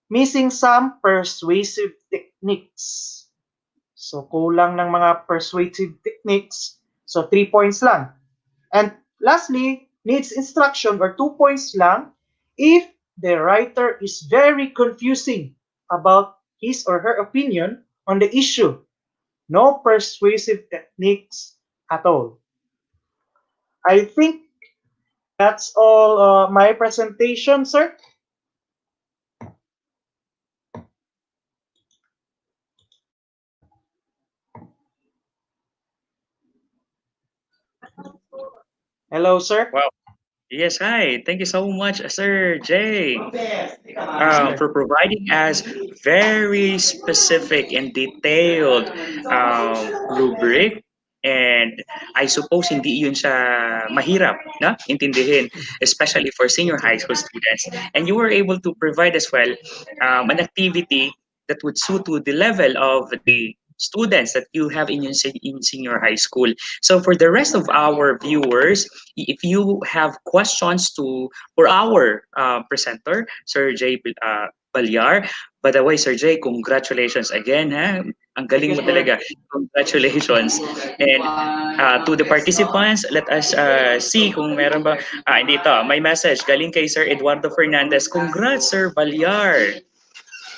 missing some persuasive techniques. So, kulang ng mga persuasive techniques. So, 3 points lang. And lastly, needs instruction or 2 points lang if the writer is very confusing about his or her opinion on the issue. No persuasive techniques at all. I think that's all my presentation, sir. Hello, sir. Wow. Yes, hi. Thank you so much, Sir Jay, for providing us very specific and detailed rubric. And I suppose hindi yun siya mahirap na intindihin, especially for senior high school students. And you were able to provide as well an activity that would suit to the level of the students that you have in in senior high school. So for the rest of our viewers, if you have questions for our presenter, Sir Jay Balyar. By the way, Sir Jay, congratulations again. Ha? Ang galing mo talaga. Congratulations. And to the participants, let us see kung meron ba. Dito, may message galing kay Sir Eduardo Fernandez. Congrats, Sir Balyar.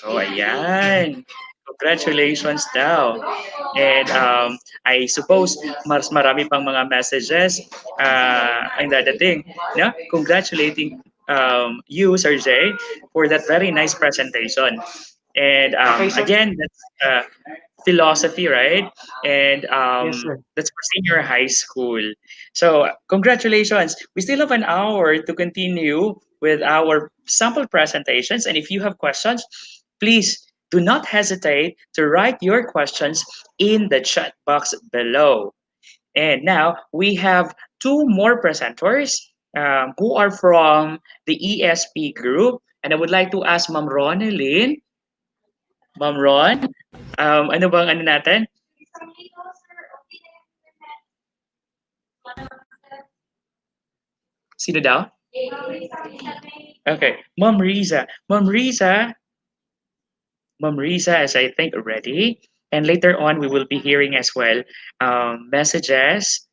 Oh, ayan. Congratulations daw. And I suppose mas marami pang mga messages ang dadating. No? Congratulating you, Sir Jay, for that very nice presentation. And again, that's philosophy, right? And Yes, sir. that's for senior high school. So congratulations. We still have an hour to continue with our sample presentations. And if you have questions, please do not hesitate to write your questions in the chat box below. And now we have two more presenters who are from the ESP group. And I would like to ask Ma'am Ronelyn. Ma'am Ron, ano bang ano natin? Sino daw? Okay, Ma'am Riza. Ma'am Riza, as I think already. And later on, we will be hearing as well messages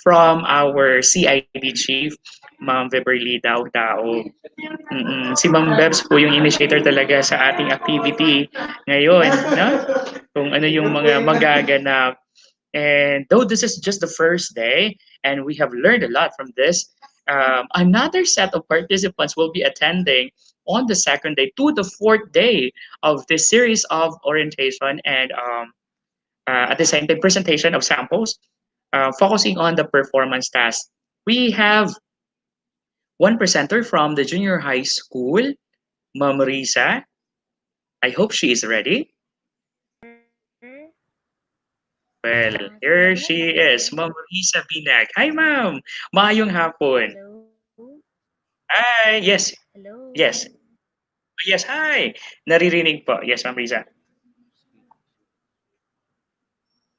from our CID chief, Ma'am Beverly Daw. Si Ma'am Bebs po yung initiator talaga sa ating activity ngayon, no? Kung ano yung mga magaganap. And though this is just the first day, and we have learned a lot from this, another set of participants will be attending on the second day to the fourth day of this series of orientation and at the same time presentation of samples, focusing on the performance task. We have one presenter from the junior high school, Ma'am Risa. I hope she is ready. Well, here she is, Ma'am Risa Binag. Hi, ma'am. Maayong hapon. Hello? Hi. Yes. Hello? Yes. Yes, hi. Naririnig po. Yes, Ma'am Risa.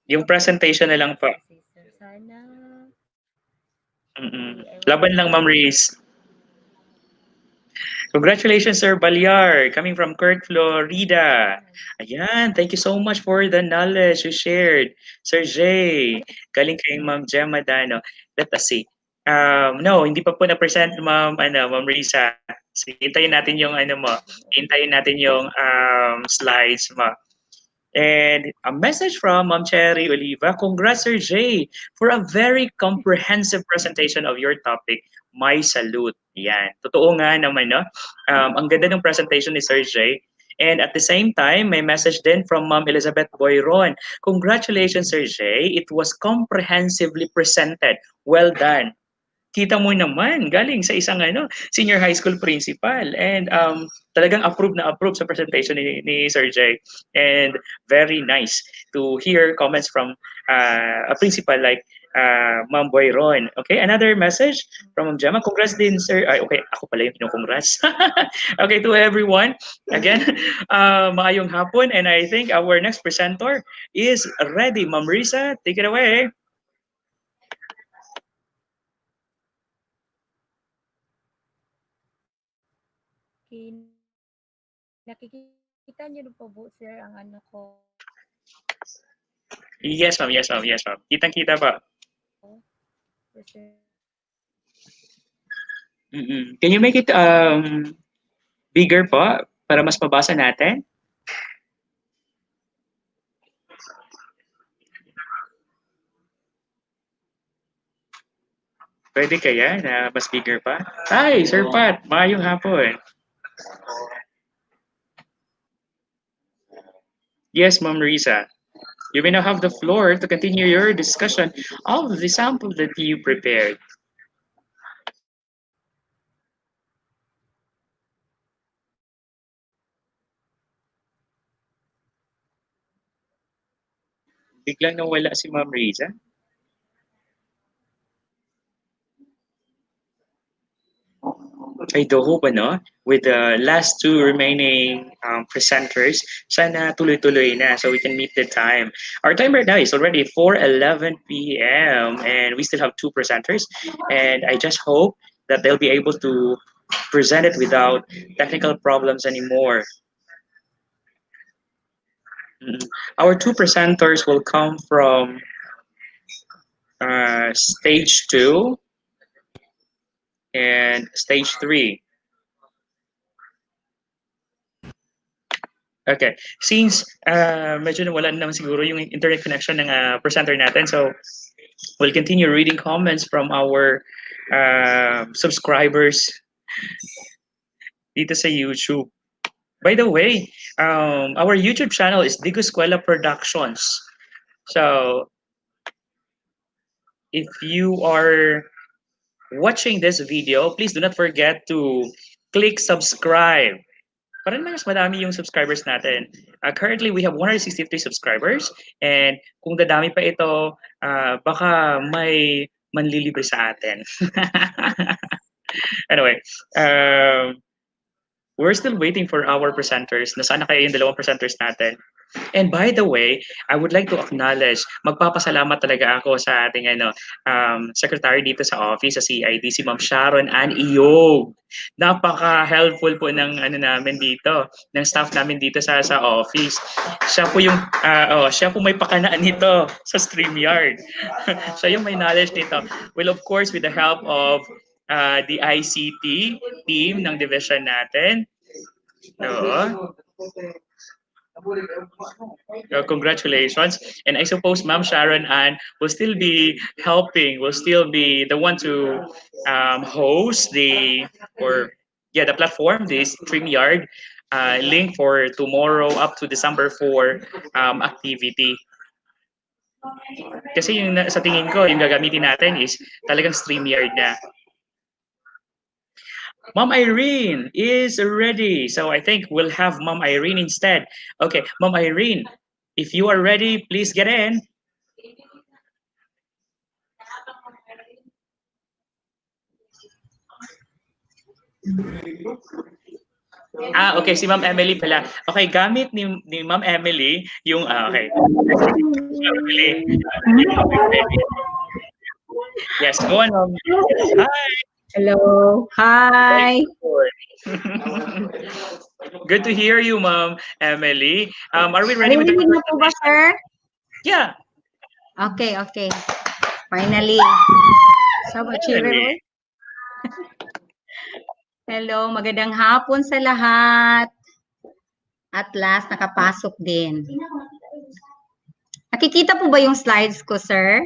Yung presentation na lang po. Sana. Laban lang, Ma'am Riz. Congratulations, Sir Balyar, coming from Kirk, Florida. Ayan, thank you so much for the knowledge you shared. Sir Jay, galing kay Ma'am Gemma Dano. Let us see. No, hindi pa po na-present, Ma'am Risa. Sige, hintayin natin yung ano mo. Hintayin natin yung slides mo. And a message from Ma'am Cherry Oliva. Congrats, Sir Jay, for a very comprehensive presentation of your topic. My salute. Yan. Totoo nga naman, no? Ang ganda ng presentation ni Sir Jay. And at the same time, may message din from Ma'am Elizabeth Boyron. Congratulations, Sir Jay. It was comprehensively presented. Well done. Kita mo naman, galing sa isang senior high school principal. And talagang approve sa presentation ni Sir Jay. And very nice to hear comments from a principal like Ma'am Boyron. Okay, another message from Ma'am Gemma. Congrats din, sir. Ay, okay, ako pala yung congrats. Okay, to everyone. Again, maayong hapon. And I think our next presenter is ready. Ma'am Risa, take it away. Okay. Nakikita niyo po po, sir, ang ano ko. Yes, ma'am. Yes, ma'am. Yes, ma'am. Kitang-kita pa. Sir. Can you make it bigger po para mas mabasa natin? Pwede kaya na mas bigger pa? Hi, Sir Pat. Maayong hapon. Yes, Ma'am Risa. You may now have the floor to continue your discussion of the sample that you prepared. Biglang nawala si Ma'am Risa. I do hope, with the last two remaining presenters, sana tuloy-tuloy na so we can meet the time. Our time right now is already 4:11 p.m. and we still have two presenters. And I just hope that they'll be able to present it without technical problems anymore. Our two presenters will come from stage 2 and stage 3. Okay. Since medyo nawalan naman siguro yung internet connection ng presenter natin, so we'll continue reading comments from our subscribers dito sa YouTube. By the way, our YouTube channel is Digo Escuela Productions. So if you are watching this video, please do not forget to click subscribe. Para naman mas madami yung subscribers natin. Currently, we have 163 subscribers. And kung dadami pa ito, baka may manlilibre sa atin. Anyway, we're still waiting for our presenters. Nasaan na kayo yung dalawang presenters natin? And by the way, I would like to acknowledge, magpapasalamat talaga ako sa ating secretary dito sa office, sa CID, si Ma'am Sharon Ann Iyog. Napaka-helpful po ng namin dito, ng staff namin dito sa office. Siya po yung siya po may pakanaan nito sa StreamYard. Siya yung may knowledge nito. Well, of course, with the help of the ICT team ng division natin. No. Congratulations. And I suppose Ma'am Sharon Ann will still be helping, will still be the one to host the platform, the StreamYard link for tomorrow up to December 4 activity. Kasi yung sa tingin ko, yung gagamitin natin is talagang StreamYard na. Ma'am Irene is ready. So I think we'll have Ma'am Irene instead. Okay, Ma'am Irene, if you are ready, please get in. Okay, si Ma'am Emily pala. Okay, gamit ni Ma'am Emily yung okay. Yes, go on, Ma'am. Hi. Hello. Hi. Good to hear you, Ma'am Emily. Are we ready with the Narinig mo po ba, sir? Yeah. Okay. Finally. Hello, magandang hapon sa lahat. At last, nakapasok din. Nakikita po ba yung slides ko, sir?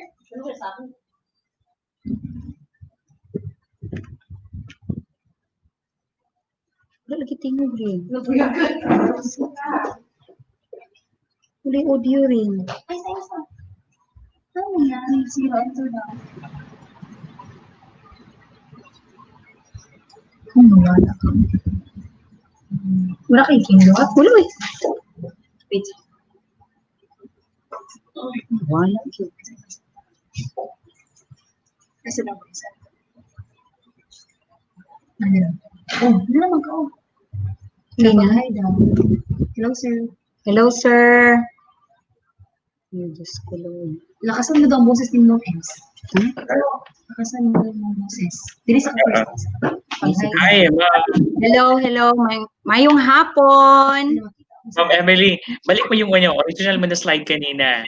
Wala lagi tingog rin. Wala audio rin. Ano yan? Zero ito daw. Wala ka. Wala kayo kinuha? Wala eh. Wait. Wala. Kasi lang ko isa. Ano? Oh, ano naman ka? Oh. Okay na. Hi daw. Hello, sir. Hello, sir. Ay, Diyos ko lang. Lakasan mo daw ang boses ni Mom Ems. Lakasan mo daw ang boses. Dili sa first. Hi, ma'am. Hello. Mayong hapon. Ma'am Emily, balik mo yung original mo na slide kanina.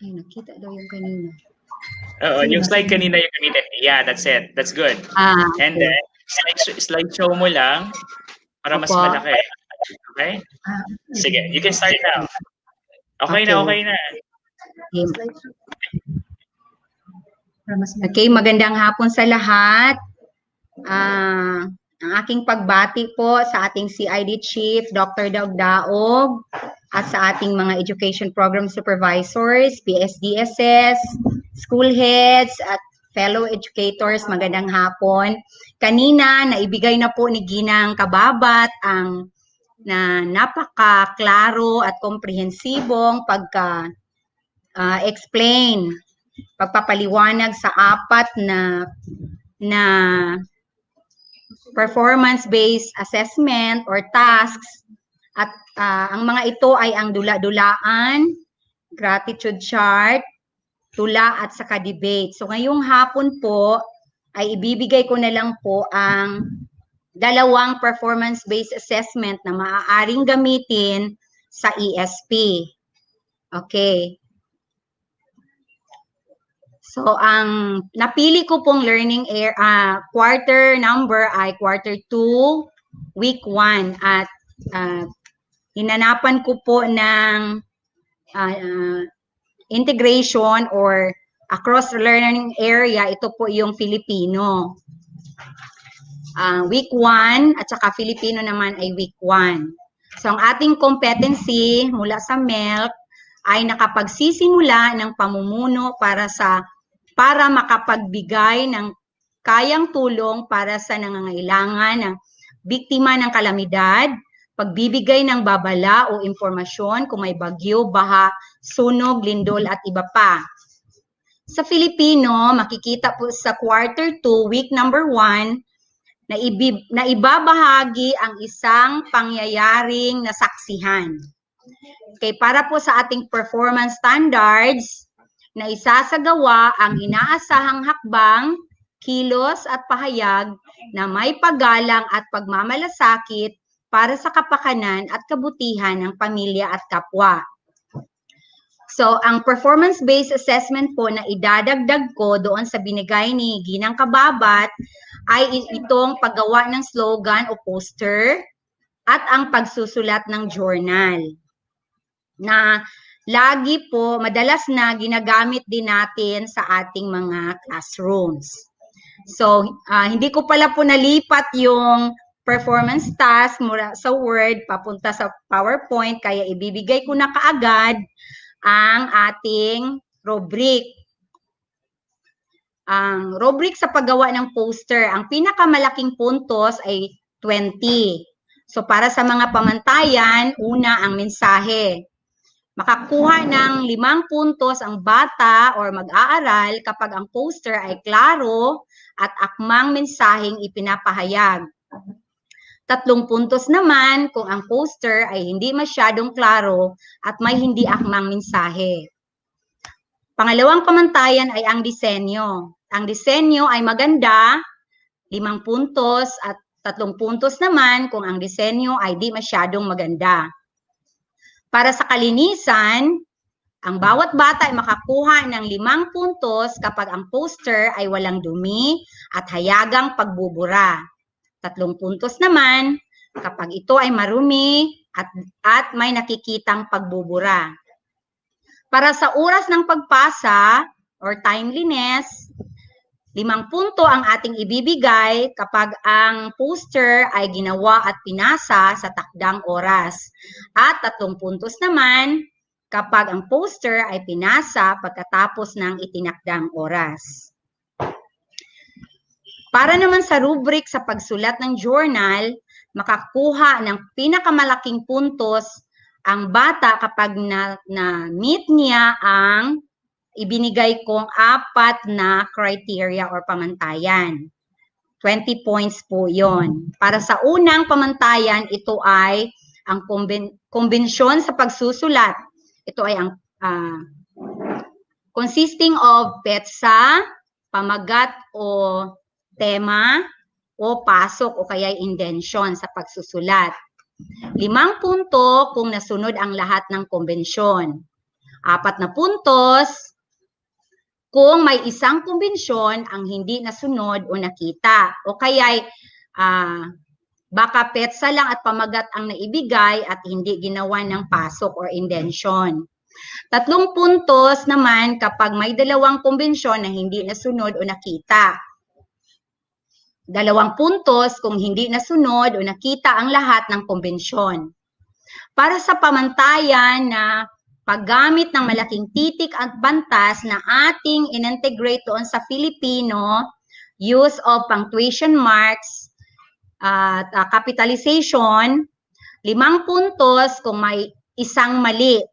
Ay, nakita daw yung kanina. Oo, yung slide kanina, Yeah, that's it. That's good. And then, slideshow mo lang para mas Opo. malaki. Okay? Sige, you can start now. Okay na. Okay, magandang hapon sa lahat. Ang aking pagbati po sa ating CID Chief, Dr. Daog, at sa ating mga Education Program Supervisors, PSDSS, school heads, at fellow educators, magandang hapon. Kanina, naibigay na po ni Ginang Kababat ang napaka-klaro at komprehensibong explain, pagpapaliwanag sa apat na performance-based assessment or tasks. At ang mga ito ay ang dula-dulaan, gratitude chart, tula at saka debate. So ngayong hapon po ay ibibigay ko na lang po ang dalawang performance-based assessment na maaaring gamitin sa ESP. Okay. So ang napili ko pong learning quarter number ay quarter 2, week 1 at hinanapan ko po ng integration or across learning area, ito po yung Filipino. Week 1 at saka Filipino naman ay week 1. So ang ating competency mula sa MELC ay nakapagsisimula ng pamumuno para makapagbigay ng kayang tulong para sa nangangailangan ng biktima ng kalamidad, pagbibigay ng babala o impormasyon kung may bagyo, baha, sunog, lindol at iba pa. Sa Filipino, makikita po sa quarter 2, week number 1, na ibabahagi ang isang pangyayaring nasaksihan. Okay, para po sa ating performance standards, na isasagawa ang inaasahang hakbang, kilos at pahayag na may paggalang at pagmamalasakit para sa kapakanan at kabutihan ng pamilya at kapwa. So, ang performance-based assessment po na idadagdag ko doon sa binigay ni Ginang Kababat ay itong paggawa ng slogan o poster at ang pagsusulat ng journal na lagi po, madalas na ginagamit din natin sa ating mga classrooms. So, hindi ko pala po nalipat yung performance task mula sa Word papunta sa PowerPoint, kaya ibibigay ko na kaagad ang ating rubric. Ang rubric sa paggawa ng poster, ang pinakamalaking puntos ay 20. So, para sa mga pamantayan, una ang mensahe. Makakuha ng 5 puntos ang bata or mag-aaral kapag ang poster ay klaro at akmang mensaheng ipinapahayag. 3 puntos naman kung ang poster ay hindi masyadong klaro at may hindi akmang mensahe. Pangalawang pamantayan ay ang disenyo. Ang disenyo ay maganda, 5 puntos at 3 puntos naman kung ang disenyo ay di masyadong maganda. Para sa kalinisan, ang bawat bata ay makakuha ng 5 puntos kapag ang poster ay walang dumi at hayagang pagbubura. 3 puntos naman kapag ito ay marumi at may nakikitang pagbubura. Para sa oras ng pagpasa or timeliness, 5 punto ang ating ibibigay kapag ang poster ay ginawa at pinasa sa takdang oras. At 3 puntos naman kapag ang poster ay pinasa pagkatapos ng itinakdang oras. Para naman sa rubric sa pagsulat ng journal, makakuha ng pinakamalaking puntos ang bata kapag na-meet niya ang ibinigay kong 4 na criteria or pamantayan. 20 points po yon. Para sa unang pamantayan, ito ay ang kombensyon sa pagsusulat. Ito ay ang consisting of petsa, pamagat o tema, o pasok o kaya indention sa pagsusulat. 5 punto kung nasunod ang lahat ng kombensyon. 4 na puntos kung may isang kombensyon ang hindi nasunod o nakita. O kaya baka petsa lang at pamagat ang naibigay at hindi ginawa ng pasok or indention. 3 puntos naman kapag may 2 kombensyon na hindi nasunod o nakita. 2 puntos kung hindi nasunod o nakita ang lahat ng kombensyon. Para sa pamantayan na paggamit ng malaking titik at bantas na ating in-integrate doon sa Filipino, use of punctuation marks at capitalization, 5 puntos kung may isang mali,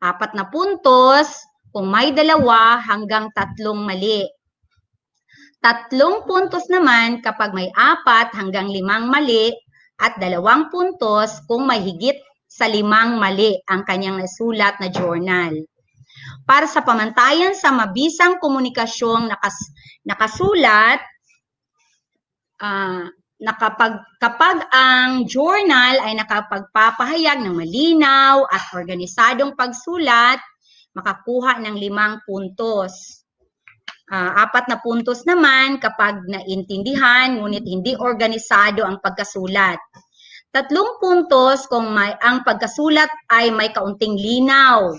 4 na puntos kung may 2 hanggang 3 mali. 3 puntos naman kapag may 4 hanggang 5 mali at 2 puntos kung may higit sa 5 mali ang kanyang nasulat na journal. Para sa pamantayan sa mabisang komunikasyong nakasulat, kapag ang journal ay nakapagpapahayag ng malinaw at organisadong pagsulat, makakuha ng 5 puntos. 4 na puntos naman kapag naintindihan ngunit hindi organisado ang pagkasulat. 3 puntos kung ang pagkasulat ay may kaunting linaw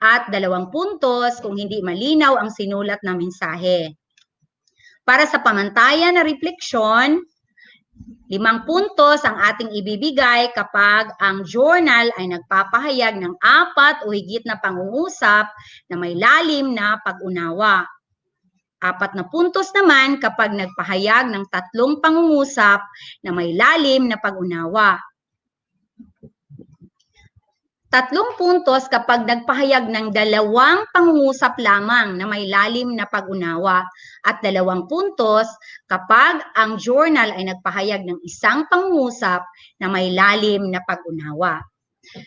at 2 puntos kung hindi malinaw ang sinulat na mensahe. Para sa pamantayan na refleksyon, 5 puntos ang ating ibibigay kapag ang journal ay nagpapahayag ng 4 o higit na pangungusap na may lalim na pag-unawa. 4 na puntos naman kapag nagpahayag ng 3 pangungusap na may lalim na pag-unawa. 3 puntos kapag nagpahayag ng 2 pangungusap lamang na may lalim na pag-unawa at 2 puntos kapag ang journal ay nagpahayag ng 1 pangungusap na may lalim na pag-unawa.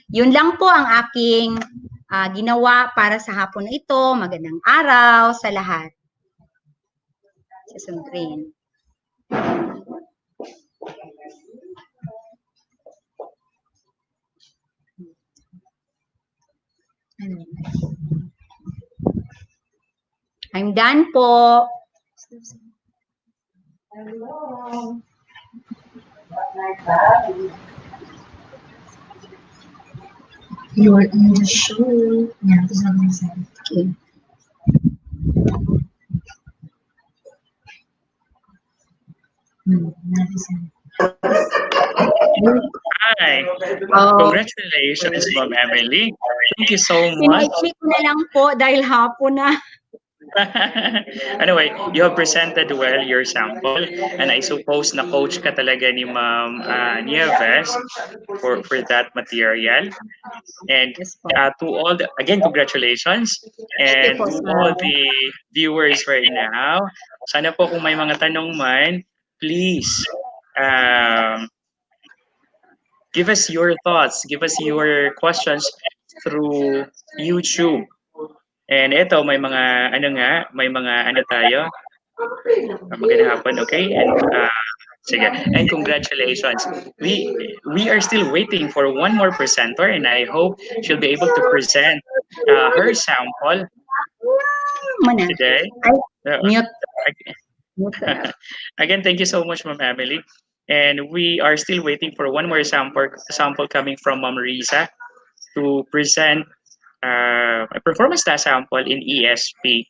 Yun lang po ang aking ginawa para sa hapon na ito. Magandang araw sa lahat. Green. I'm done po. You're in the show. Yeah, this is what I said. Okay. Hi. Congratulations, Ma'am Emily. Thank you so much. Sinay-check ko na lang po dahil hapon na. Anyway, you have presented well your sample, and I suppose na coach ka talaga ni Ma'am Nieves for that material. And to all again, congratulations, and to all the viewers right now, sana po kung may mga tanong man, please give us your thoughts, give us your questions through YouTube. And ito, may mga tayo. Magandang hapon, okay? And sige, and congratulations. We are still waiting for one more presenter, and I hope she'll be able to present her sample today. Again, thank you so much, Ma'am Emily. And we are still waiting for one more sample coming from Ma'am Risa to present a performance task sample in ESP.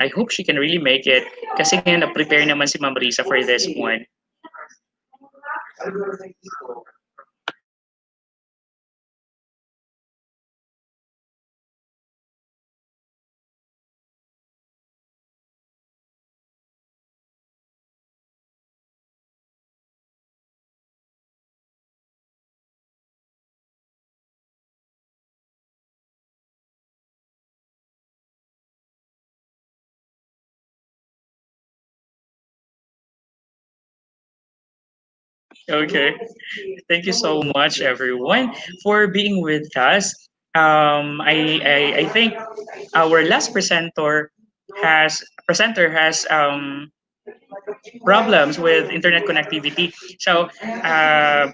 I hope she can really make it kasi nga na-prepare naman si Ma'am Risa for this one. Okay. Thank you so much, everyone, for being with us. I think our last presenter has problems with internet connectivity. So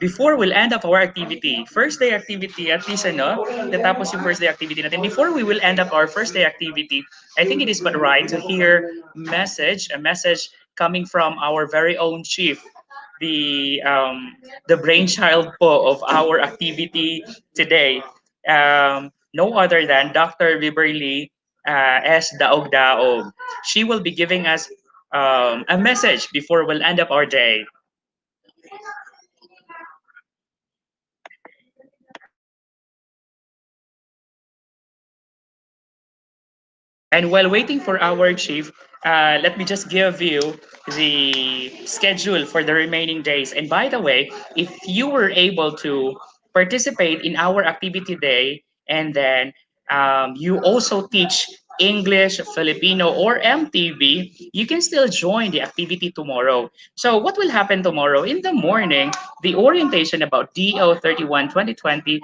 before we'll end up our activity, first day activity, at least ano, natapos yung first day activity natin. Before we will end up our first day activity, I think it is but right to hear a message coming from our very own chief, the brainchild po of our activity today. No other than Dr. Biberly S. Daog Daog. She will be giving us a message before we'll end up our day. And while waiting for our chief, let me just give you the schedule for the remaining days. And by the way, if you were able to participate in our activity day, and then you also teach English, Filipino, or MTV, you can still join the activity tomorrow. So what will happen tomorrow? In the morning, the orientation about DO 31 2020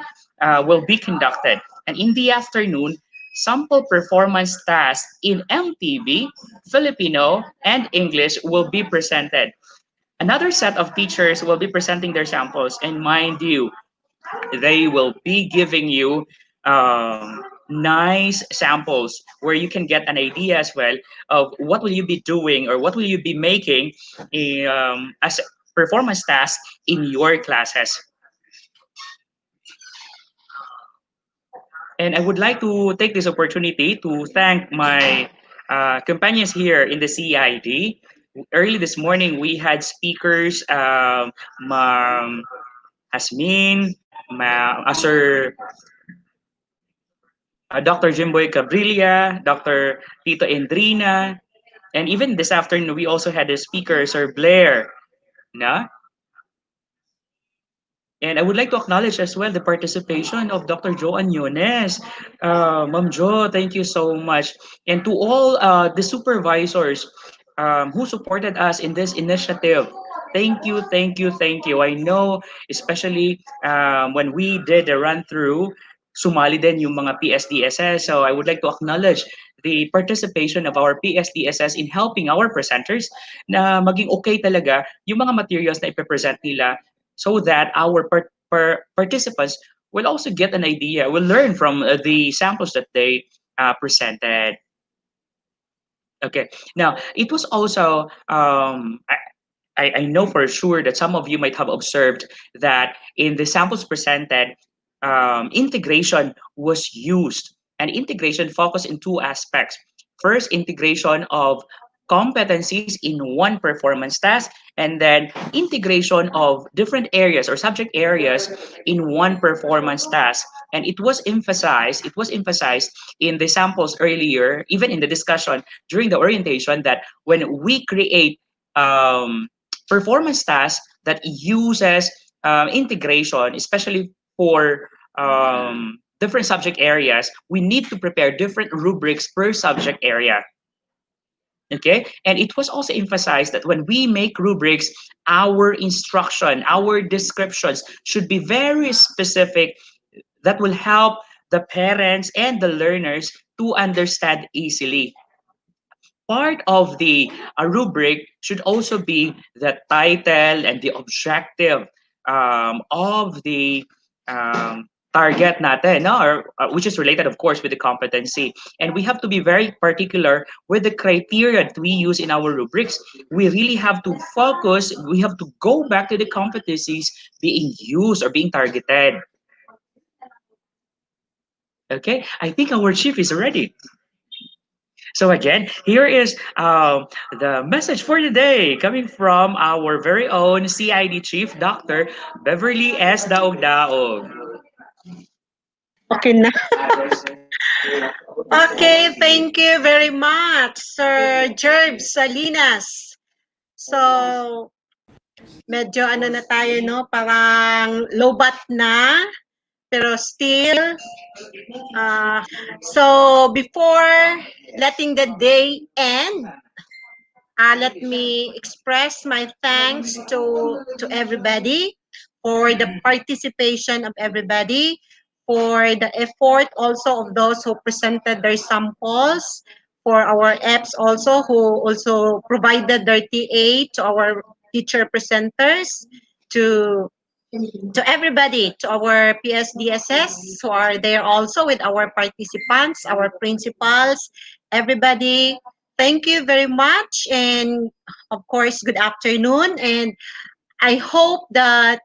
will be conducted. And in the afternoon, sample performance tasks in MTV, Filipino, and English will be presented. Another set of teachers will be presenting their samples, and mind you, they will be giving you nice samples where you can get an idea as well of what will you be doing or what will you be making as performance tasks in your classes. And I would like to take this opportunity to thank my companions here in the CID. Early this morning, we had speakers, Ma'am Hasmin, Sir Dr. Jimboy Cabrilla, Dr. Tito Endrina, and even this afternoon, we also had a speaker, Sir Blair. Na? And I would like to acknowledge as well the participation of Dr. Jo Anyones. Ma'am Jo, thank you so much. And to all the supervisors who supported us in this initiative, thank you, thank you, thank you. I know, especially when we did the run-through, sumali din yung mga PSDSS. So I would like to acknowledge the participation of our PSDSS in helping our presenters na maging okay talaga yung mga materials na ipepresent nila so that our participants will also get an idea, will learn from the samples that they presented. Okay, now it was also, I know for sure that some of you might have observed that in the samples presented, integration was used, and integration focused in two aspects. First, integration of competencies in one performance task, and then integration of different areas or subject areas in one performance task. And it was emphasized in the samples earlier, even in the discussion during the orientation, that when we create performance tasks that uses integration, especially for different subject areas, we need to prepare different rubrics per subject area. Okay, and it was also emphasized that when we make rubrics, our instruction, our descriptions should be very specific, that will help the parents and the learners to understand easily. Part of the rubric should also be the title and the objective of the target natin, no? Or, which is related, of course, with the competency. And we have to be very particular with the criteria that we use in our rubrics. We really have to focus, we have to go back to the competencies being used or being targeted. Okay, I think our chief is ready. So again, here is the message for today coming from our very own CID chief, Dr. Beverly S. Daog Daog. Okay na. Okay, thank you very much, Sir Jerb Salinas. So, medyo ano na tayo, no? Parang low-bat na, pero still. So, before letting the day end, let me express my thanks to everybody for the participation of everybody, for the effort also of those who presented their samples, for our EPs also who also provided their TA to our teacher presenters, to everybody, to our PSDSS who are there also with our participants, our principals, everybody. Thank you very much, and of course, good afternoon. And I hope that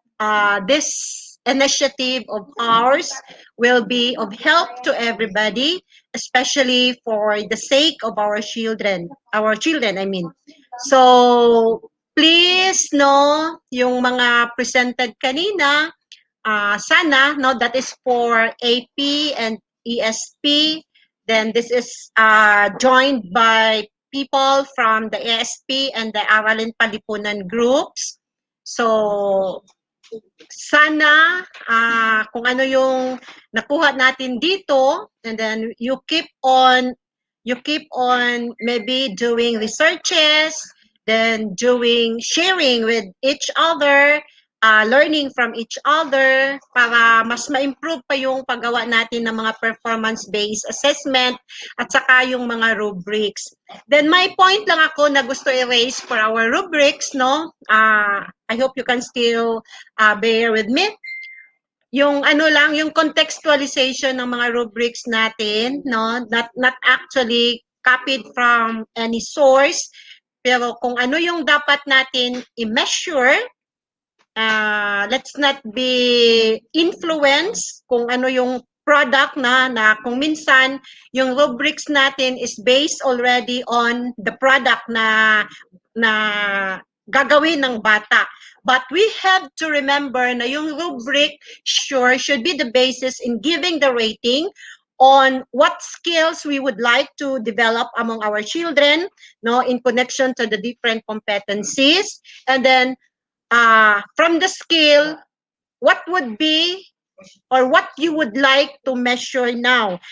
this initiative of ours will be of help to everybody, especially for the sake of our children, I mean. So, please, no, yung mga presented kanina, sana, no, that is for AP and ESP. Then this is joined by people from the ESP and the Aralin Palipunan groups. So, sana kung ano yung nakuha natin dito, and then you keep on maybe doing researches, then doing sharing with each other, learning from each other para mas ma-improve pa yung paggawa natin ng mga performance-based assessment at saka yung mga rubrics. Then may point lang ako na gusto i-raise for our rubrics, no? I hope you can still bear with me. Yung ano lang, yung contextualization ng mga rubrics natin, no? Not actually copied from any source, pero kung ano yung dapat natin i-measure, let's not be influenced kung ano yung product na kung minsan yung rubrics natin is based already on the product na gagawin ng bata. But we have to remember na yung rubric sure should be the basis in giving the rating on what skills we would like to develop among our children, no, in connection to the different competencies. And then from the skill, what would be or what you would like to measure now?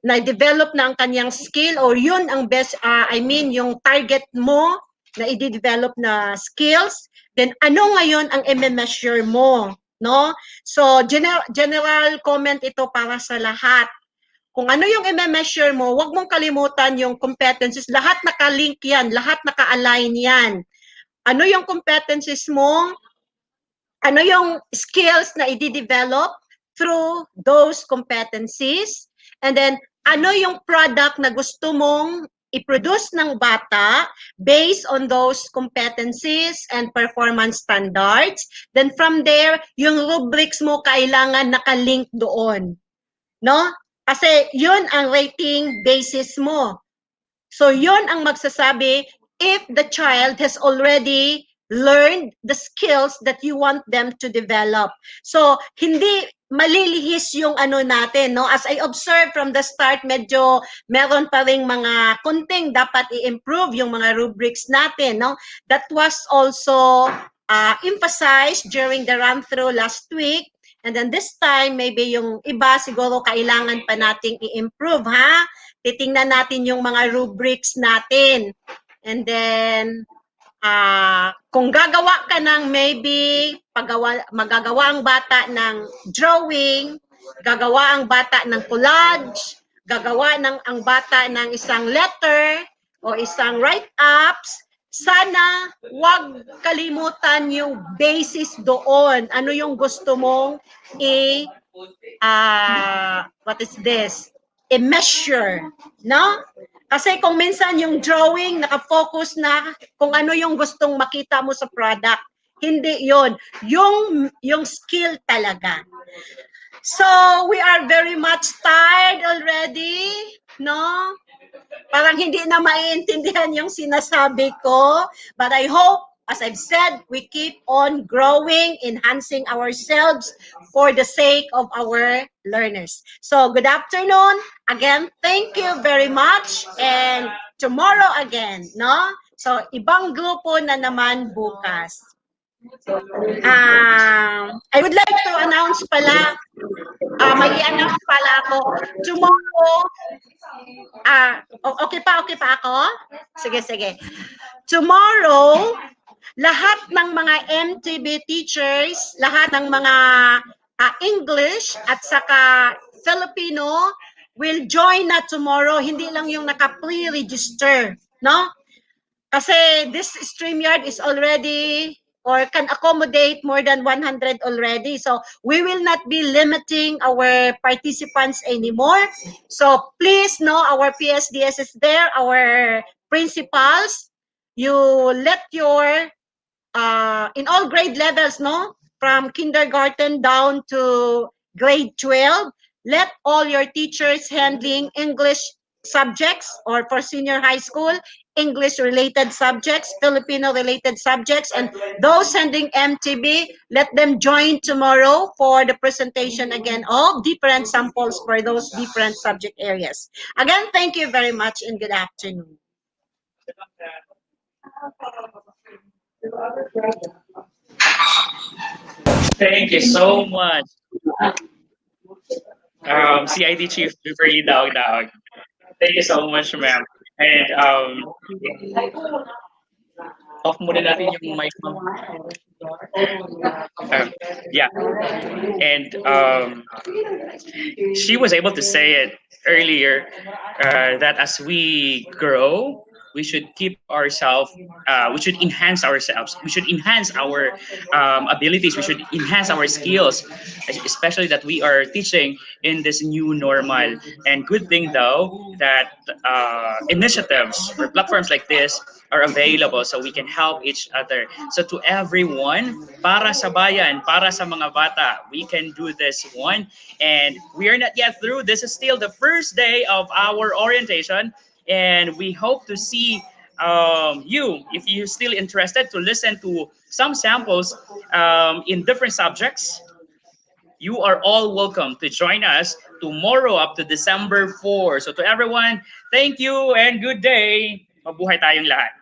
Na-develop na ang kanyang skill or yun ang best, yung target mo na i-develop na skills, then ano ngayon ang i-measure mo? No? So, general comment ito para sa lahat. Kung ano yung i-measure mo, huwag mong kalimutan yung competencies. Lahat naka-link yan, lahat naka-align yan. Ano yung competencies mo? Ano yung skills na i-develop through those competencies? And then, ano yung product na gusto mong i-produce ng bata based on those competencies and performance standards? Then from there, yung rubrics mo kailangan nakalink doon. No? Kasi yun ang rating basis mo. So yun ang magsasabi if the child has already learned the skills that you want them to develop. So hindi malilihis yung ano natin, no? As I observed from the start, medyo meron pa ring mga kunting dapat i-improve yung mga rubrics natin, no? That was also emphasized during the run-through last week. And then this time, maybe yung iba siguro kailangan pa nating i-improve, ha? Titingnan natin yung mga rubrics natin. And then, kung gagawa ka ng maybe, magagawa ang bata ng drawing, gagawa ang bata ng collage, gagawa ang bata ng isang letter o isang write-ups, sana wag kalimutan yung basis doon. Ano yung gusto mong what is this? I-measure, no? Kasi kung minsan yung drawing, nakafocus na kung ano yung gustong makita mo sa product. Hindi yon. Yung skill talaga. So, we are very much tired already, no? Parang hindi na maiintindihan yung sinasabi ko. But I hope, as I've said, we keep on growing, enhancing ourselves for the sake of our learners. So, good afternoon. Again, thank you very much. And tomorrow again, no? So, ibang grupo na naman bukas. I would like to announce pala, may i-announce pala ako. Tomorrow, okay pa ako? Sige. Tomorrow, lahat ng mga MTB teachers, lahat ng mga English at saka Filipino will join na tomorrow. Hindi lang yung naka-pre-register, no? Kasi this StreamYard is already or can accommodate more than 100 already. So we will not be limiting our participants anymore. So please know our PSDS is there, our principals. You let your, in all grade levels, no? From kindergarten down to grade 12, let all your teachers handling English subjects or for senior high school, English-related subjects, Filipino-related subjects, and those sending MTB, let them join tomorrow for the presentation again of different samples for those different subject areas. Again, thank you very much and good afternoon. Thank you so much. CID Chief Beverly Daog. Thank you so much, ma'am. And off muna natin yung mic, ma'am. Yeah. And she was able to say it earlier that as we grow, we should keep ourselves, we should enhance ourselves, we should enhance our abilities, we should enhance our skills, especially that we are teaching in this new normal. And good thing though that initiatives or platforms like this are available so we can help each other. So to everyone, para sa bayan, para sa mga bata, we can do this one. And we are not yet through. This is still the first day of our orientation. And we hope to see you, if you're still interested to listen to some samples in different subjects. You are all welcome to join us tomorrow up to December 4. So to everyone, thank you and good day. Mabuhay tayong lahat.